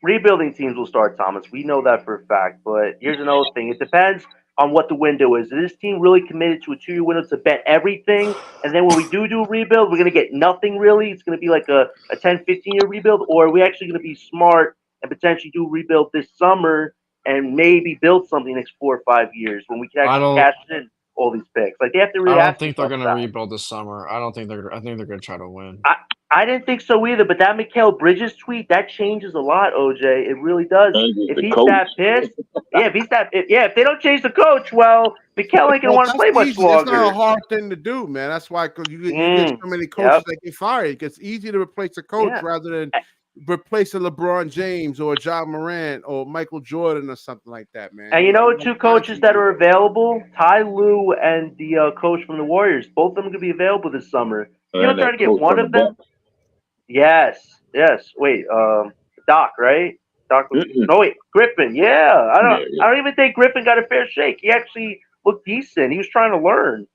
Rebuilding teams will start, Thomas. We know that for a fact. But here's another thing. It depends on what the window is. Is this team really committed to a 2-year window to bet everything? And then when we do a rebuild, we're going to get nothing really? It's going to be like a 10, 15-year rebuild? Or are we actually going to be smart and potentially do a rebuild this summer and maybe build something next 4 or 5 years when we can actually cash in all these picks? Like, they have to really I don't think they're going to rebuild this summer. I think they're going to try to win. I didn't think so either, but that Mikal Bridges tweet, that changes a lot, OJ. It really does. If he's that pissed, if they don't change the coach, well, Mikal ain't going to want to play much longer. It's not a hard thing to do, man. That's why, because you get so many coaches that get fired. It gets easy to replace a coach rather than replace a LeBron James or John Morant or Michael Jordan or something like that, man. And you know two coaches that are available? Ty Lue and the coach from the Warriors. Both of them could be available this summer. You know, trying to get one of them? Yes. Wait, Doc, right? Doc. No, wait, Griffin. Yeah, I don't even think Griffin got a fair shake. He actually looked decent. He was trying to learn.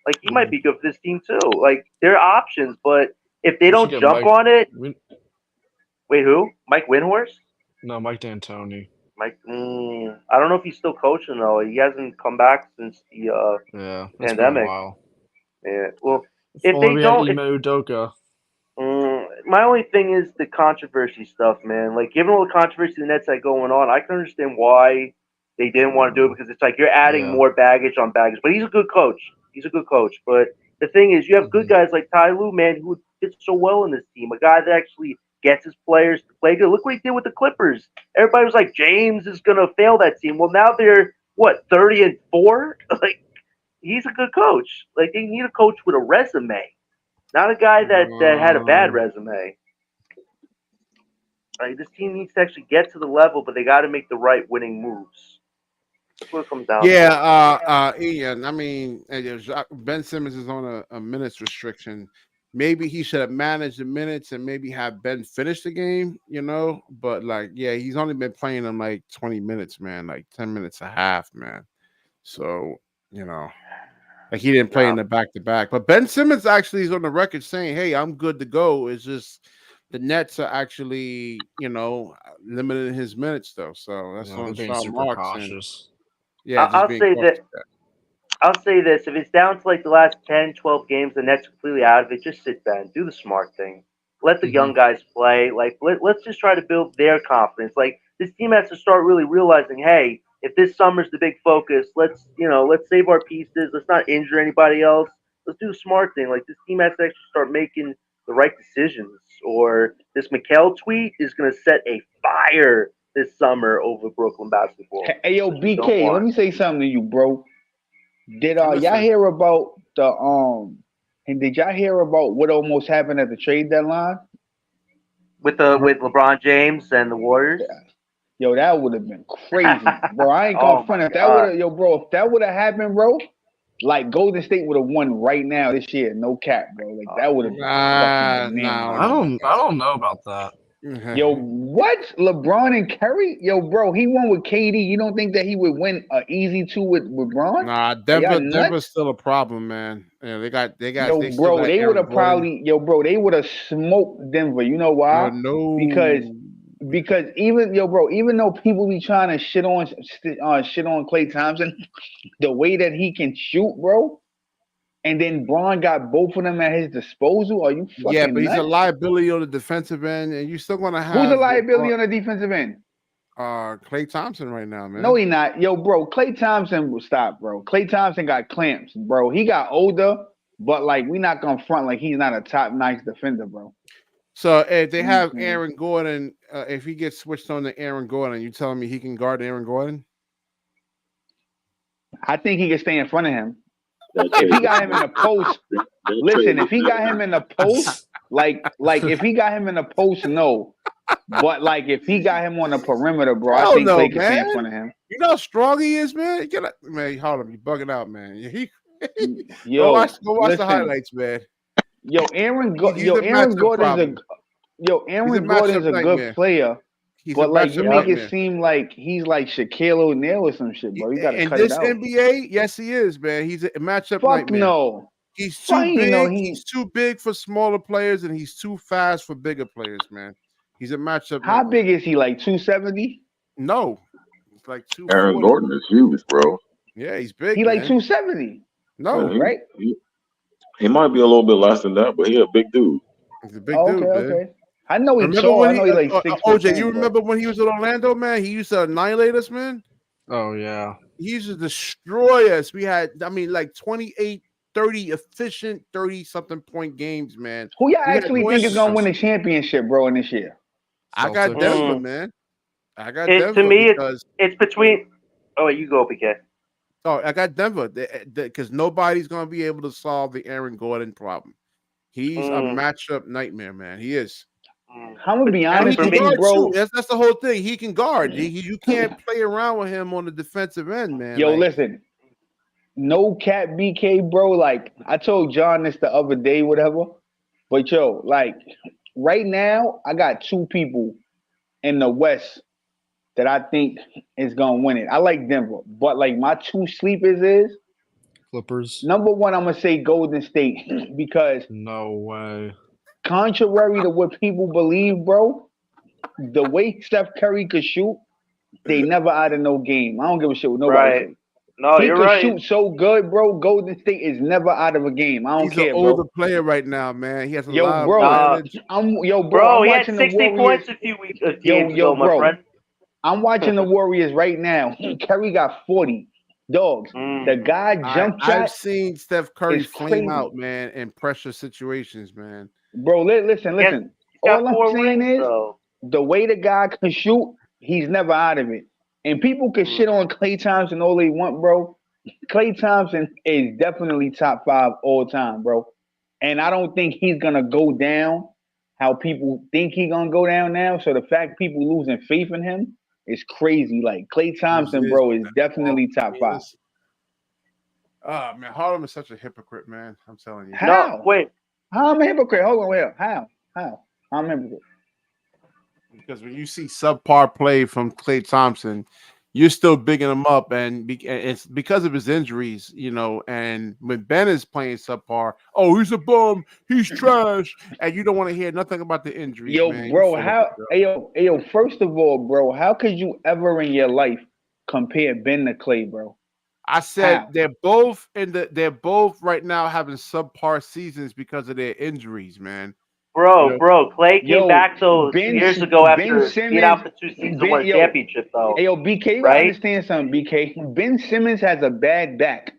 Like, he might be good for this team too. Like, there are options, but if they don't jump on it, wait, who? Mike Windhorst? No, Mike D'Antoni. Mike. I don't know if he's still coaching though. He hasn't come back since the it's pandemic. been a while. Yeah. Well, if they don't, Ime Udoka. My only thing is the controversy stuff, man. Like, given all the controversy the Nets had going on, I can understand why they didn't want to do it, because it's like you're adding more baggage on baggage. But he's a good coach. But the thing is, you have good guys like Ty Lue, man, who would fit so well in this team. A guy that actually gets his players to play good. Look what he did with the Clippers. Everybody was like, James is going to fail that team. Well, now they're, 30-4? Like, he's a good coach. Like, they need a coach with a resume. Not a guy that had a bad resume. Like, this team needs to actually get to the level, but they got to make the right winning moves. That's what it comes down to. Ian, I mean, Ben Simmons is on a minutes restriction. Maybe he should have managed the minutes and maybe have Ben finish the game, But, he's only been playing them, 20 minutes, man, 10 minutes a half, man. So, like, he didn't play in the back-to-back. But Ben Simmons actually is on the record saying, hey, I'm good to go. It's just the Nets are actually, limiting his minutes, though. So that's on Sean Marks. Cautious. I'll say that. I'll say this. If it's down to, the last 10, 12 games, the Nets completely out of it, just sit down. Do the smart thing. Let the young guys play. Let's just try to build their confidence. This team has to start really realizing, hey, if this summer's the big focus, let's save our pieces. Let's not injure anybody else. Let's do the smart thing. This team has to actually start making the right decisions. Or this Mikal tweet is going to set a fire this summer over Brooklyn basketball. Hey, yo, BK, let me say something to you, bro. Did y'all hear about and did y'all hear about what almost happened at the trade deadline? With LeBron James and the Warriors? Yeah. Yo, that would have been crazy, bro. I ain't gonna front. If that would have happened, bro, Golden State would have won right now this year, no cap, bro. That would have been I don't know about that. Yo, what? LeBron and Curry? Yo, bro, he won with KD. You don't think that he would win an easy 2 with LeBron? Nah, Denver's still a problem, man. Yeah, they got. Yo, bro, they would have probably. Yo, bro, they would have smoked Denver. You know why? Because even though people be trying to shit on Klay Thompson, the way that he can shoot, bro. And then Braun got both of them at his disposal. Are you fucking but he's nuts? a liability on the defensive end, and you're still gonna have. Who's a liability on the defensive end? Klay Thompson right now, man. No, he not. Yo, bro, Klay Thompson will stop, bro. Klay Thompson got clamps, bro. He got older, but we not gonna front he's not a top nice defender, bro. So if they have Aaron Gordon, if he gets switched on to Aaron Gordon, you telling me he can guard Aaron Gordon? I think he can stay in front of him. If he got him in the post, listen. If he got him in the post, if he got him in the post, no. But if he got him on the perimeter, bro, I think Klay can stay in front of him. You know how strong he is, man. Man, hold on, you bugging out, man. Yo, go watch the highlights, man. Aaron matchup Gordon's a good nightmare. player. He's but like you make nightmare. it seem like he's like Shaquille O'Neal or some shit, bro. You gotta cut it out. In this NBA, yes, he is, man. He's a matchup Fuck nightmare. no. He's too big. He's too big for smaller players, and he's too fast for bigger players, man. He's a matchup. How big is he? Like 270? No, he's like 240. Aaron Gordon is huge, bro. Yeah, he's big. He like 270. No, yeah, right? He might be a little bit less than that, but he's a big dude. He's a big dude. Okay. I know he's tall. I know he's like 6'. OJ, you remember when he was in Orlando, man? He used to annihilate us, man. Oh yeah. He used to destroy us. We had, like 28, 30 efficient, 30-something point games, man. Who y'all actually think is gonna win the championship, bro, in this year? I got Denver, man. I got Denver. To me, it's between. Oh, you go, PK. Oh, I got Denver because nobody's gonna be able to solve the Aaron Gordon problem. He's a matchup nightmare, man. He is. I'm gonna be honest with you, bro. That's the whole thing. He can guard. You can't play around with him on the defensive end, man. Yo, listen. No cap, BK, bro. Like I told John this the other day, whatever. But yo, like right now, I got two people in the West that I think is gonna win it. I like Denver, but like my two sleepers is Clippers. Number one, I'm gonna say Golden State because no way. Contrary to what people believe, bro, the way Steph Curry could shoot, they never out of no game. I don't give a shit what nobody right. No, you're right. He could shoot so good, bro. Golden State is never out of a game. I don't care, He's an older player right now, man. He has a lot bro, of bro, he had 60 points a few weeks ago, my friend. I'm watching the Warriors right now. Curry got 40. Dogs. The guy jump shot. I've seen Steph Curry flame out, man, in pressure situations, man. Bro, listen. All I'm saying is the way the guy can shoot, he's never out of it. And people can shit on Klay Thompson all they want, bro. Klay Thompson is definitely top 5 all time, bro. And I don't think he's gonna go down how people think he's gonna go down now. So the fact people losing faith in him is crazy. Like Klay Thompson, bro, is dedefinitely top 5. Oh man, Harlem is such a hypocrite, man. I'm telling you. How? No, wait. How I'm a hypocrite? Hold on, wait. How? I'm a hypocrite. Because when you see subpar play from Klay Thompson, you're still bigging him up, and it's because of his injuries, And when Ben is playing subpar, oh, he's a bum, he's trash, and you don't want to hear nothing about the injuries. Yo, man. bro, yo, first of all, bro, how could you ever in your life compare Ben to Klay, bro? I said they're both right now having subpar seasons because of their injuries, man. Bro, Klay came back 2 years ago after being out for 2 seasons to win a championship, though. Hey, yo, BK, you gotta understand something, BK. Ben Simmons has a bad back.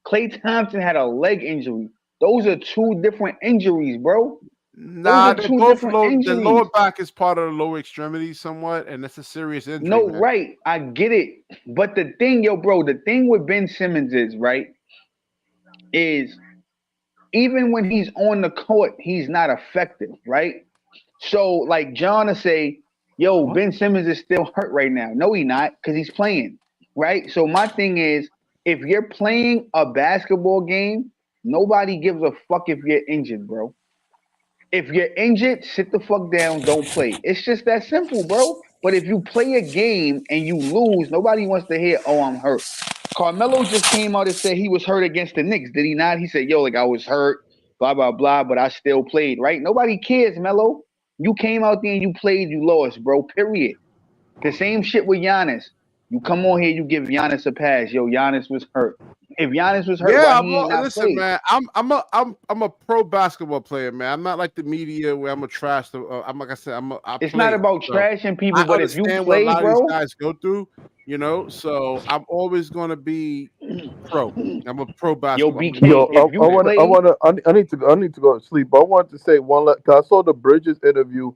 Klay Thompson had a leg injury. Those are 2 different injuries, bro. Nah, they're both low. The lower back is part of the lower extremity somewhat, and that's a serious injury. No, man. Right. I get it. But the thing, the thing with Ben Simmons is even when he's on the court, he's not effective, right? So, like John will say, yo, Ben Simmons is still hurt right now. No, he's not, because he's playing, right? So my thing is, if you're playing a basketball game, nobody gives a fuck if you're injured, bro. If you're injured, sit the fuck down, don't play. It's just that simple, bro. But if you play a game and you lose, nobody wants to hear, oh, I'm hurt. Carmelo just came out and said he was hurt against the Knicks. Did he not? He said, yo, like I was hurt, blah, blah, blah, but I still played, right? Nobody cares, Melo. You came out there and you played, you lost, bro, period. The same shit with Giannis. You come on here, you give Giannis a pass. Yo, Giannis was hurt. If Giannis was hurt, listen, man. I'm a pro basketball player, man. I'm not like the media where I'm a trash. I'm like I said, it's not about trashing people, but if you play, what a lot bro, of these guys go through, So I'm always gonna be pro. I'm a pro basketball. I need to go to sleep. But I wanted to say cause I saw the Bridges interview,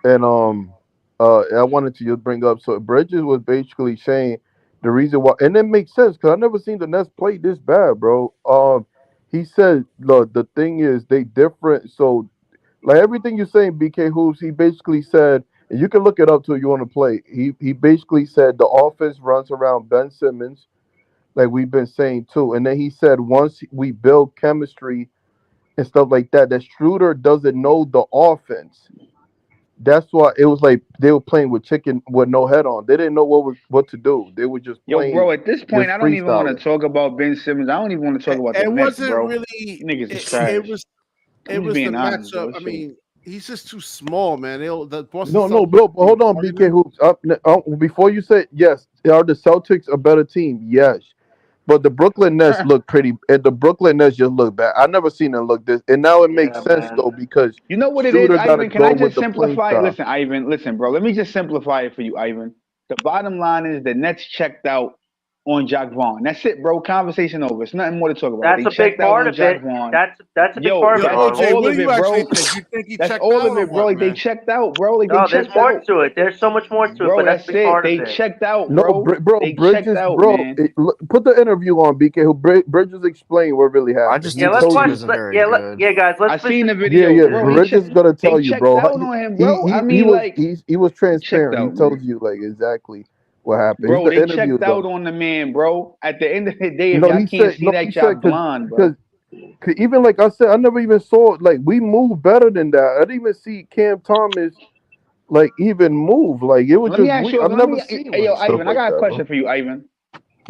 and I wanted to just bring up. So Bridges was basically saying the reason why, and it makes sense because I never seen the Nets play this bad, bro. He said, look, the thing is they different. So, like everything you're saying, BK Hoops, he basically said, and you can look it up till you want to play. He basically said the offense runs around Ben Simmons, like we've been saying too. And then he said once we build chemistry and stuff like that. That Schroeder doesn't know the offense. That's why it was like they were playing with chicken with no head on. They didn't know what to do. They were just Yo, playing, bro, at this point, just I don't even want to freestyling. talk about Ben Simmons. I don't even want to talk about the It Nets, wasn't bro. really. Niggas is It, trash. it was. I'm It just was the being honest, matchup. bro. I Shit. mean, he's just too small, man. The Boston No, Celtics bro. But are hold on, guarding BK him. Hoops. Before you said yes, are the Celtics a better team? Yes. But the Brooklyn Nets look pretty, and the Brooklyn Nets just look bad. I never seen them look this, and now it makes Yeah, sense man. though because You know what it is, Shooter got to Ivan? Can I go with just the playing simplify it? style. Listen, Ivan, listen, bro. Let me just simplify it for you, Ivan. The bottom line is the Nets checked out on Jacque Vaughn. That's it, bro. Conversation over. It's nothing more to talk about. That's They a big checked out part on of it. Jacque Vaughn. That's a big Yo, part of Yo, it, that's Arnold. OJ, all what of do you it, actually bro. think? You think he That's checked all out of or it, bro. what, Like they man? checked out, bro. Like they No, there's checked more out. to it. There's so much more to it, Bro, but that's a that's big it. part of They it. checked out, No, bro. bro, They checked Bridges, out, bro. man. Put the interview on BK. Who Bridges explain what really I happened. just He Yeah, think this let's told team watch. you. isn't very good. Yeah, guys, I let's seen listen. the Yeah, video, yeah. bro. Bridges gonna They tell you, checked bro. out on him, bro. I He mean, was like he was they checked transparent. He out, man. told you like exactly what happened. It's Bro, the they interview checked though. out on the man, bro. At the end of the day, if No, y'all he can't said see no. He that, y'all said blind, because bro. even like I said, I never even saw like we moved better than that. I didn't even see Cam Thomas like even move. Like it was Let me just ask we. you. I've Let never me. seen Hey, yo, like stuff Ivan, I like got a that, bro. question for you, Ivan.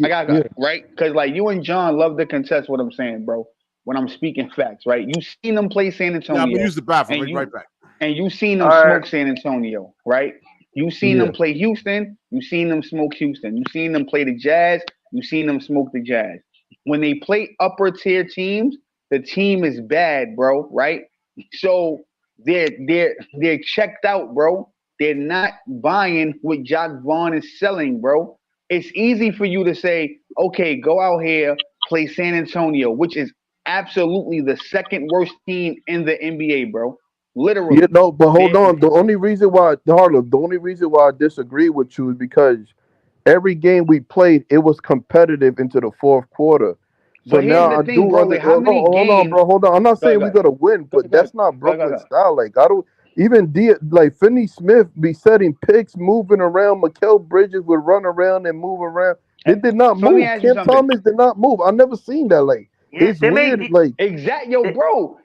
I got Yeah. right because like you and John love to contest what I'm saying, bro. When I'm speaking facts, right? You seen them play San Yeah, I'm gonna Antonio, use the bathroom. and I'll be right back. you seen All them right. smoke San Antonio, right? You seen Yeah. them play Houston. You seen them smoke Houston. You seen them play the Jazz. You seen them smoke the Jazz. When they play upper tier teams, the team is bad, bro. Right? So they're checked out, bro. They're not buying what Jacque Vaughn is selling, bro. It's easy for you to say, okay, go out here, play San Antonio, which is absolutely the second worst team in the NBA, bro. Yeah, Literally. no, but hold They on. The only reason why, Harlow, the only reason why I disagree with you is because every game we played, it was competitive into the fourth quarter. So but here's now the I thing, do bro. under. Like how many Hold on, games bro. Hold on. I'm not go ahead, saying go we ahead. gotta win, Go but ahead, go ahead. that's not Go ahead, go Brooklyn ahead. style. Like I don't even like Finney Smith be setting picks, moving around. Mikael Bridges would run around and move around. They did not So let me move. ask you Cam something. Thomas did not move. I never seen that. Like Yeah, it's they weird. made Like Exact, they, yo, bro.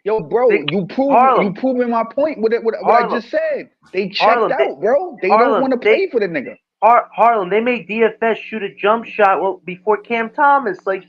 they, You Harlem, proving my point with it. What I Harlem, just said. They checked Harlem, out, bro. They don't Harlem. want to play for the nigga, Harlem. They made DFS shoot a jump shot. Well, before Cam Thomas, like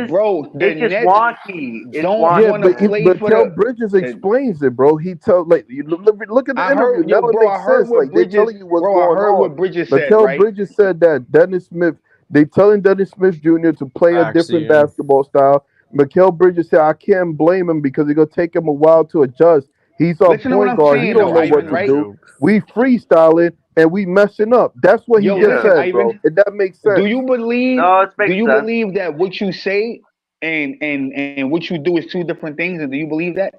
bro. The it's just Nets wonky. It's don't yeah, wonky, want to man. play but for Kel the. Bridges the explains it, bro. He tell like look at the I interview. heard, Now yo, it bro. makes I heard sense. what Like they're Bridges, telling you what's bro. I going heard on. what Bridges But said, Kel right? Bridges said that Dennis Smith, they telling Dennis Smith Jr. to play a different Vaccine. basketball style. Mikael Bridges said, I can't blame him because it's gonna take him a while to adjust. He's our Listen to what point I'm guard. He saying, don't though, know what Ivan. to Vaccine Right? do. joke. We freestyling and we messing up. That's what he Yo, just listen, Yeah. said, bro. Ivan. And that makes Do sense. you believe? No, it Do makes you sense. believe that what you say and what you do is two different things? And do you believe that?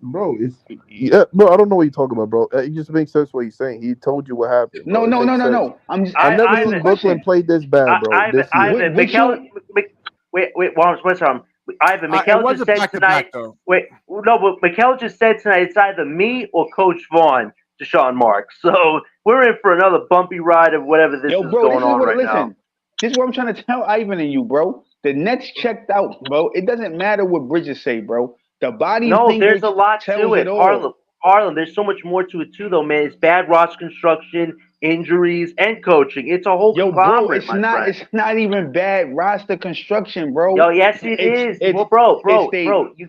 Bro, it's yeah, bro. I don't know what you're talking about, bro. It just makes sense what he's saying. He told you what happened, No, bro. It no, no, makes no, sense. no. I'm just I never asking you a seen Brooklyn question. play this bad, bro. This year. What you? Wait, what's wrong? Ivan, It Mikel just wasn't said back to tonight. back though. Wait, no, but Mikel just said tonight it's either me or Coach Vaughn to Sean Marks. So we're in for another bumpy ride of whatever this Yo, is bro, this going is on what. right now. Listen, this is what I'm trying to tell Ivan and you, bro. The Nets checked out, bro. It doesn't matter what Bridges say, bro. The body No, there's a language lot to tells it it. all. Harlem, there's so much more to it too, though, man. It's bad roster construction, injuries, and coaching. It's a whole Yo, bro, conglomerate, it's my not. friend. It's not even bad roster construction, Yo, bro. yes, it It's is. it's Well, bro, it's bro, they. bro, you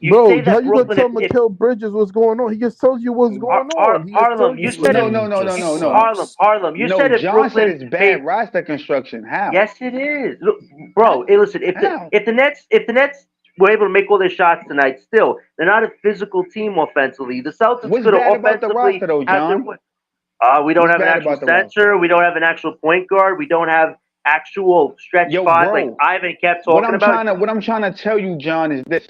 Bro, say how that you gonna Brooklyn, tell if Mikael Bridges what's going on? He just tells you what's going on. He just Harlem, tells you you said what it. No, happened. no, no, no, Just no, no. Harlem, you No, said if John said Brooklyn it's bad made. roster construction. How? Yes, it is. Look, bro, How? hey, listen. How? If the Nets were able to make all their shots tonight, still they're not a physical team offensively. The Celtics What's could have bad about the offensively roster, though, had their John? way. We don't What's have an bad actual about the roster? center. We don't have an actual point guard. We don't have actual stretch Yo, five like bro, Ivan kept talking about. what I'm trying to tell you, John, is this.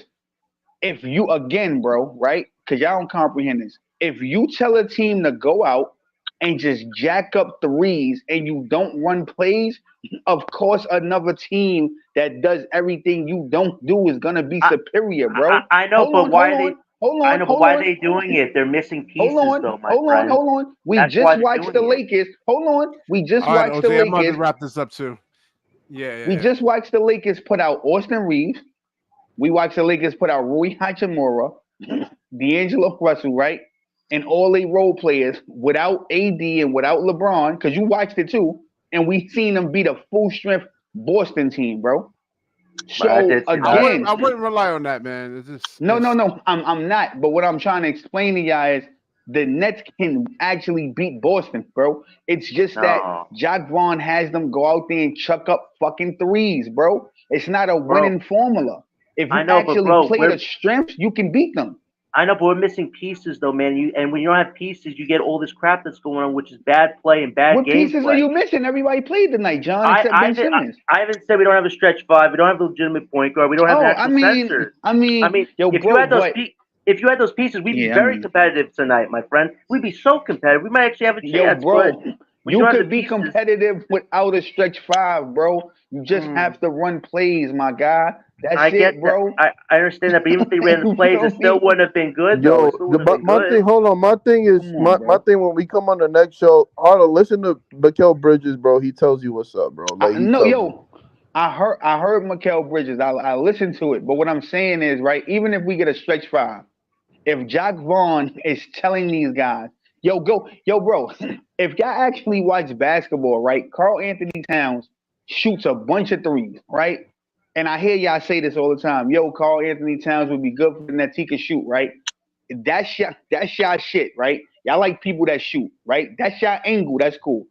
If you again, bro, right? Because y'all don't comprehend this. If you tell a team to go out and just jack up threes and you don't run plays, of course another team that does everything you don't do is gonna be I, superior, bro. I know, Hold but on, why hold are they? on, hold I on, know, but hold why are on, they doing it? They're missing hold pieces, on, though, my hold on, friend. hold on. We That's why just they're watched the doing it. Lakers. Hold on. We just All right, watched the OJ, I'm about to Lakers. wrap this up too. Yeah, yeah, We yeah. just watched the Lakers put out Austin Reeves, We watched the Lakers put out Rui Hachimura, D'Angelo Russell, right? And all they role players without AD and without LeBron, because you watched it too, and we seen them beat a full strength Boston team, bro. So again, I wouldn't rely on that, man. It's just, no. I'm not. But what I'm trying to explain to y'all is the Nets can actually beat Boston, bro. It's just that Jacque Vaughn has them go out there and chuck up fucking threes, bro. It's not a winning formula. If you actually play the strengths, you can beat them. I know, but we're missing pieces, though, man. And when you don't have pieces, you get all this crap that's going on, which is bad play and bad gameplay. What pieces are you missing? Everybody played tonight, John, except Ben Simmons. I haven't said we don't have a stretch five. We don't have a legitimate point guard. We don't have an actual center. If you had those pieces, we'd be very competitive tonight, my friend. We'd be so competitive. We might actually have a chance. You could be competitive without a stretch five, bro. You just have to run plays, my guy. That's it, bro. I understand that, but even if they ran the plays, it still wouldn't have been good. My thing, hold on. My thing is, my thing when we come on the next show, listen to Mikal Bridges, bro. He tells you what's up, bro. Like, I heard Mikal Bridges. I listened to it, but what I'm saying is, right, even if we get a stretch five, if Jacque Vaughn is telling these guys, bro, if y'all actually watch basketball, right, Karl Anthony Towns shoots a bunch of threes, right? And I hear y'all say this all the time. Karl Anthony Towns would be good for the Nets. He can shoot, right? That's y'all shit, right? Y'all like people that shoot, right? That's y'all angle. That's cool.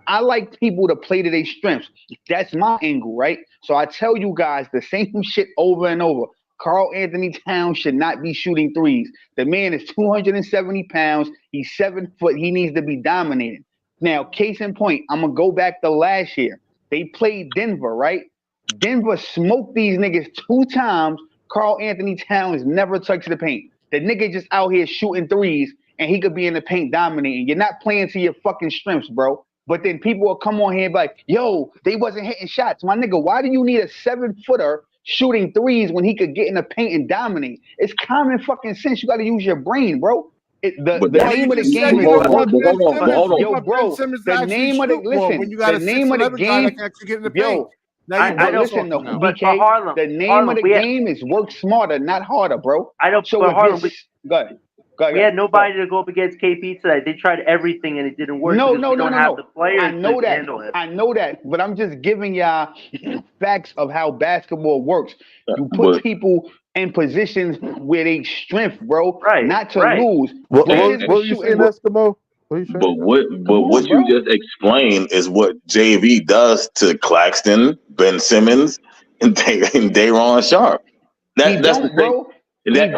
I like people to play to their strengths. That's my angle, right? So I tell you guys the same shit over and over. Karl Anthony Towns should not be shooting threes. The man is 270 pounds. He's 7 foot. He needs to be dominated. Now, case in point, I'm going to go back to last year. They played Denver, right? Denver smoked these niggas 2 times. Karl Anthony Towns never touched the paint. The nigga just out here shooting threes, and he could be in the paint dominating. You're not playing to your fucking strengths, bro. But then people will come on here and be like, they wasn't hitting shots. My nigga, why do you need a 7-footer shooting threes when he could get in the paint and dominate? It's common fucking sense. You got to use your brain, bro. The name of the game is hold on. bro. The name of the game, listen though, BK. The name of the game is work smarter, not harder, bro. I know. So go ahead. We had nobody to go up against KP tonight. They tried everything and it didn't work. No. Have the players I know to handle it. I know that, but I'm just giving y'all facts of how basketball works. You put people in positions where they strength, bro, not to lose. What you saying, Eskimo? But what you just explained is what JV does to Claxton, Ben Simmons, and Day'Ron Sharpe. That's the thing.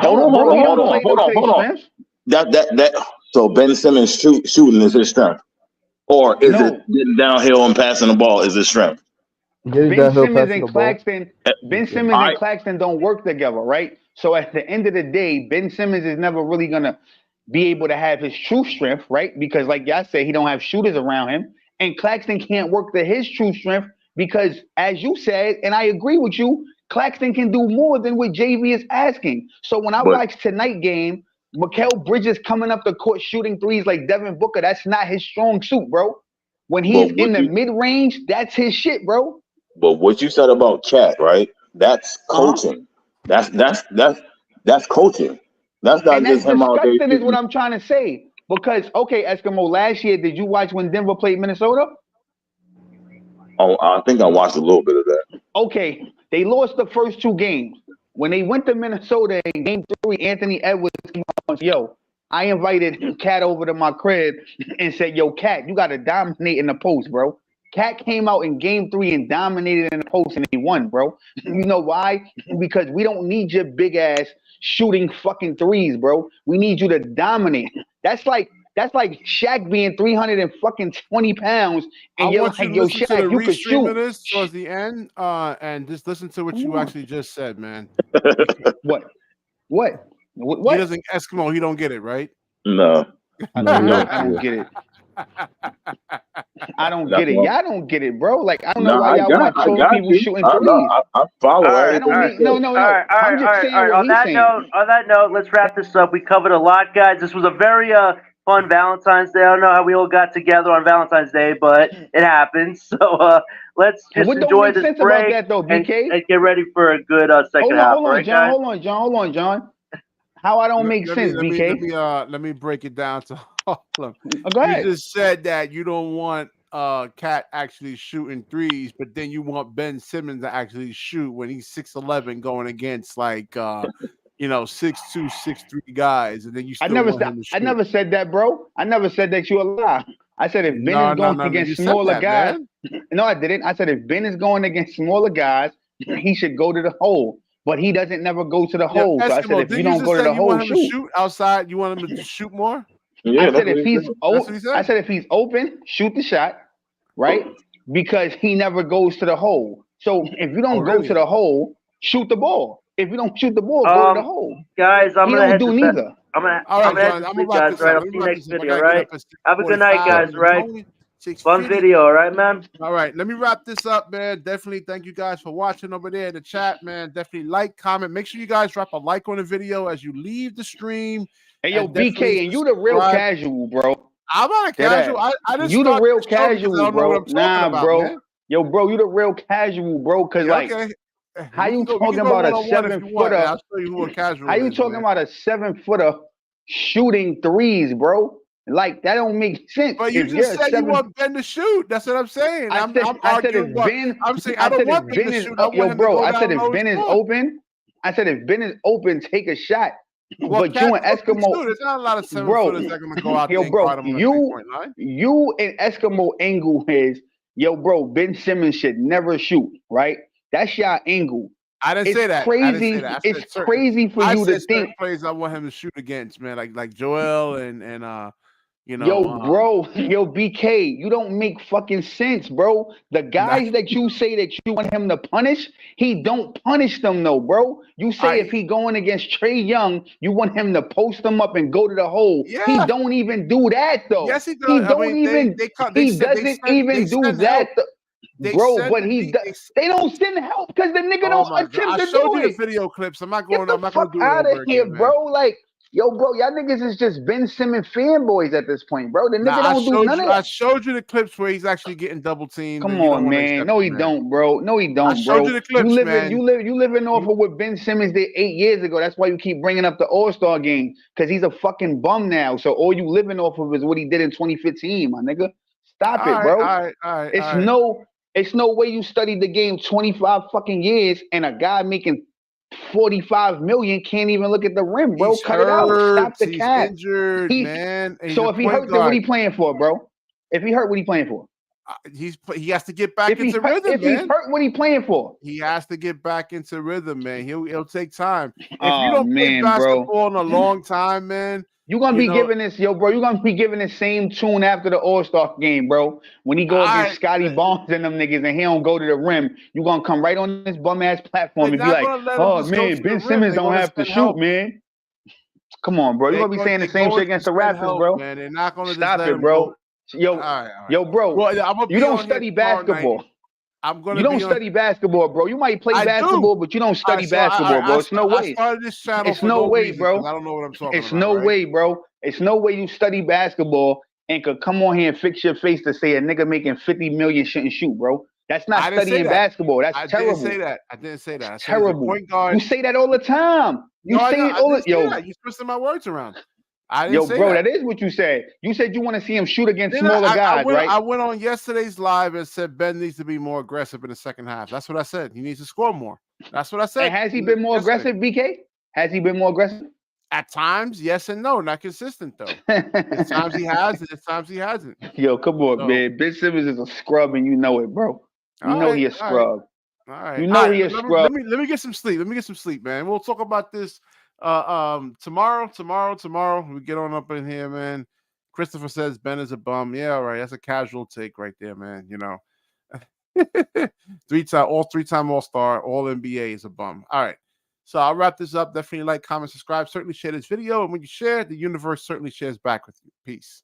Hold on. That. So Ben Simmons shooting is his strength, or is it getting downhill and passing the ball is his strength? Ben Simmons and Claxton don't work together, right? So at the end of the day, Ben Simmons is never really gonna be able to have his true strength, right? Because like y'all say, he don't have shooters around him. And Claxton can't work to his true strength because, as you said, and I agree with you, Claxton can do more than what JV is asking. So when I watch tonight game, Mikal Bridges coming up the court shooting threes like Devin Booker, that's not his strong suit, bro. When he's in the mid-range, that's his shit, bro. But what you said about Cat, right? That's coaching. That's coaching. That's not just him out there. That's what I'm trying to say. Because, Eskimo, last year, did you watch when Denver played Minnesota? Oh, I think I watched a little bit of that. Okay, they lost the first 2 games. When they went to Minnesota in game 3, Anthony Edwards came out, I invited Cat over to my crib and said, Cat, you got to dominate in the post, bro. Cat came out in game 3 and dominated in the post and he won, bro. You know why? Because we don't need your big ass shooting fucking threes, bro. We need you to dominate. That's like Shaq being 320 pounds and Shaq, you could shoot. This towards the end, and just listen to what you actually just said, man. What? He doesn't Eskimo. He don't get it, right? No. I don't get it. I don't get it. Y'all don't get it, bro. Like I don't know why y'all want people shooting threes. I follow. No. I'm just saying. On that note, let's wrap this up. We covered a lot, guys. This was a very fun Valentine's Day. I don't know how we all got together on Valentine's Day, but it happens. So let's just what don't enjoy make this sense break about that though, BK? and get ready for a good second half. Hold on, Right, John. guys? Hold on, John. How I don't make sense, BK? Let me break it down to Harlem. Go ahead. You just said that you don't want Cat actually shooting threes, but then you want Ben Simmons to actually shoot when he's 6'11", going against like 6'2", 6'3" guys, and then you still want him to shoot. I never said that, bro. I never said that you a lie. I said if Ben is going against smaller guys, no, I didn't. I said if Ben is going against smaller guys, he should go to the hole. But he doesn't never go to the hole. So I said if you don't go to the hole, shoot outside. You want him to shoot more? Yeah, I said if he's open, shoot the shot, right? Because he never goes to the hole. So if you don't go to the hole, shoot the ball. If you don't shoot the ball, go to the hole. Guys, I'm gonna head to bed. I'm gonna head to sleep, guys. Right, I'll see you next video. Right. Have a good night, guys. Right. Fun video, right, man? All right, let me wrap this up, man. Definitely thank you guys for watching over there in the chat, man. Definitely like, comment. Make sure you guys drop a like on the video as you leave the stream. Hey, yo, BK, and you the real casual, bro. I'm not a casual. I just you the real casual, bro. Nah, bro. Man. Yo, bro, you the real casual, bro. Cause how you talking about a 7-footer? I'll show you who a casual. How you talking about a 7-footer shooting threes, bro? Like that don't make sense. But you just said you want Ben to shoot. That's what I'm saying. I said if Ben, I said if Ben is, yo, bro. I said if Ben is open, take a shot. Well, but you and Eskimo, there's not a lot of 7-footers that are gonna go out there. Yo, bro, you and Eskimo angle is, yo, bro. Ben Simmons should never shoot. Right? That's your angle. I didn't say that. Crazy. It's crazy for you to think. Plays I want him to shoot against, man. Like Joel and bro, BK, you don't make fucking sense, bro. The guys that you say that you want him to punish, he don't punish them, though, bro. You say if he going against Trey Young, you want him to post them up and go to the hole. Yeah. He don't even do that, though. Yes, he does. He doesn't even do that. Bro, but they don't send help because the nigga don't attempt to do it. I showed you the video clips. I'm not going to do it out of here, bro. Like, yo, bro, y'all niggas is just Ben Simmons fanboys at this point, bro. The nigga don't do none of that. I showed you the clips where he's actually getting double teamed. Come on, man. No, he don't, bro. No, he don't, bro. I showed you the clips, man. You living off of what Ben Simmons did 8 years ago. That's why you keep bringing up the All-Star game, because he's a fucking bum now. So all you living off of is what he did in 2015, my nigga. Stop it, bro. All right. It's no way you studied the game 25 fucking years and a guy making 45 million can't even look at the rim, bro. Cut it out. Stop the cap. Injured, man. So if he hurt, then what he playing for, bro? If he hurt, what he playing for? He has to get back into rhythm, man. If he's hurt, what he playing for? He has to get back into rhythm, man. He'll take time. If you don't play basketball in a long time, man, you're gonna be giving this, yo, bro. You're gonna be giving the same tune after the All-Star game, bro. When he go against Scotty Barnes and them niggas, and he don't go to the rim, you gonna come right on this bum ass platform and be like, "Oh man, Ben Simmons don't have to shoot, man." Come on, bro. You're gonna be saying the same shit against the Raptors, bro. Man, they're not gonna stop it, bro. Yo, bro. Well, you don't study basketball. You don't study basketball, bro. You might play basketball, but you don't study basketball, bro. It's no way. It's no way, bro. I don't know what I'm talking about. It's no way, bro. It's no way you study basketball and could come on here and fix your face to say a nigga making 50 million shouldn't shoot, bro. That's not studying basketball. That's terrible. I didn't say that. Terrible. Point guard. You say that all the time. You say it all the time. You're twisting my words around. Yo, bro, that is what you said. You said you want to see him shoot against smaller guys, right? I went on yesterday's live and said Ben needs to be more aggressive in the second half. That's what I said. He needs to score more. That's what I said. And has he been more aggressive, BK? Has he been more aggressive? At times, yes and no. Not consistent, though. At times he has, at times he hasn't. Yo, come on, man. Ben Simmons is a scrub, and you know it, bro. You know he a scrub. All right. You know he a scrub. Let me get some sleep. Let me get some sleep, man. We'll talk about this tomorrow. We get on up in here, man. Christopher says Ben is a bum. Yeah, all right. That's a casual take right there, man. You know, three-time All-Star, All NBA is a bum. All right. So I'll wrap this up. Definitely like, comment, subscribe. Certainly share this video. And when you share, the universe certainly shares back with you. Peace.